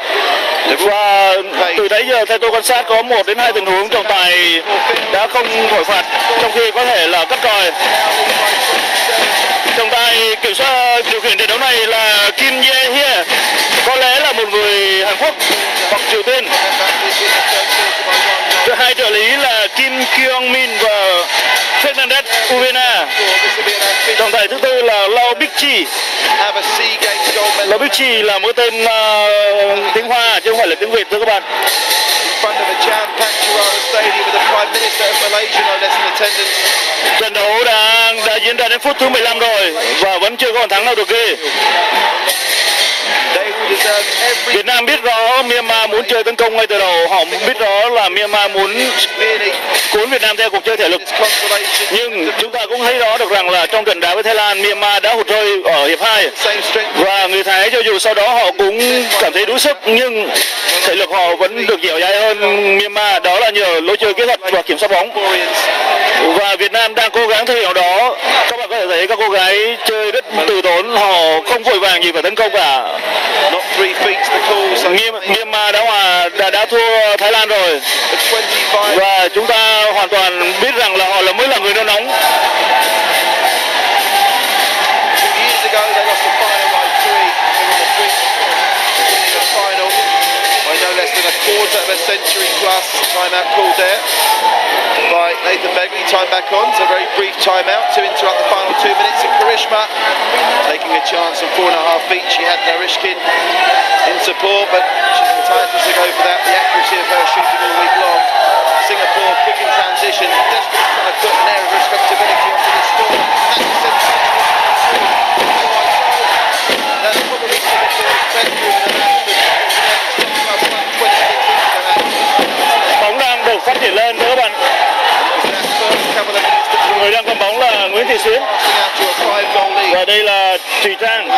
L: và từ nãy giờ theo tôi quan sát có 1 đến 2 tình huống trọng tài đã không thổi phạt, trong khi có thể là cắt còi. Trọng tài kiểm soát điều khiển trận đấu này là Kim Ye Hye, có lẽ là một người Hàn Quốc hoặc Triều Tiên. Hai trợ lý là Kim Kyung Min và Fernandez Uvena. Trọng tài thứ tư là Lau Bích Chi. Lau Bích Chi là một tên tiếng Hoa chứ không phải là tiếng Việt thưa các bạn. Trận đấu đã diễn ra đến phút thứ 15 rồi và vẫn chưa có bàn thắng nào được ghi. Việt Nam biết rõ Myanmar muốn chơi tấn công ngay từ đầu, họ biết rõ là Myanmar muốn cuốn Việt Nam theo cuộc chơi thể lực. Nhưng chúng ta cũng thấy rõ được rằng là trong trận đá với Thái Lan, Myanmar đã hụt rơi ở hiệp 2, và người Thái cho dù sau đó họ cũng cảm thấy đuối sức nhưng thể lực họ vẫn được dẻo dai hơn Myanmar, đó là nhờ lối chơi kỹ thuật và kiểm soát bóng. Và Việt Nam đang cố gắng thể hiện đó. Các bạn có thể thấy các cô gái chơi rất từ tốn, họ không vội vàng gì phải tấn công cả. Myanmar đã thua Thái Lan rồi, và chúng ta hoàn toàn biết rằng là họ mới là người nôn nóng.
F: Less than a quarter of a century plus timeout called there by Nathan Begley. Time back on, so a very brief timeout to interrupt the final 2 minutes. And Karishma taking a chance on 4.5 feet. She had Narishkin in support, but she's entitled to go for that. The accuracy of her shooting all week long. Singapore quick in transition, desperately trying to put an air of respectability onto the score. That's probably Singapore's best move in the match.
L: Bóng đang được phát triển lên thưa các bạn. Người đang cầm bóng là Nguyễn Thị Xuyến, và đây là Thùy Trang.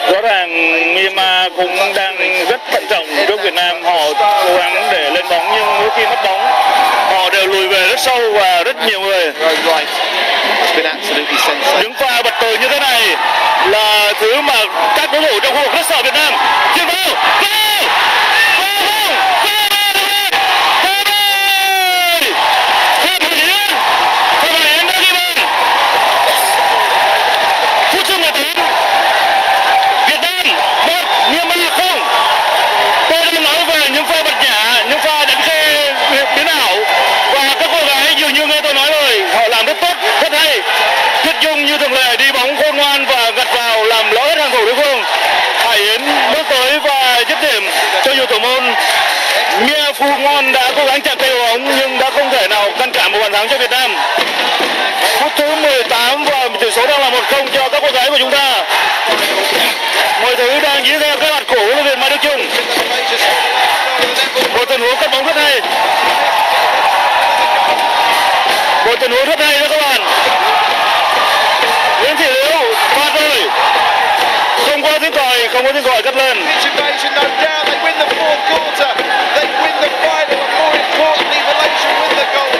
L: Rõ ràng Myanmar cũng đang rất thận trọng trước Việt Nam, họ cố gắng để lên bóng nhưng mỗi khi mất bóng họ đều lùi về rất sâu và rất nhiều người. Những pha bật từ như thế này là thứ mà các cầu thủ trong khu vực rất sợ Việt Nam. Chuyền vào, như thường lệ đi bóng khôn ngoan và gặt vào làm lỡ hết hàng thủ đối phương. Hải Yến bước tới và dứt điểm cho dù thủ môn Mia Phu Ngon đã cố gắng chặn cây bóng nhưng đã không thể nào ngăn cản một bàn thắng cho Việt Nam. Phút thứ 18 và tỷ số đang là 1-0 cho các cô gái của chúng ta. Mọi thứ đang diễn ra cái mặt cổ của Việt Mai Đức Chung. Một tình huống cắt bóng rất hay. Một tình huống rất hay đó các bạn. Nguyễn Thị Liễu phạt rồi, không có tiếng còi cắt lên.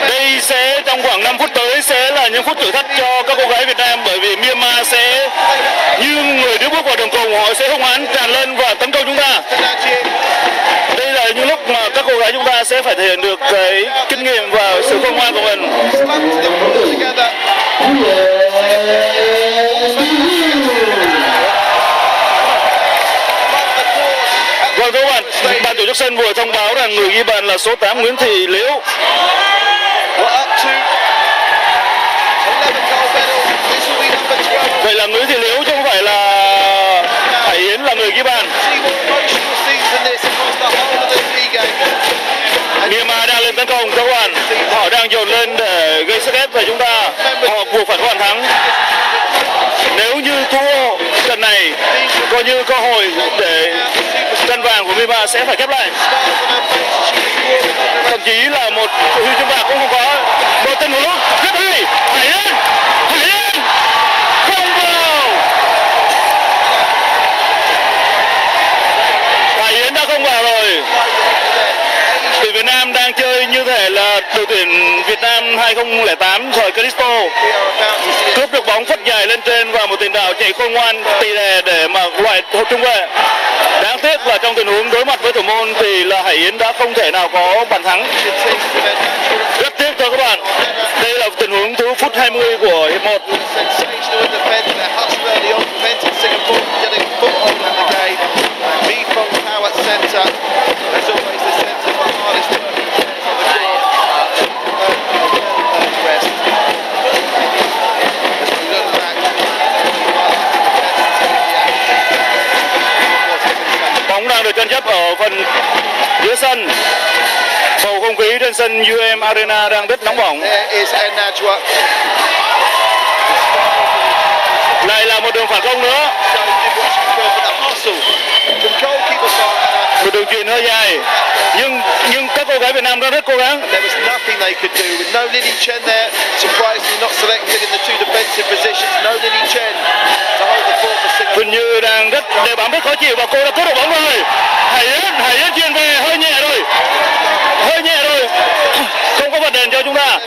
L: Đây sẽ trong khoảng 5 phút tới sẽ là những phút thử thách cho các cô gái Việt Nam, bởi vì Myanmar sẽ như người đứng bước vào đường cùng, họ sẽ hung hãn tràn lên và tấn công chúng ta. Đây là những lúc mà các cô gái chúng ta sẽ phải thể hiện được cái kinh nghiệm và sự khôn ngoan của mình. nước sân vừa thông báo rằng người ghi bàn là số 8 Nguyễn Thị Liễu. Vậy là Nguyễn Thị Liễu chứ không phải là Hải Yến là người ghi bàn. Myanmar đang lên tấn công các bạn, họ đang dồn lên để gây sức ép về chúng ta, họ buộc phải có bàn thắng. Nếu như thua trận này, coi như cơ hội để cân vàng của Myanmar sẽ phải khép lại. Thậm chí là một huy chương bạc cũng không có. Một tình huống rất hay, Hải Yến không vào. Hải Yến đã không vào rồi. Tuyển Việt Nam đang chơi như thể là đội tuyển Việt Nam 2008 thời Cristo, cướp được bóng phất dài lên trên và một tiền đạo chạy khôn ngoan tì đè để mà loại hộp trung vệ. Đáng tiếc là trong tình huống đối mặt với thủ môn thì là Hải Yến đã không thể nào có bàn thắng. Rất tiếc cho các bạn. Đây là tình huống thứ phút 20 của hiệp 1. Bóng đang được tranh chấp ở phần dưới sân. Bầu không khí trên sân UM Arena đang rất nóng bỏng. Lại là một đường phản công nữa. Một đường chuyền hơi dài, nhưng các cô gái Việt Nam đang rất cố gắng. Hình như đang rất đeo bám rất khó chịu và cô đã cướp được bóng rồi. Hải Yến chuyền về hơi nhẹ rồi, không có vật đền cho chúng ta.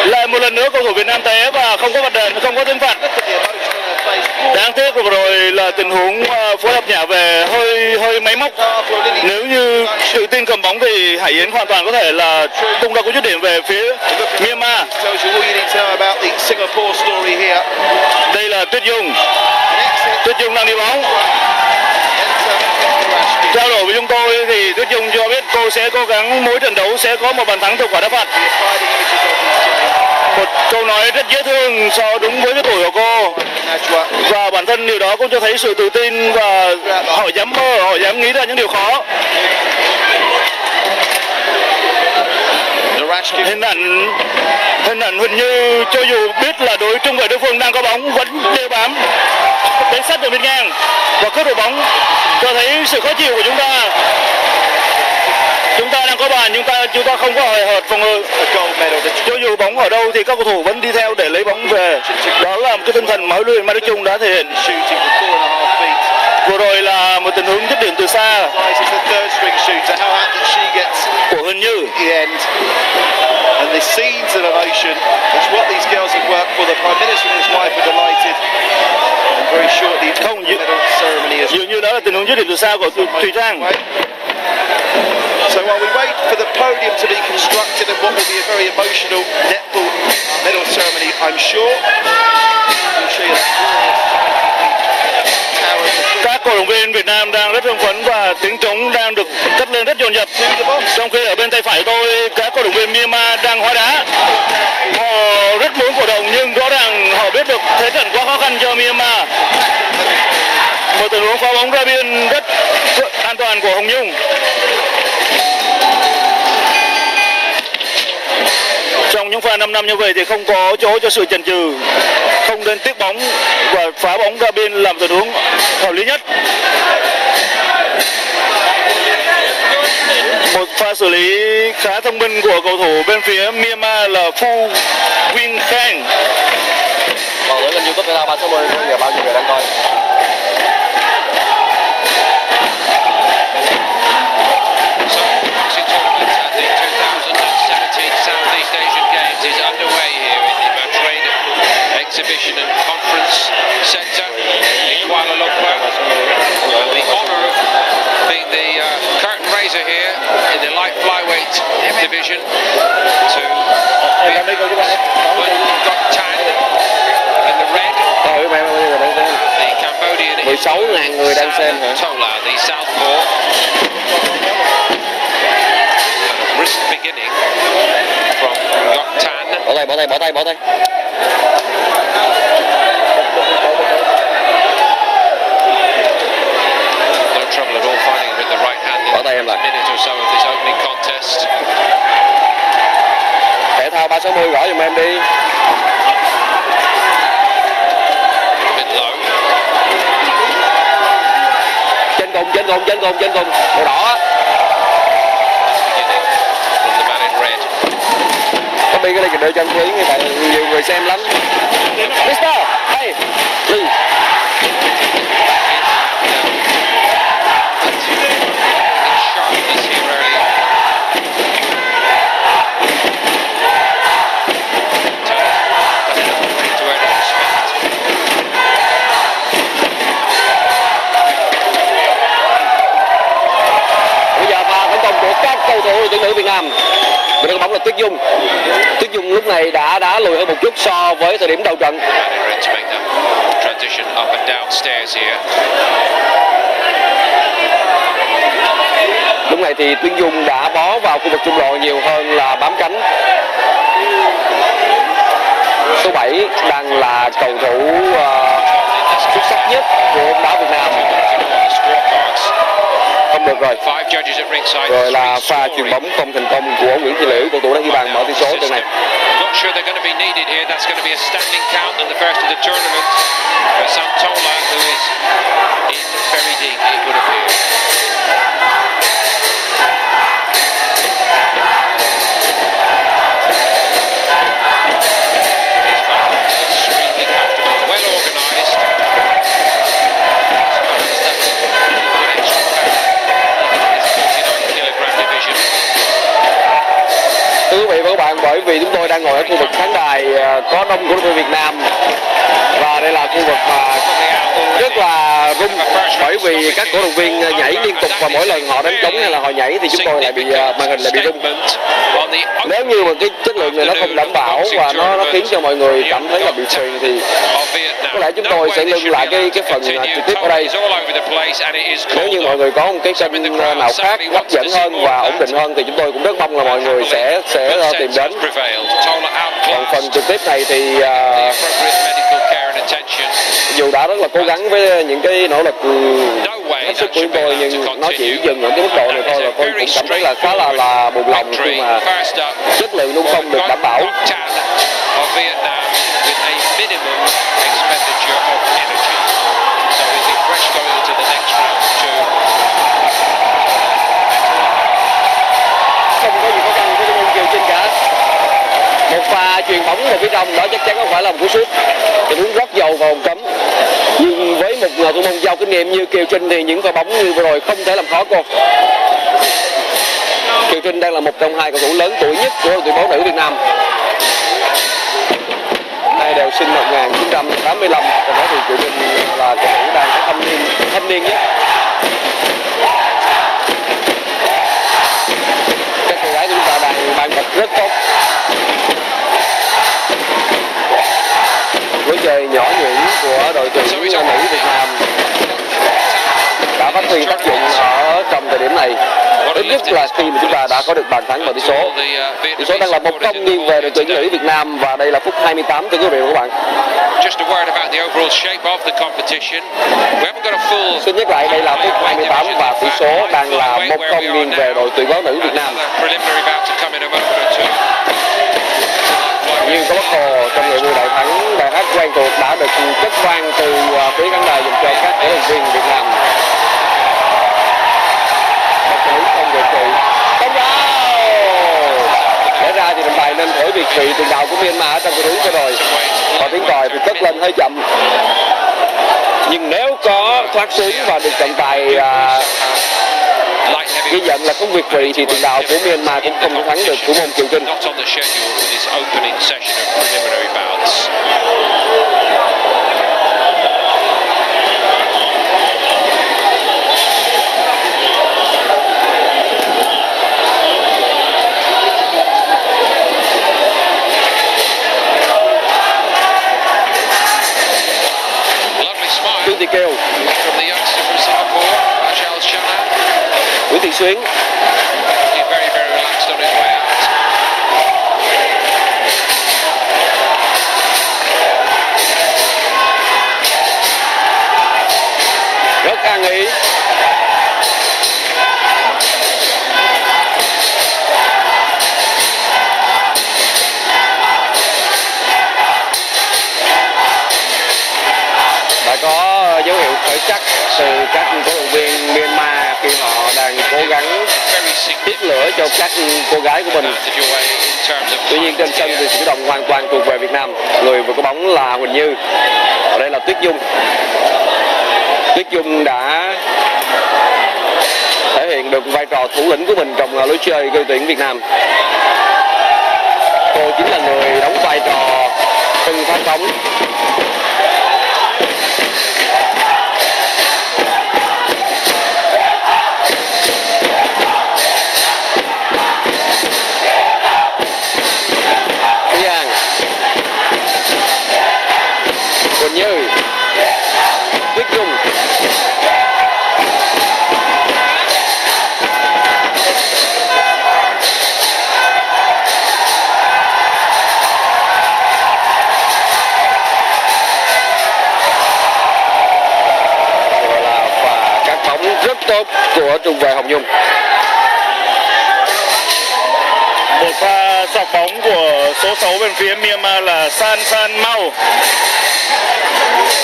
L: Lại một lần nữa cầu thủ Việt Nam té và không có vật đền, không có tuyên phạt. Đáng tiếc vừa rồi là tình huống phối hợp nhả về hơi máy móc. Nếu như tự tin cầm bóng thì Hải Yến hoàn toàn có thể là tung ra cú dứt điểm về phía Myanmar. Đây là Tuyết Dung đang đi bóng. Trao đổi với chúng tôi thì Tuyết Dung cho biết cô sẽ cố gắng mỗi trận đấu sẽ có một bàn thắng từ quả đá phạt. Một câu nói rất dễ thương so đúng với cái tuổi của cô, và bản thân điều đó cũng cho thấy sự tự tin và họ dám mơ, họ dám nghĩ ra những điều khó. Hình ảnh hình như cho dù biết là đối trung vệ đối phương đang có bóng vẫn đeo bám đến sát đường biên ngang và cướp được bóng, cho thấy sự khó chịu của chúng ta. Chúng ta đang có bàn, chúng ta không có hời hợt phòng ngự. Cho dù bóng ở đâu thì các cầu thủ vẫn đi theo để lấy bóng về. Đó là một cái tinh thần mà huấn luyện Mai Đức Chung đã thể hiện. Vừa rồi là một tình huống dứt điểm từ xa của Hình Như. Không, dường như đó là tình huống dứt điểm từ xa của Thùy Trang.
F: So while we wait for the podium to be constructed and what will be a very emotional netball medal ceremony, I'm sure we'll see
L: các cổ động viên Việt Nam đang rất hưng phấn và tiếng trống đang được cất lên rất dồn dập. Trong khi ở bên tay phải tôi, các cổ động viên Myanmar đang hóa đá. Họ rất muốn cổ động nhưng rõ ràng họ biết được thế trận quá khó khăn cho Myanmar. Một tình huống phá bóng ra biên rất an toàn của Hồng Nhung. Trong những pha 5 năm như vậy thì không có chỗ cho sự chần chừ, không nên tiếc bóng và phá bóng ra biên làm tình huống hợp lý nhất. Một pha xử lý khá thông minh của cầu thủ bên phía Myanmar là Phu Win Khang.
M: Còn nữa kênh YouTube Thể Thao 360 bây giờ bao nhiêu người đang coi?
B: Exhibition and Conference Centre in Kuala Lumpur. The honour of being the curtain raiser here in the light flyweight division to got tan in the red. The Cambodian
M: 16.000 người đang xem hả?
B: Tola, the southpaw. Risk beginning from Tan.
M: Bỏ tay.
B: No trouble at all finding him with the right hand in the first minute or so of this opening contest.
M: Thể Thao 360 gõ giùm em đi.
B: A bit low.
M: Trên cùng, màu đỏ.
B: Beginning from the man in red.
M: Có bi cái đây kìa, đưa cho anh Quý, như vậy nhiều người xem lắm. Mister, hey, Lee. Cầu thủ tuyển nữ Việt Nam. Bên đây bóng là Tuyết Dung. Tuyết Dung lúc này đã lùi hơn một chút so với thời điểm đầu trận. Lúc này thì Tuyết Dung đã bó vào khu vực trung lộ nhiều hơn là bám cánh. Số 7 đang là cầu thủ xuất sắc nhất của bóng đá Việt Nam. Không được rồi. Rồi là pha chuyền bóng không thành công của Nguyễn Chiểu, cầu thủ đã ghi bàn mở tỷ số trận này.
B: Not sure they're going to be needed here. That's going to be a standing count in the first of the tournament. For Santola, who is in very deep, it would appear. Extremely comfortable, well organised.
M: Thưa quý vị và các bạn, bởi vì chúng tôi đang ngồi ở khu vực khán đài có đông cổ động viên Việt Nam và đây là khu vực mà rất là rung, bởi vì các cổ động viên nhảy liên tục và mỗi lần họ đánh trống hay là họ nhảy thì chúng tôi lại bị màn hình lại bị rung. Nếu như mà cái chất lượng này nó không đảm bảo và nó khiến cho mọi người cảm thấy là bị phiền thì có lẽ chúng tôi sẽ ngưng lại cái phần trực tiếp ở đây. Nếu như mọi người có một cái kênh nào khác hấp dẫn hơn và ổn định hơn thì chúng tôi cũng rất mong là mọi người sẽ tìm đến. Còn phần trực tiếp này thì dù đã rất là cố gắng với những cái nỗ lực hết sức của chúng tôi nhưng nó chỉ dừng ở cái mức độ này thôi, và tôi cũng cảm thấy là khá là buồn lòng khi mà chất lượng luôn không được đảm bảo. Không có gì khó khăn với môn Chiều Trinh cả. Một pha chuyền bóng vào phía trong đó chắc chắn không phải là một cú sút, thì muốn rót dầu vào vòng cấm. Nhưng với một thủ môn giàu kinh nghiệm như Kiều Trinh thì những pha bóng như vừa rồi không thể làm khó cô. Kiều Trinh đang là một trong hai cầu thủ lớn tuổi nhất của đội tuyển bóng nữ Việt Nam. Hai đều sinh 1985, còn đó thì Kiều Trinh là cầu thủ đang có thâm niên nhất. Các cô gái của chúng ta đang bàn bật rất tốt. Lối chơi nhỏ nhuyễn của đội tuyển nữ Việt Nam đã phát huy tác dụng ở trong thời điểm này. Ít nhất là khi mà chúng ta đã có được bàn thắng vào tỷ số. Tỷ số đang là 1-0 nghiêng về đội tuyển nữ Việt Nam và đây là phút 28 thưa quý vị và các bạn. Xin nhắc lại đây là phút 28 và tỷ số đang là 1-0 nghiêng về đội tuyển bóng nữ Việt Nam. Như có bất hồ trong người vua đại thắng, bài hát quen thuộc đã được cất vang từ phía khán đài dành cho các cổ động viên Việt Nam. Một cú không được trị. Không vào. Lẽ ra thì trọng tài nên thổi biệt vị tiền đạo của Myanmar ở trong cuộc đấu vừa rồi. Và tiếng còi thì cất lên hơi chậm. Nhưng nếu có thoát xuống và được trọng tài ghi nhận là không việt vị thì tiền đạo của Myanmar cũng không thắng được thủ môn Kiều Trinh. Nguyễn Thị Kiều, Nguyễn Thị Xuyến, khí. Đã có dấu hiệu khởi sắc từ các cổ động viên Myanmar khi họ đang cố gắng tiếp lửa cho các cô gái của mình. Tuy nhiên trên sân thì chủ động hoàn toàn thuộc về Việt Nam. Người vừa có bóng là Huỳnh Như. Ở đây là Tuyết Dung. Tuyết Dung đã thể hiện được vai trò thủ lĩnh của mình trong lối chơi của đội tuyển Việt Nam. Cô chính là người đóng vai trò phân phát bóng. Huỳnh Như, Tuyết Dung. Gọi là pha cắt bóng rất tốt của trung vệ Hồng Nhung.
L: Một pha sọc bóng của số 6 bên phía Myanmar là San Mau.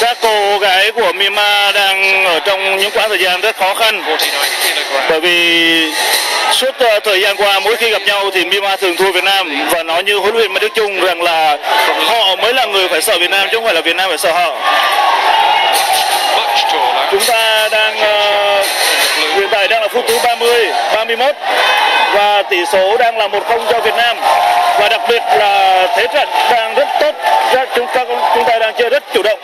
L: Các cô gái của Myanmar đang ở trong những quãng thời gian rất khó khăn, bởi vì suốt thời gian qua mỗi khi gặp nhau thì Myanmar thường thua Việt Nam, và nói như huấn luyện viên Mai Đức Chung rằng là họ mới là người phải sợ Việt Nam chứ không phải là Việt Nam phải sợ họ. Chúng ta đang hiện tại đang là phút thứ 31 và tỷ số đang là 1-0 cho Việt Nam, và đặc biệt là thế trận đang rất tốt. Chúng ta đang chơi rất chủ động.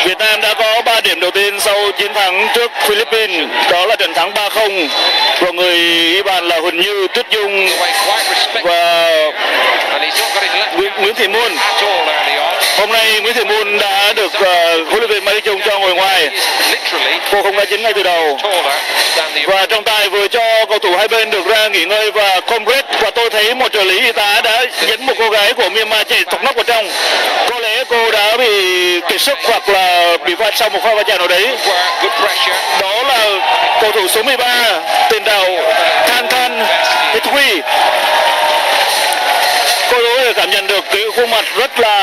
L: Việt Nam đã có 3 điểm đầu tiên sau chiến thắng trước Philippines, đó là trận thắng 3-0 của người ghi bàn là Huỳnh Như, Tuyết Dung và Nguyễn Thị Muôn. Hôm nay Nguyễn Thị Muôn đã được huấn luyện viên Mai Đức Chung cho ngồi ngoài. Cô không đá chính ngay từ đầu. Và trọng tài vừa cho cầu thủ hai bên được ra nghỉ ngơi và comrade, và tôi thấy một trợ lý y tá đã dẫn một cô gái của Myanmar chạy thọc nóc vào trong. Có lẽ cô đã bị kiệt sức hoặc là bị va sau một pha va chạm nào đấy. Đó là cầu thủ số 13 tiền đạo Anthem. Cô có thể cảm nhận được cái khuôn mặt rất là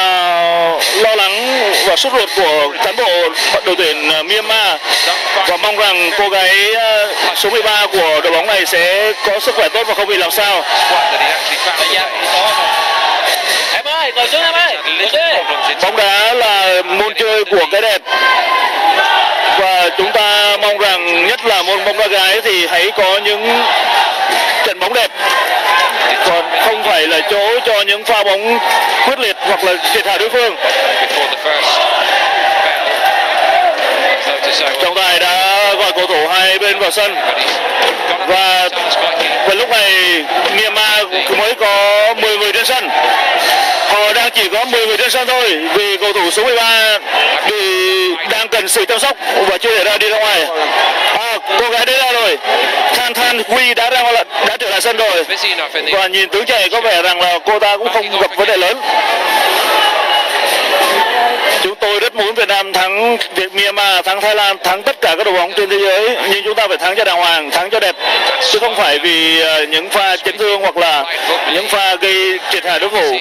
L: lo lắng và sốt ruột của cán bộ đội tuyển Myanmar, và mong rằng cô gái số 13 của đội bóng này sẽ có sức khỏe tốt và không bị làm sao.
D: Em ơi, ngồi xuống em ơi.
L: Bóng đá là môn chơi của cái đẹp, và chúng ta mong rằng nhất là môn bóng đá gái thì hãy có những trận bóng đẹp, còn không phải là chỗ cho những pha bóng quyết liệt hoặc là triệt hạ đối phương. Trọng tài đã gọi cầu thủ hai bên vào sân, và lúc này Myanmar mới có 10 người trên sân. Họ đang chỉ có 10 người trên sân thôi, vì cầu thủ số 13 đang cần sự chăm sóc và chưa thể đi ra ngoài. Cô gái đấy ra rồi, Than Quy đã trở lại sân rồi, và nhìn tướng chạy có vẻ rằng là cô ta cũng không gặp vấn đề lớn. Chúng tôi rất muốn Việt Nam thắng Myanmar, thắng Thái Lan, thắng tất cả các đội bóng trên thế giới, nhưng chúng ta phải thắng cho đàng hoàng, thắng cho đẹp, chứ không phải vì những pha chấn thương hoặc là những pha gây triệt hạ đối thủ.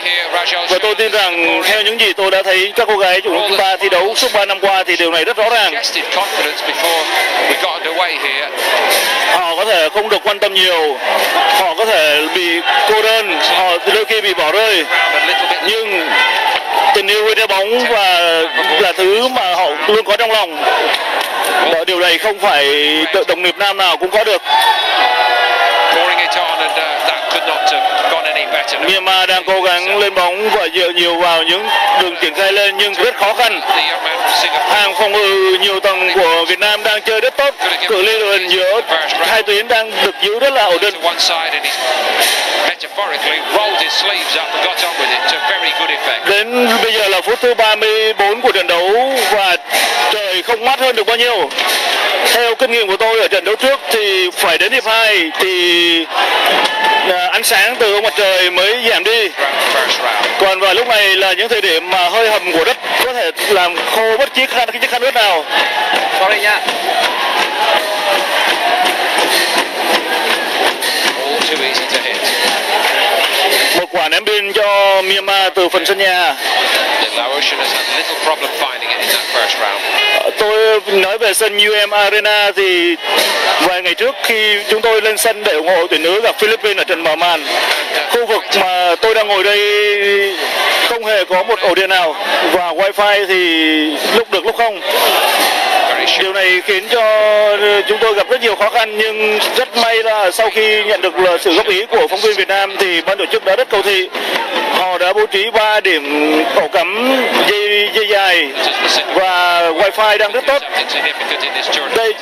L: Và tôi tin rằng theo những gì tôi đã thấy các cô gái của chúng ta thi đấu suốt 3 năm qua thì điều này rất rõ ràng. Họ có thể không được quan tâm nhiều, họ có thể bị cô đơn, họ đôi khi bị bỏ rơi, nhưng tình yêu với đá bóng và là thứ mà họ luôn có trong lòng. Và điều này không phải đồng nghiệp nam nào cũng có được. Myanmar đang cố gắng lên bóng và dựa nhiều vào những đường triển khai lên nhưng rất khó khăn. Hàng phòng ngự nhiều tầng của Việt Nam đang chơi rất tốt. Cự ly đường giữa hai tuyến đang được giữ rất là ổn định. Đến bây giờ là phút thứ 34 của trận đấu và trời không mát hơn được bao nhiêu. Theo kinh nghiệm của tôi ở trận đấu trước thì phải đến hiệp 2 thì ánh sáng từ ông mặt trời mới giảm đi. Còn vào lúc này là những thời điểm mà hơi hầm của đất có thể làm khô bất kỳ chiếc khăn ướt nào.
M: Sorry nha.
L: Một quả ném biên cho Myanmar từ phần sân nhà. Tôi nói về sân Arena thì vài ngày trước khi chúng tôi lên sân để ủng hộ tuyển nữ gặp Philippines ở trận mở màn, khu vực mà tôi đang ngồi đây không hề có một ổ điện nào và wifi thì lúc được lúc không. Điều này khiến cho chúng tôi gặp rất nhiều khó khăn, nhưng rất may là sau khi nhận được sự góp ý của phóng viên Việt Nam thì ban tổ chức đã rất cầu thị. Họ đã bố trí 3 điểm ổ cắm dây dài và wifi đang rất tốt. Đây,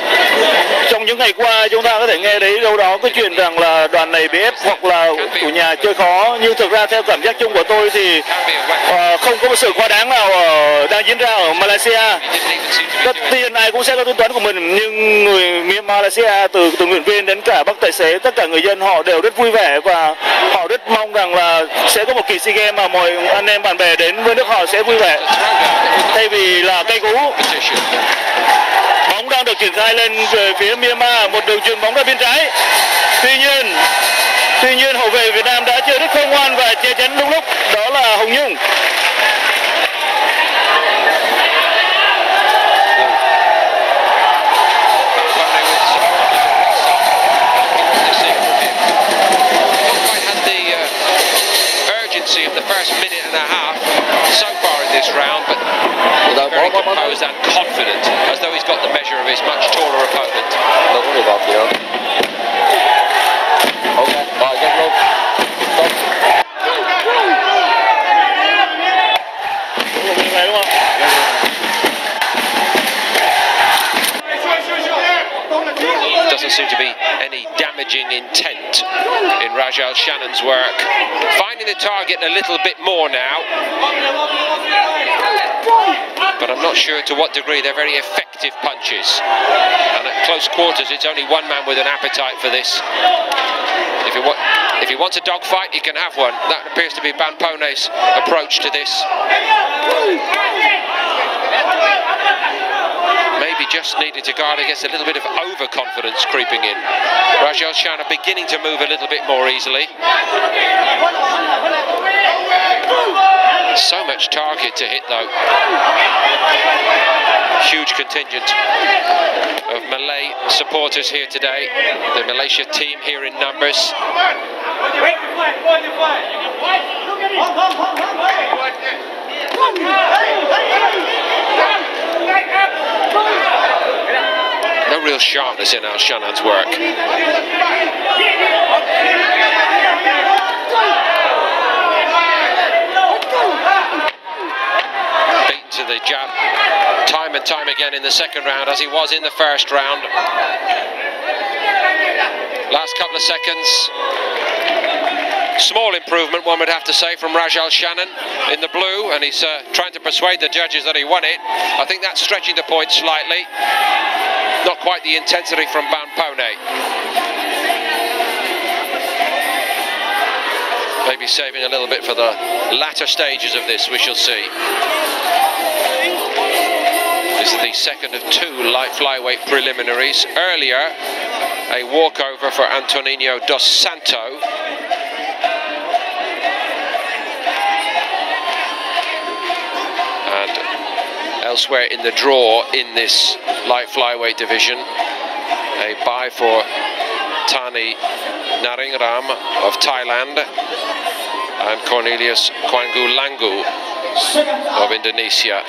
L: trong những ngày qua chúng ta có thể nghe thấy đâu đó cái chuyện rằng là đoàn này bị ép hoặc là chủ nhà chơi khó, nhưng thực ra theo cảm giác chung của tôi thì không có một sự quá đáng nào đang diễn ra ở Malaysia. Tất nhiên ai cũng sẽ có tính toán của mình, nhưng người Malaysia từ tình nguyện viên đến cả bác tài xế, tất cả người dân họ đều rất vui vẻ và họ rất mong rằng là sẽ có một kỳ SEA Games mà mọi anh em bạn bè đến với nước họ sẽ vui vẻ thay vì là cay cú. Bóng đang được triển khai lên về phía Myanmar, một đường chuyền bóng ra bên trái. Tuy nhiên hậu vệ Việt Nam đã chơi rất khôn ngoan và che chắn đúng lúc, đó là Hồng Nhung.
B: Of the first minute and a half so far in this round, but very composed and confident, as though he's got the measure of his much taller opponent.
M: Okay, rồi nhanh luôn.
L: Đúng không?
B: Doesn't seem to be any damaging intent in Rajal Shannon's work. Finding the target a little bit more now. But I'm not sure to what degree they're very effective punches. And at close quarters, it's only one man with an appetite for this. If he wants a dogfight, he can have one. That appears to be Bampone's approach to this. Maybe just needed to guard against a little bit of overconfidence creeping in. Rajal Shannon beginning to move a little bit more easily. So much target to hit though. Huge contingent of Malay supporters here today. The Malaysia team here in numbers. No real sharpness in Al Shannon's work. Beaten to the jab time and time again in the second round, as he was in the first round. Last couple of seconds. Small improvement, one would have to say, from Rajal Shannon in the blue, and he's trying to persuade the judges that he won it. I think that's stretching the point slightly. Not quite the intensity from Bampone. Maybe saving a little bit for the latter stages of this, we shall see. This is the second of 2 light flyweight preliminaries. Earlier, a walkover for Antonio Dos Santos. And elsewhere in the draw in this light flyweight division, a bye for Tani Naringram of Thailand and Cornelius Kwangulangu of Indonesia.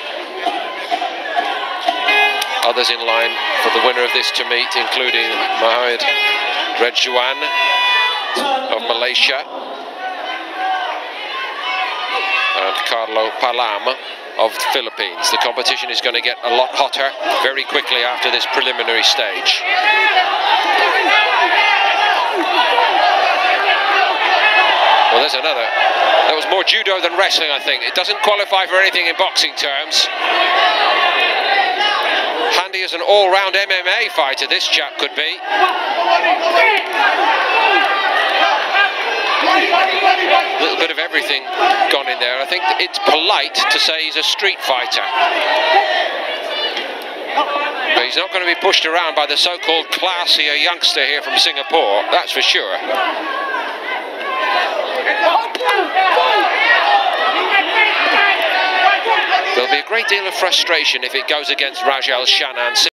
B: Others in line for the winner of this to meet, including Mohamed Redjuan of Malaysia and Carlo Palam of the Philippines. The competition is going to get a lot hotter very quickly after this preliminary stage. Well, there's another. That was more judo than wrestling, I think. It doesn't qualify for anything in boxing terms. nearly as an all-round MMA fighter this chap could be. A little bit of everything gone in there. I think it's polite to say he's a street fighter. But he's not going to be pushed around by the so-called classier youngster here from Singapore, that's for sure. There'll be a great deal of frustration if it goes against Rajal Shannan.